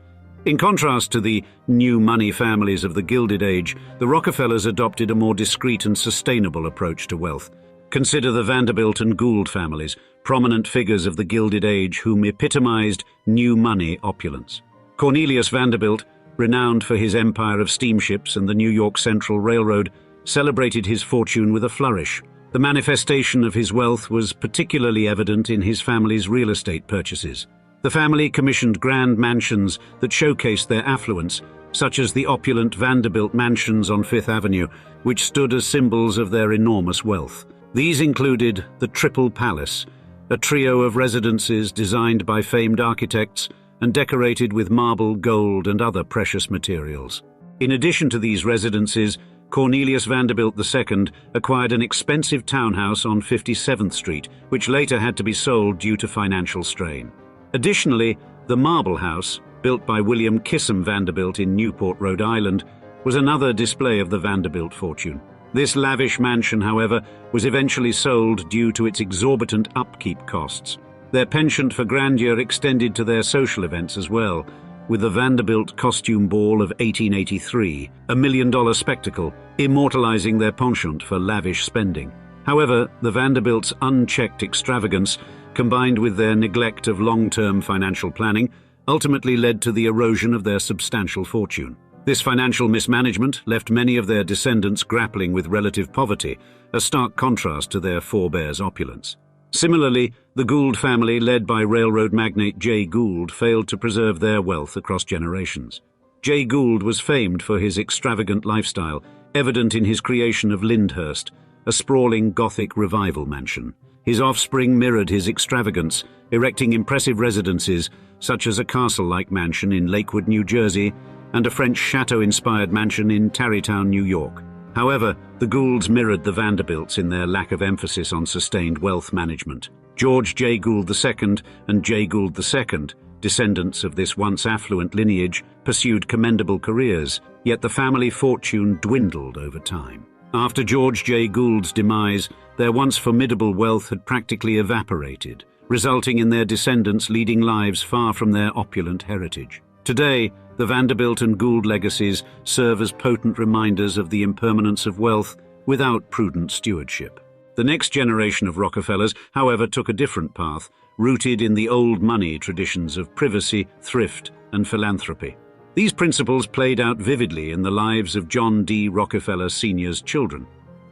In contrast to the new money families of the Gilded Age, the Rockefellers adopted a more discreet and sustainable approach to wealth. Consider the Vanderbilt and Gould families, prominent figures of the Gilded Age whom epitomized new money opulence. Cornelius Vanderbilt, renowned for his empire of steamships and the New York Central Railroad, celebrated his fortune with a flourish. The manifestation of his wealth was particularly evident in his family's real estate purchases. The family commissioned grand mansions that showcased their affluence, such as the opulent Vanderbilt mansions on Fifth Avenue, which stood as symbols of their enormous wealth. These included the Triple Palace, a trio of residences designed by famed architects and decorated with marble, gold, and other precious materials. In addition to these residences, Cornelius Vanderbilt II acquired an expensive townhouse on 57th Street, which later had to be sold due to financial strain. Additionally, the Marble House, built by William Kissam Vanderbilt in Newport, Rhode Island, was another display of the Vanderbilt fortune. This lavish mansion, however, was eventually sold due to its exorbitant upkeep costs. Their penchant for grandeur extended to their social events as well, with the Vanderbilt Costume Ball of 1883, a $1 million spectacle, immortalizing their penchant for lavish spending. However, the Vanderbilts' unchecked extravagance, combined with their neglect of long-term financial planning, ultimately led to the erosion of their substantial fortune. This financial mismanagement left many of their descendants grappling with relative poverty, a stark contrast to their forebears' opulence. Similarly, the Gould family, led by railroad magnate Jay Gould, failed to preserve their wealth across generations. Jay Gould was famed for his extravagant lifestyle, evident in his creation of Lyndhurst, a sprawling Gothic revival mansion. His offspring mirrored his extravagance, erecting impressive residences, such as a castle-like mansion in Lakewood, New Jersey, and a French chateau-inspired mansion in Tarrytown, New York. However, the Goulds mirrored the Vanderbilts in their lack of emphasis on sustained wealth management. George J. Gould II and J. Gould II, descendants of this once affluent lineage, pursued commendable careers, yet the family fortune dwindled over time. After George J. Gould's demise, their once formidable wealth had practically evaporated, resulting in their descendants leading lives far from their opulent heritage. Today, the Vanderbilt and Gould legacies serve as potent reminders of the impermanence of wealth without prudent stewardship. The next generation of Rockefellers, however, took a different path, rooted in the old money traditions of privacy, thrift, and philanthropy. These principles played out vividly in the lives of John D. Rockefeller Sr.'s children.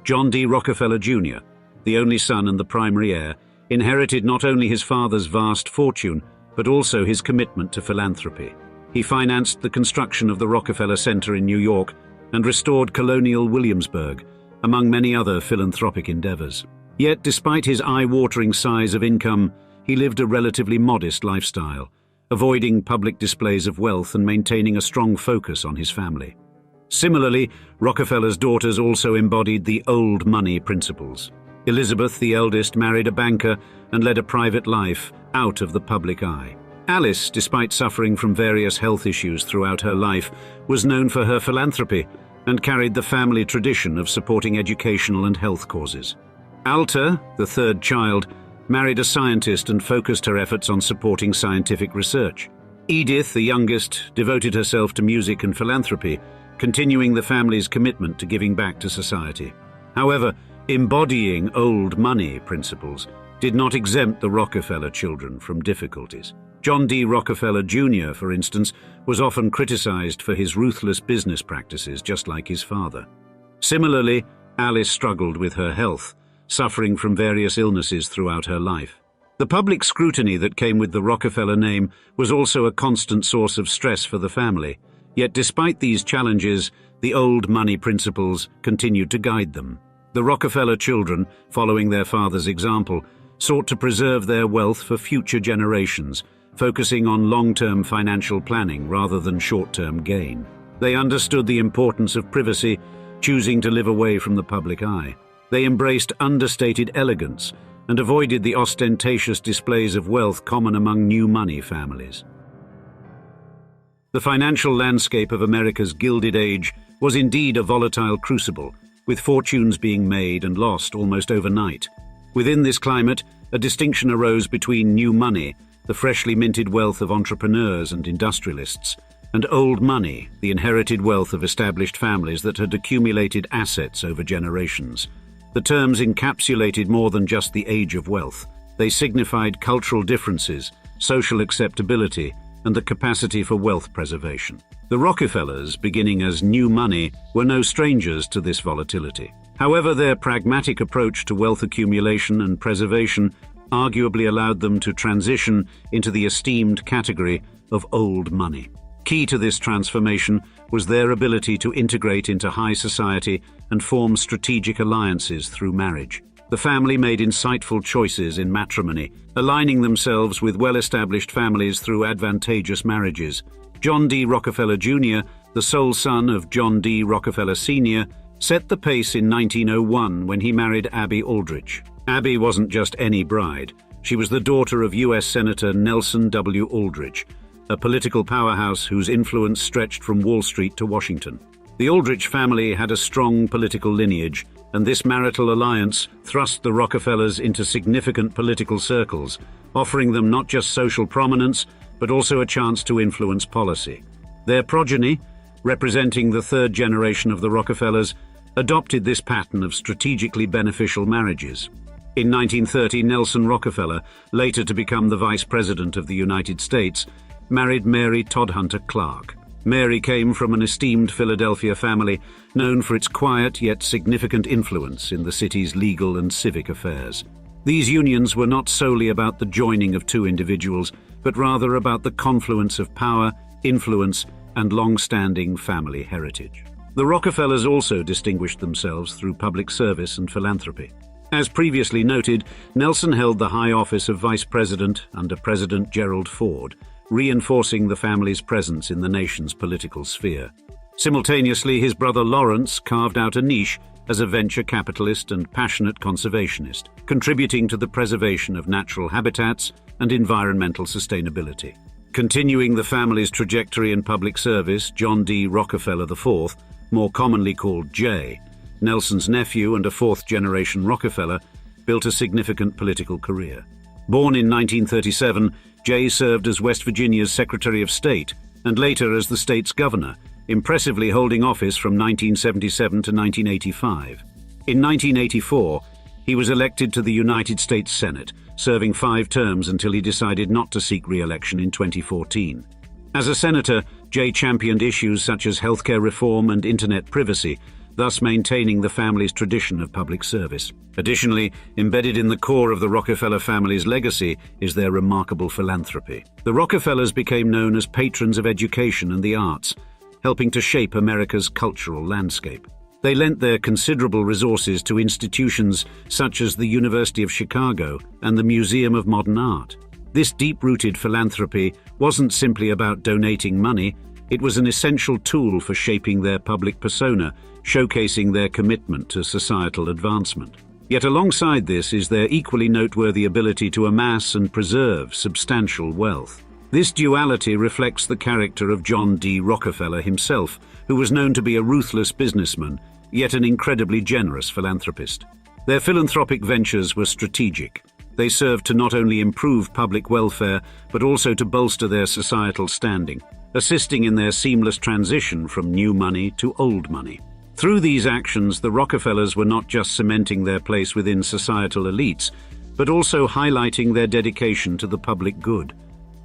John D. Rockefeller Jr., the only son and the primary heir, inherited not only his father's vast fortune, but also his commitment to philanthropy. He financed the construction of the Rockefeller Center in New York and restored colonial Williamsburg, among many other philanthropic endeavors. Yet, despite his eye-watering size of income, he lived a relatively modest lifestyle, avoiding public displays of wealth and maintaining a strong focus on his family. Similarly, Rockefeller's daughters also embodied the old money principles. Elizabeth, the eldest, married a banker and led a private life out of the public eye. Alice, despite suffering from various health issues throughout her life, was known for her philanthropy and carried the family tradition of supporting educational and health causes. Alta, the third child, married a scientist and focused her efforts on supporting scientific research. Edith, the youngest, devoted herself to music and philanthropy, continuing the family's commitment to giving back to society. However, embodying old money principles did not exempt the Rockefeller children from difficulties. John D. Rockefeller Jr., for instance, was often criticized for his ruthless business practices, just like his father. Similarly, Alice struggled with her health, suffering from various illnesses throughout her life. The public scrutiny that came with the Rockefeller name was also a constant source of stress for the family. Yet despite these challenges, the old money principles continued to guide them. The Rockefeller children, following their father's example, sought to preserve their wealth for future generations, focusing on long-term financial planning rather than short-term gain. They understood the importance of privacy, choosing to live away from the public eye. They embraced understated elegance and avoided the ostentatious displays of wealth common among new money families. The financial landscape of America's Gilded Age was indeed a volatile crucible, with fortunes being made and lost almost overnight. Within this climate, a distinction arose between new money, the freshly minted wealth of entrepreneurs and industrialists, and old money, the inherited wealth of established families that had accumulated assets over generations. The terms encapsulated more than just the age of wealth. They signified cultural differences, social acceptability, and the capacity for wealth preservation. The Rockefellers, beginning as new money, were no strangers to this volatility. However, their pragmatic approach to wealth accumulation and preservation arguably allowed them to transition into the esteemed category of old money. Key to this transformation was their ability to integrate into high society and form strategic alliances through marriage. The family made insightful choices in matrimony, aligning themselves with well-established families through advantageous marriages. John D. Rockefeller Jr., the sole son of John D. Rockefeller Sr., set the pace in 1901 when he married Abby Aldrich. Abby wasn't just any bride. She was the daughter of U.S. Senator Nelson W. Aldrich, a political powerhouse whose influence stretched from Wall Street to Washington. The Aldrich family had a strong political lineage, and this marital alliance thrust the Rockefellers into significant political circles, offering them not just social prominence, but also a chance to influence policy. Their progeny, representing the third generation of the Rockefellers, adopted this pattern of strategically beneficial marriages. In 1930, Nelson Rockefeller, later to become the Vice President of the United States, married Mary Todhunter Clark. Mary came from an esteemed Philadelphia family known for its quiet yet significant influence in the city's legal and civic affairs. These unions were not solely about the joining of two individuals, but rather about the confluence of power, influence, and long-standing family heritage. The Rockefellers also distinguished themselves through public service and philanthropy. As previously noted, Nelson held the high office of Vice President under President Gerald Ford, reinforcing the family's presence in the nation's political sphere. Simultaneously, his brother Lawrence carved out a niche as a venture capitalist and passionate conservationist, contributing to the preservation of natural habitats and environmental sustainability. Continuing the family's trajectory in public service, John D. Rockefeller IV, more commonly called Jay, Nelson's nephew and a fourth-generation Rockefeller, built a significant political career. Born in 1937, Jay served as West Virginia's Secretary of State and later as the state's governor, impressively holding office from 1977 to 1985. In 1984, he was elected to the United States Senate, serving 5 terms until he decided not to seek re-election in 2014. As a senator, Jay championed issues such as healthcare reform and internet privacy, thus maintaining the family's tradition of public service. Additionally, embedded in the core of the Rockefeller family's legacy is their remarkable philanthropy. The Rockefellers became known as patrons of education and the arts, helping to shape America's cultural landscape. They lent their considerable resources to institutions such as the University of Chicago and the Museum of Modern Art. This deep-rooted philanthropy wasn't simply about donating money, it was an essential tool for shaping their public persona, showcasing their commitment to societal advancement. Yet alongside this is their equally noteworthy ability to amass and preserve substantial wealth. This duality reflects the character of John D. Rockefeller himself, who was known to be a ruthless businessman, yet an incredibly generous philanthropist. Their philanthropic ventures were strategic. They served to not only improve public welfare, but also to bolster their societal standing, assisting in their seamless transition from new money to old money. Through these actions, the Rockefellers were not just cementing their place within societal elites, but also highlighting their dedication to the public good.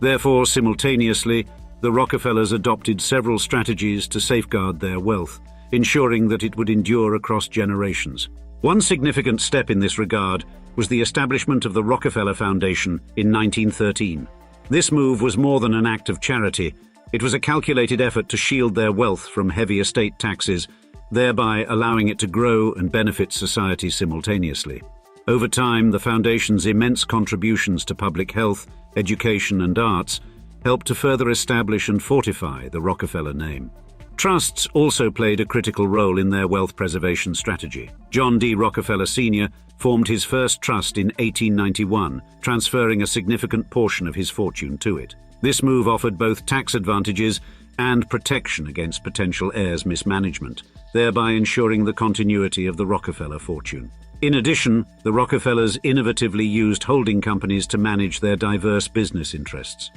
Therefore, simultaneously, the Rockefellers adopted several strategies to safeguard their wealth, ensuring that it would endure across generations. One significant step in this regard was the establishment of the Rockefeller Foundation in 1913. This move was more than an act of charity. It was a calculated effort to shield their wealth from heavy estate taxes, thereby allowing it to grow and benefit society simultaneously. Over time, the Foundation's immense contributions to public health, education, and arts helped to further establish and fortify the Rockefeller name. Trusts also played a critical role in their wealth preservation strategy. John D. Rockefeller Sr. formed his first trust in 1891, transferring a significant portion of his fortune to it. This move offered both tax advantages and protection against potential heirs' mismanagement, thereby ensuring the continuity of the Rockefeller fortune. In addition, the Rockefellers innovatively used holding companies to manage their diverse business interests.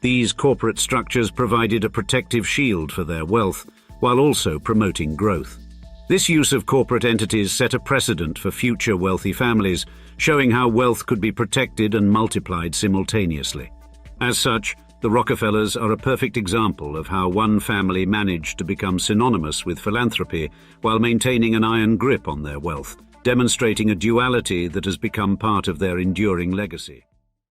These corporate structures provided a protective shield for their wealth, while also promoting growth. This use of corporate entities set a precedent for future wealthy families, showing how wealth could be protected and multiplied simultaneously. As such, the Rockefellers are a perfect example of how one family managed to become synonymous with philanthropy while maintaining an iron grip on their wealth, demonstrating a duality that has become part of their enduring legacy.